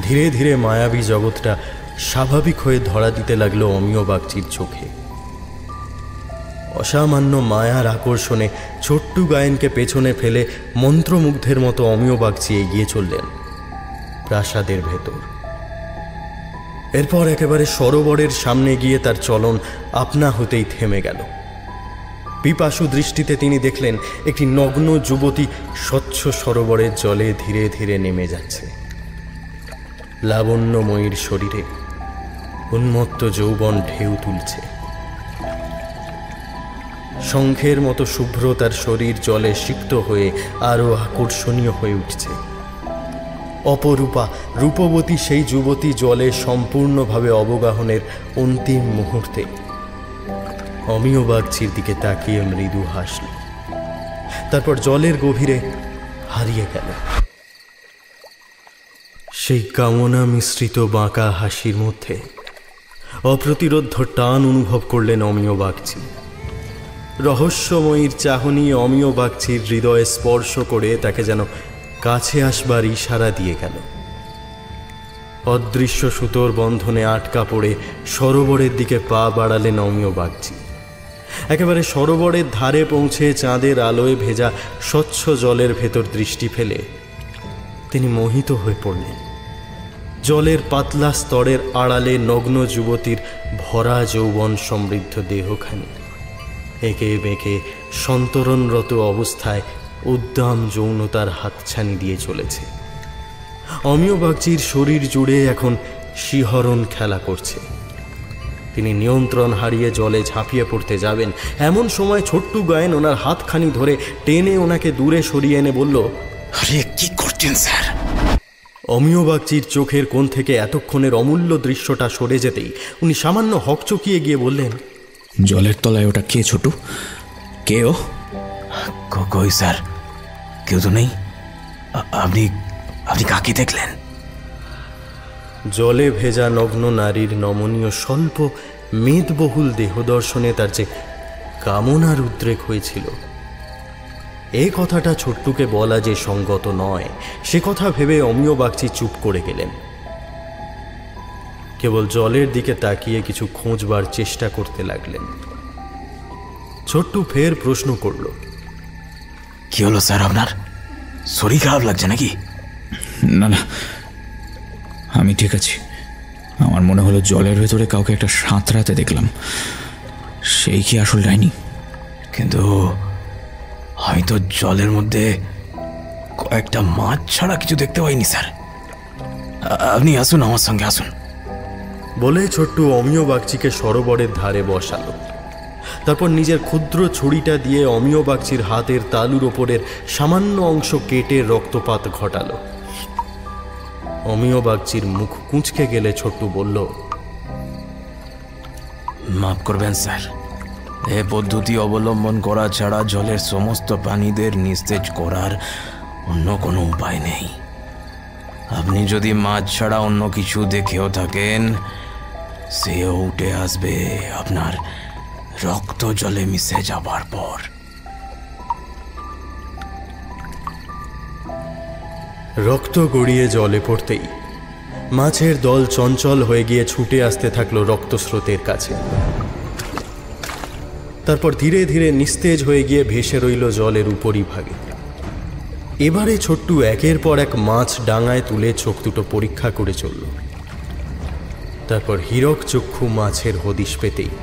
ধীরে ধীরে মায়াবী জগৎটা স্বাভাবিক হয়ে ধরা দিতে লাগলো অমিয় বাগচির চোখে। অসামান্য মায়ার আকর্ষণে ছোট্টু গায়েনকে পেছনে ফেলে মন্ত্রমুগ্ধের মতো অমিয় বাগচি এগিয়ে চললেন প্রাসাদের ভেতর। এরপর একেবারে সরোবরের সামনে গিয়ে তার চলন আপনা হতেই থেমে গেল। পিপাসু দৃষ্টিতে তিনি দেখলেন একটি নগ্ন যুবতী স্বচ্ছ সরোবরের জলে ধীরে ধীরে নেমে যাচ্ছে। লাবণ্যময়ীর শরীরে উন্মত্ত যৌবন ঢেউ তুলছে। শঙ্খের মতো শুভ্র তার শরীর জলে সিক্ত হয়ে আরো আকর্ষণীয় হয়ে উঠছে। অপরূপা রূপবতী সেই যুবতী জলে সম্পূর্ণভাবে অবগাহনের অন্তিম মুহূর্তে অমিয় বাগচির দিকে তাকিয়ে মৃদু হাসল, তারপর জলের গভীরে হারিয়ে গেল। সেই কামনা মিশ্রিত বাঁকা হাসির মধ্যে অপ্রতিরোধ্য টান অনুভব করলেন অমিয় বাগচি। রহস্যময়ীর চাহনি অমিয় বাগচির হৃদয়ে স্পর্শ করে তাকে যেন কাছে আসবার ইশারা দিয়ে গেল। অদৃশ্য সুতোর বন্ধনে আটকা পড়ে সরোবরের দিকে পা বাড়ালেন অমিয় বাগচি। একেবারে সরোবরের ধারে পৌঁছে চাঁদের আলোয় ভেজা স্বচ্ছ জলের ভেতর দৃষ্টি ফেলে তিনি মোহিত হয়ে পড়লেন। জলের পাতলা স্তরের আড়ালে নগ্ন যুবতীর ভরা যৌবন সমৃদ্ধ দেহখানি এঁকে বেঁকে সন্তরণরত অবস্থায় উদ্দাম যৌনতার হাতছানি দিয়ে চলেছে। অমিয় বাগচির শরীর জুড়ে এখন শিহরণ খেলা করছে। তিনি নিয়ন্ত্রণ হারিয়ে জলে ঝাঁপিয়ে পড়তে যাবেন, এমন সময় ছোট্টু গায়েন ওনার হাতখানি ধরে টেনে ওনাকে দূরে সরিয়ে এনে বলল, আরে কি করছেন স্যার? অমিয় বাগচির চোখের কোণ থেকে এতক্ষণের অমূল্য দৃশ্যটা সরে যেতেই উনি সামান্য হকচকিয়ে গিয়ে বললেন, জলের তলায় ওটা কে ছোটু? কে ও? কই স্যার, কেউ তো নেই। আপনি আপনি কাকে দেখলেন? জলে ভেজা নগ্ন নারীর নমনীয় স্বল্প মেদবহুল দেহ দর্শনে তার যে কামনার উদ্রেক হয়েছিল, এই কথাটা ছোট্টুকে বলা যে সঙ্গত নয় সে কথা ভেবে অমিয় বাগচি চুপ করে গেলেন। কেবল জলের দিকে তাকিয়ে কিছু খোঁজবার চেষ্টা করতে লাগলেন। ছোট্টু ফের প্রশ্ন করল, কি হলো স্যার, আপনার শরীর খারাপ লাগছে নাকি? না না, আমি ঠিক আছি। আমার মনে হলো জলের ভেতরে কাউকে একটা সাঁতরাতে দেখলাম। সেই কি আসল ডাইনি? কিন্তু আমি তো জলের মধ্যে কয়েকটা মাছ ছাড়া কিছু দেখতে পাইনি স্যার। আপনি আসুন, আমার সঙ্গে আসুন। বলে ছোট্টু অমিয় বাগচিকে সরোবরের ধারে বসালো। তারপর নিজের ক্ষুদ্র ছুরিটা দিয়ে অমিয় বাগচির হাতের তালুর ওপরের সামান্য অংশ কেটে রক্তপাত ঘটালো। অমিয় বাগচির মুখ কুঁচকে গেলে ছোট্টু বলল, মাফ করবেন স্যার, এ পদ্ধতি অবলম্বন করা ছাড়া জলের সমস্ত প্রাণীদের নিস্তেজ করার অন্য কোনো উপায় নেই। আপনি যদি মাছ ছাড়া অন্য কিছু দেখেও থাকেন, সেও উঠে আসবে আপনার রক্ত জলে মিশে যাবার পর। রক্ত গড়িয়ে জলে পড়তেই মাছের দল চঞ্চল হয়ে গিয়ে ছুটে আসতে থাকলো রক্তস্রোতের কাছে। তারপর ধীরে ধীরে নিস্তেজ হয়ে গিয়ে ভেসে রইল জলের উপরিভাগে। এবারে ছোট্টু একের পর এক মাছ ডাঙায় তুলে চোখ দুটো পরীক্ষা করে চলল। তারপর হীরক চক্ষু মাছের হদিশ পেতেই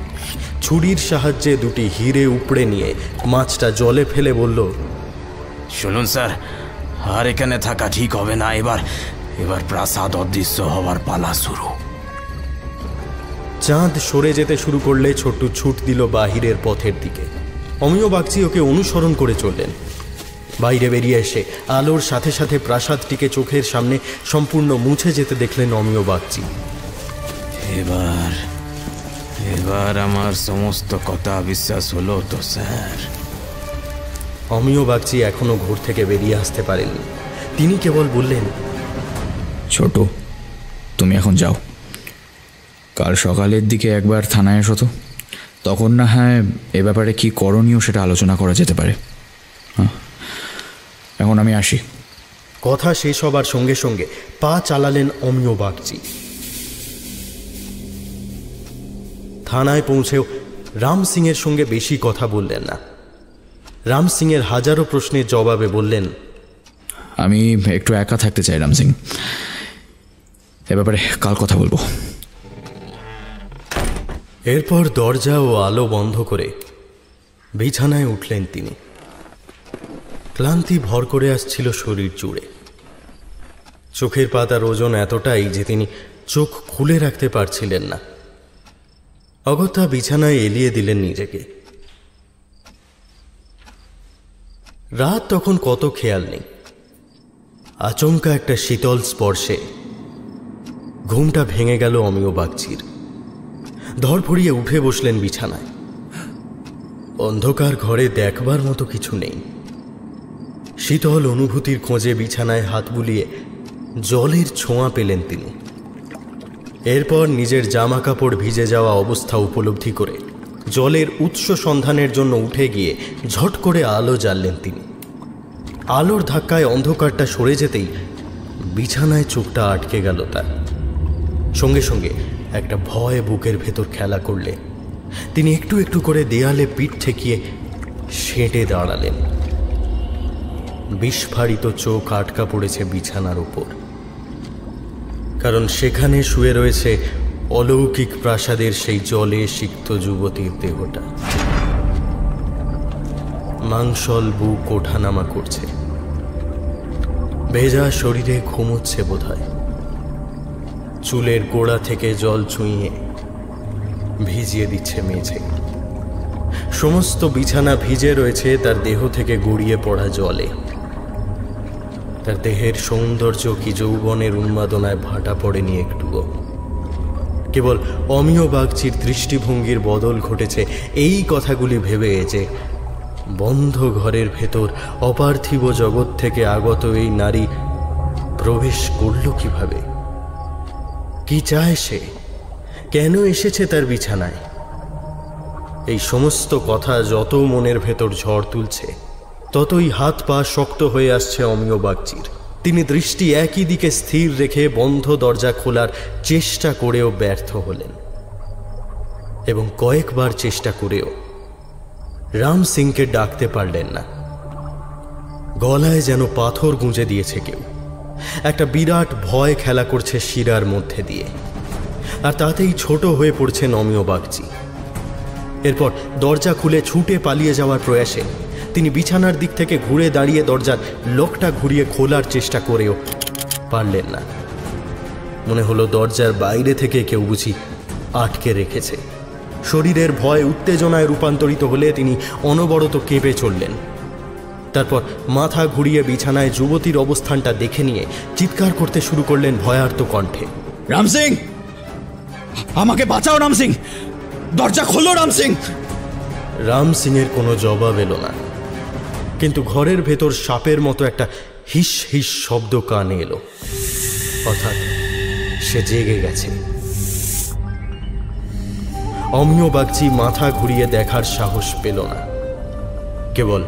ছুরির সাহায্যে দুটি হিরে উপড়ে নিয়ে মাছটা জলে ফেলে বলল, শুনুন স্যার, আর এখানে থাকা ঠিক হবে না। এবার প্রাসাদ অদৃশ্য হওয়ার পালা শুরু। চাঁদ সরে যেতে শুরু করলে ছোট্টু ছুট দিল বাহিরের পথের দিকে। অমিয় বাগচি ওকে অনুসরণ করে চললেন। বাইরে বেরিয়ে এসে আলোর সাথে সাথে প্রাসাদটিকে চোখের সামনে সম্পূর্ণ মুছে যেতে দেখলেন অমিয় বাগচি। এবার আমার সমস্ত কথা বিশ্বাস হলো তো স্যার? অমিয় বাগচি এখনো ঘোর থেকে বেরিয়ে আসতে পারেননি। তিনি কেবল বললেন, ছোট, তুমি এখন যাও। কাল সকালের দিকে একবার থানায় এসো তো, তখন না হয় এ ব্যাপারে কি করণীয় সেটা আলোচনা করা যেতে পারে। হ্যাঁ, এখন আমি আসি। কথা শেষ হবার সঙ্গে সঙ্গে পা চালালেন অমিয় বাগচি। থানায় পৌঁছেও রাম সিংয়ের সঙ্গে বেশি কথা বললেন না। রাম সিংয়ের হাজারো প্রশ্নের জবাবে বললেন, আমি একটু একা থাকতে চাই রাম সিং, এ ব্যাপারে কাল কথা বলবো। এরপর দরজা ও আলো বন্ধ করে বিছানায় উঠলেন তিনি। ক্লান্তি ভর করে আসছিল শরীর জুড়ে। চোখের পাতার ওজন এতটাই যে তিনি চোখ খুলে রাখতে পারছিলেন না। অগত্যা বিছানায় এলিয়ে দিলেন নিজেকে। রাত তখন কত খেয়াল নেই। আচমকা একটা শীতল স্পর্শে ঘুমটা ভেঙে গেল অমিয় বাগচির। ধরফড়িয়ে উঠে বসলেন বিছানায়। অন্ধকার ঘরে দেখবার মতো কিছু নেই। শীতল অনুভূতির খোঁজে বিছানায় হাত বুলিয়ে জলের ছোঁয়া পেলেন তিনি। এরপর নিজের জামা কাপড় ভিজে যাওয়া অবস্থা উপলব্ধি করে জলের উৎস সন্ধানের জন্য উঠে গিয়ে ঝট করে আলো জ্বাললেন তিনি। আলোর ধাক্কায় অন্ধকারটা সরে যেতেই বিছানায় চোখটা আটকে গেল তার। সঙ্গে সঙ্গে একটা ভয় বুকের ভেতর খেলা করলে তিনি একটু একটু করে দেয়ালে পিঠ ঠেকিয়ে সেঁটে দাঁড়ালেন। বিস্ফারিত চোখ আটকা পড়েছে বিছানার উপর, কারণ সেখানে শুয়ে রয়েছে অলৌকিক প্রাসাদের সেই জলে সিক্ত যুবতীর দেহটা। মাংসল বুক ওঠানামা করছে, ভেজা শরীরে ঘুমোচ্ছে বোধহয়। চুলের গোড়া থেকে জল ছুঁয়ে ভিজিয়ে দিচ্ছে মেঝে। সমস্ত বিছানা ভিজে রয়েছে তার দেহ থেকে গড়িয়ে পড়া জলে। তার দেহের সৌন্দর্য কি যৌবনের উন্মাদনায় ভাটা পড়েনি একটুও। কেবল অমিয় বাগচির দৃষ্টিভঙ্গির বদল ঘটেছে এই কথাগুলি ভেবে যে বন্ধ ঘরের ভেতর অপার্থিব জগৎ থেকে আগত এই নারী প্রবেশ করল কিভাবে, কি চায় সে, কেন এসেছে তার বিছানায়। এই সমস্ত কথা যত মনের ভেতর ঝড় তুলছে ততই হাত পা শক্ত হয়ে আসছে অমিয় বাগচির। তিনি দৃষ্টি একই দিকে স্থির রেখে বন্ধ দরজা খোলার চেষ্টা করেও ব্যর্থ হলেন, এবং কয়েকবার চেষ্টা করেও রাম সিংকে ডাকতে পারলেন না। গলায় যেন পাথর গুঁজে দিয়েছে কেউ। একটা বিরাট ভয় খেলা করছে শিরার মধ্যে দিয়ে, আর তাতেই ছোট হয়ে পড়ছেন অমিয় বাগচি। এরপর দরজা খুলে ছুটে পালিয়ে যাওয়ার প্রয়াসে তিনি বিছানার দিক থেকে ঘুরে দাঁড়িয়ে দরজার লকটা ঘুরিয়ে খোলার চেষ্টা করেও পারলেন না। মনে হলো দরজার বাইরে থেকে কেউ বুঝি আটকে রেখেছে। শরীরের ভয় উত্তেজনায় রূপান্তরিত হলে তিনি অনবরত কেঁপে চললেন। তারপর মাথা ঘুরিয়ে বিছানায় যুবতীর অবস্থানটা দেখে নিয়ে চিৎকার করতে শুরু করলেন ভয়ার্ত কণ্ঠে, রাম সিং, আমাকে বাঁচাও রাম সিং, দরজা খোলো রাম সিং। রাম সিংয়ের কোনো জবাব এলো না, কিন্তু ঘরের ভেতর সাপের মতো একটা হিস হিস শব্দ কানে এলো, অর্থাৎ সে জেগে গেছে। অমিয় বাগচি মাথা ঘুরিয়ে দেখার সাহস পেল না। কেবল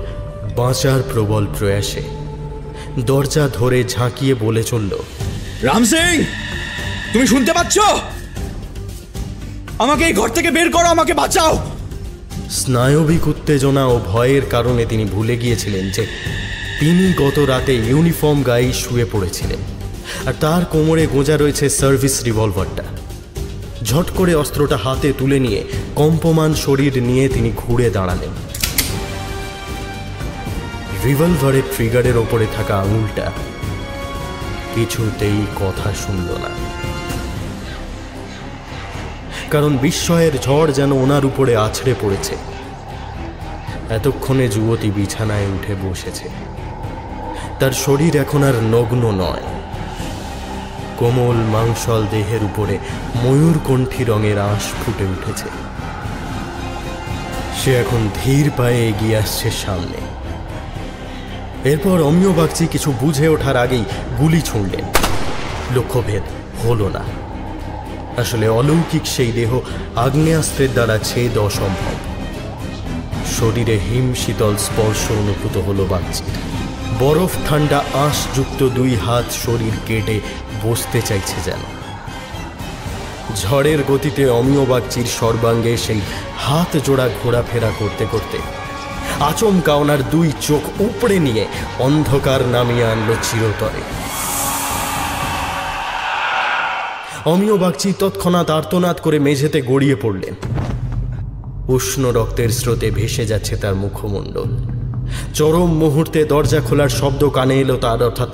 বাঁচার প্রবল প্রয়াসে দরজা ধরে ঝাঁকিয়ে বলে চলল, রাম সিং, তুমি শুনতে পাচ্ছ? আমাকে এই ঘর থেকে বের করো, আমাকে বাঁচাও। স্নায়বিক উত্তেজনা ও ভয়ের কারণে তিনি ভুলে গিয়েছিলেন যে তিনি গত রাতে ইউনিফর্ম গায়ে শুয়ে পড়েছিলেন, আর তার কোমরে গোঁজা রয়েছে সার্ভিস রিভলভারটা। ঝট করে অস্ত্রটা হাতে তুলে নিয়ে কম্পমান শরীর নিয়ে তিনি ঘুরে দাঁড়ালেন। রিভলভারের ট্রিগারের ওপরে থাকা আঙুলটা কিছুতেই কথা শুনল না, কারণ বিস্ময়ের ঝড় যেন ওনার উপরে আছড়ে পড়েছে। এতক্ষণে যুবতী বিছানায় উঠে বসেছে। তার শরীর এখন আর নগ্ন নয়, কোমল মাংসল দেহের উপরে ময়ূরকণ্ঠী রঙের আঁশ ফুটে উঠেছে। সে এখন ধীর পায়ে এগিয়ে আসছে সামনে। এরপর অমিয় বাগচি কিছু বুঝে ওঠার আগেই গুলি ছুঁড়লেন। লক্ষ্যভেদ হলো না। আসলে অলৌকিক সেই দেহ আগ্নেয়াস্ত্রের দ্বারা ছেদ অসম্ভব। শরীরে হিম শীতল স্পর্শ অনুভূত হলো বাগচির। বরফ ঠান্ডা আঁশযুক্ত দুই হাত শরীর কেটে বসতে চাইছে যেন। ঝড়ের গতিতে অমিয় বাগচির সর্বাঙ্গে সেই হাত জোড়া ঘোরাফেরা করতে করতে আচমকা ওনার দুই চোখ উপড়ে নিয়ে অন্ধকার নামিয়ে আনলো চিরতরে। অমিয় বাগচি তৎক্ষণাৎ আর্তনাদ করে মেঝেতে গড়িয়ে পড়লেন। উষ্ণ রক্তের স্রোতে ভেসে যাচ্ছে তার মুখমণ্ডল। চরম মুহূর্তে দরজা খোলার শব্দ কানে এলো তার, অর্থাৎ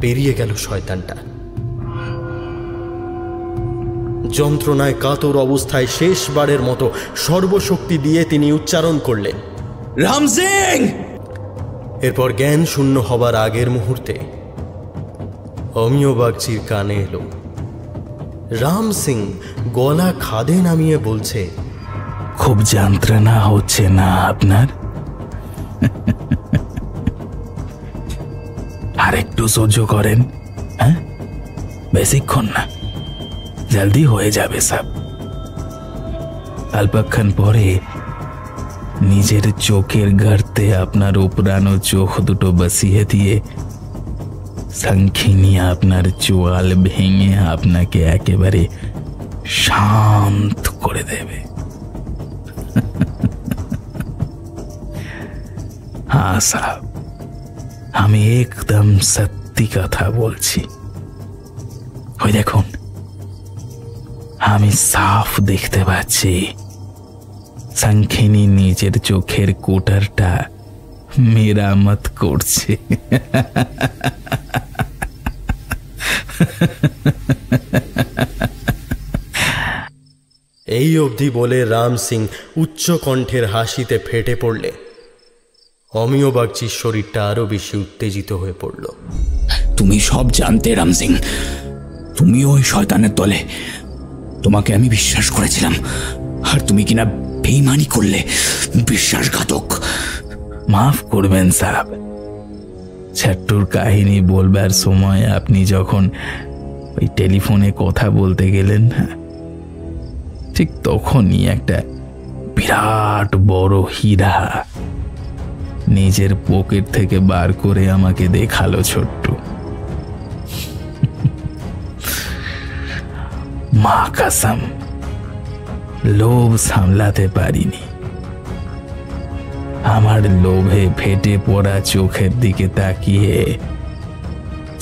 পেরিয়ে গেল শয়তানটা। যন্ত্রণায় কাতর অবস্থায় শেষবারের মতো সর্বশক্তি দিয়ে তিনি উচ্চারণ করলেন, রাম সিং। এরপর জ্ঞান শূন্য হবার আগের মুহূর্তে অমিয় বাগচির কানে এলো রাম সিং গলা খাদে নামিয়ে বলছে, খুব যন্ত্রণা হচ্ছে না আপনার? আর একটু সহ্য করেন, হ্যাঁ? বেশিক্ষণ না, জলদি হয়ে যাবে সব। অল্পক্ষণ পরে নিজের চোখের গর্তে আপনার উপরানো চোখ দুটো বসিয়ে দিয়ে শঙ্খিনী আপনার চোয়াল ভেঙে আপনাকে একেবারে শান্ত করে দেবে। हाँ साहब, আমি একদম সত্যি কথা বলছি। ওই দেখুন, আমি সাফ দেখতে পাচ্ছি শঙ্খিনী নিজের চোখের কোটারটা মেরামত করছে। এই অবধি বলে রাম সিং উচ্চ কণ্ঠের হাসিতে ফেটে পড়লে অমিয় বাগচির শরীরটা আরো বেশি উত্তেজিত হয়ে পড়ল। তুমি সব জানতে রাম সিং, তুমি ওই শয়তানের দলে। তোমাকে আমি বিশ্বাস করেছিলাম, আর তুমি কিনা বেঈমানি করলে, বিশ্বাসঘাতক। মাফ করবেন সাহেব, ছোট্টুর কাহিনী বলবার সময় আপনি যখন ওই টেলিফোনে কথা বলতে গেলেন না, ঠিক তখনই একটা বিরাট বড় হীরা নিজের পকেট থেকে বার করে আমাকে দেখালো ছোট্টু। মা কসম, লোভ সামলাতে পারিনি। আমার লোভে ফেটে পড়া চোখের দিকে তাকিয়ে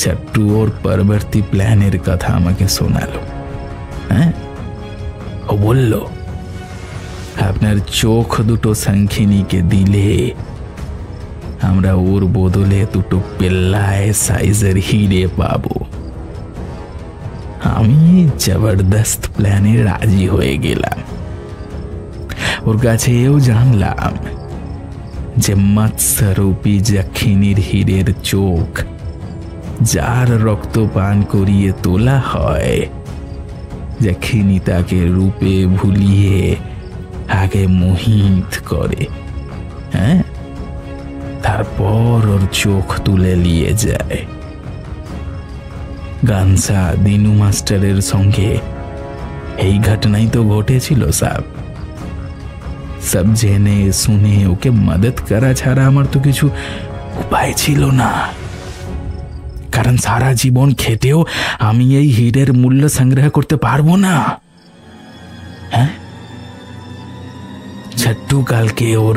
ছাট্টু ওর পরবর্তী প্ল্যানের কথা আমাকে শোনালো। হ্যাঁ, ও বলল, আপনার চোখ দুটো শঙ্খিনীকে দিলে আমরা ওর বদলে দুটো পেল্লায় সাইজের হিরে পাবো। আমি জবরদস্ত প্ল্যানে রাজি হয়ে গেলাম। ওর কাছে এও জানলাম যে মৎস্যরূপী যক্ষিণীর হীরের চোখ যার রক্ত পান করিয়ে তোলা হয়, যক্ষিণী তাকে রূপে ভুলিয়ে আগে মোহিত করে, হ্যাঁ, তারপর ওর চোখ তুলে নিয়ে যায়। গানসা দিনু মাস্টারের সঙ্গে এই ঘটনাই তো ঘটেছিল সাব। সব জেনে শুনে ওকে মদত করা ছাড়া আমার তো কিছু উপায় ছিল না, কারণ সারা জীবন খেটেও আমি এই হীরের মূল্য সংগ্রহ করতে পারবো না। হ্যাঁ, ছাট্টু কালকে ওর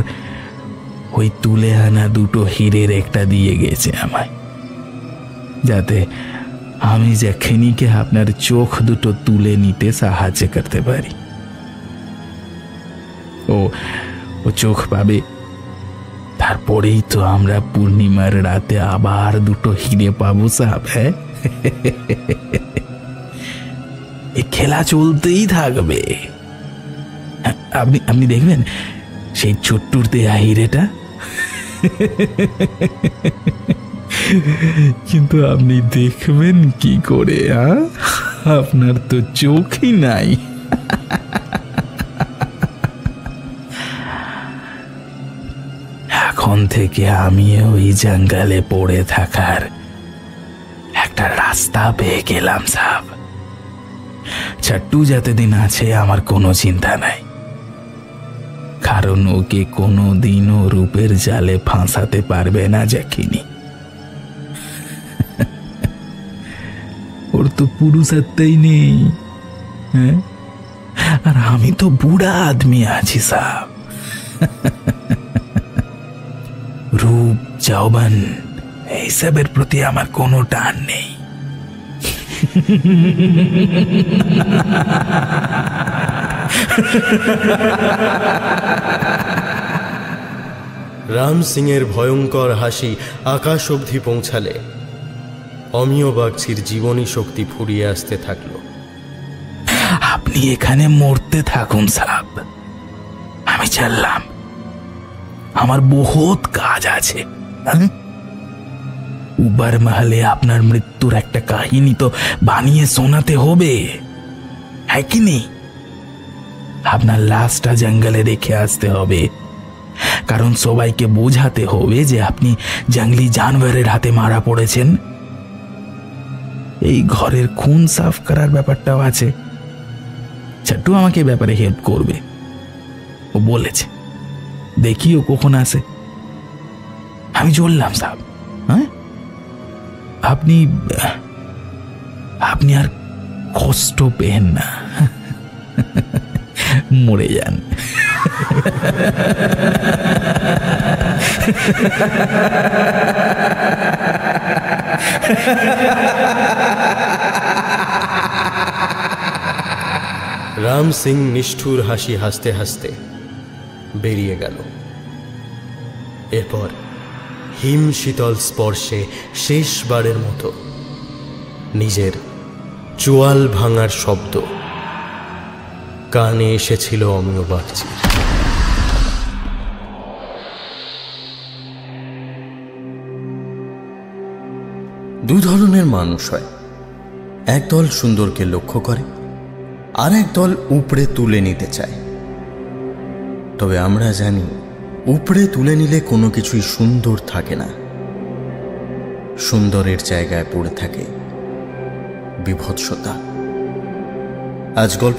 ওই তুলে আনা দুটো হীরের একটা দিয়ে গেছে আমায়, যাতে আমি যক্ষিণীকে আপনার চোখ দুটো তুলে নিতে সাহায্য করতে পারি। ও চোখ পাবে, তারপরেই তো আমরা পূর্ণিমার রাতে আবার দুটো হিরে পাবো সাহেব। হ্যাঁ, এই খেলা চলতেই থাকবে। আপনি দেখবেন সেই ছোট্টুর দেয়া হিরেটা, কিন্তু আপনি দেখবেন কি করে? আপনার তো চোখই নাই। এখন থেকে আমি ওই জঙ্গলে পড়ে থাকার একটা রাস্তা পেয়ে গেলাম সাহেব। ছাট্টু যতদিন আছে আমার কোনো চিন্তা নাই, কারণ ওকে কোনো দিনও রূপের জালে ফাঁসাতে পারবে না যক্ষিণী। ওর তো পুরুষত্বই নেই। হ্যাঁ, আর আমি তো বুড়া আদমি আছি সাহেব। রূপ যৌবন এইসবের প্রতি আমার কোনো টান নেই। রাম সিংয়ের ভয়ঙ্কর হাসি আকাশ অবধি পৌঁছালে অমিয় বাগচির জীবনী শক্তি ফুরিয়ে আসতে থাকল। আপনি এখানে মরতে থাকুন সাহেব, আমি চললাম, আমার বহুত কাজ আছে। উবার মহলে আপনার মৃত্যুর একটা কাহিনী তো বানিয়ে শোনাতে হবে, হ্যাঁ কি নেই? আপনার লাশটা জঙ্গলে রেখে আসতে হবে, কারণ সবাইকে বোঝাতে হবে যে আপনি জঙ্গলি জানোয়ারের হাতে মারা পড়েছেন। এই ঘরের খুন সাফ করার ব্যাপারটাও আছে। ছাট্টু আমাকে ব্যাপারে হেল্প করবে, ও বলেছে। দেখি ও কখন আসে। আমি চললাম সাহেব। হ্যাঁ, আপনি আর কষ্ট পেন না, মরে যান। রাম সিং নিষ্ঠুর হাসি হাসতে হাসতে বেরিয়ে গেল। এরপর হিম শীতল স্পর্শে শেষবারের মতো নিজের চোয়াল ভাঙার শব্দ কানে এসেছিল অমিয় বাগচির। দু ধরনের মানুষ হয়, একদল সুন্দরকে লক্ষ্য করে, আর একদল উপড়ে তুলে নিতে চায়। তবে আমরা জানি উপড়ে তুলে নিলে কোনো কিছুই সুন্দর থাকে না, সুন্দরের জায়গায় পড়ে থাকে বিভৎসতা। আজ গল্প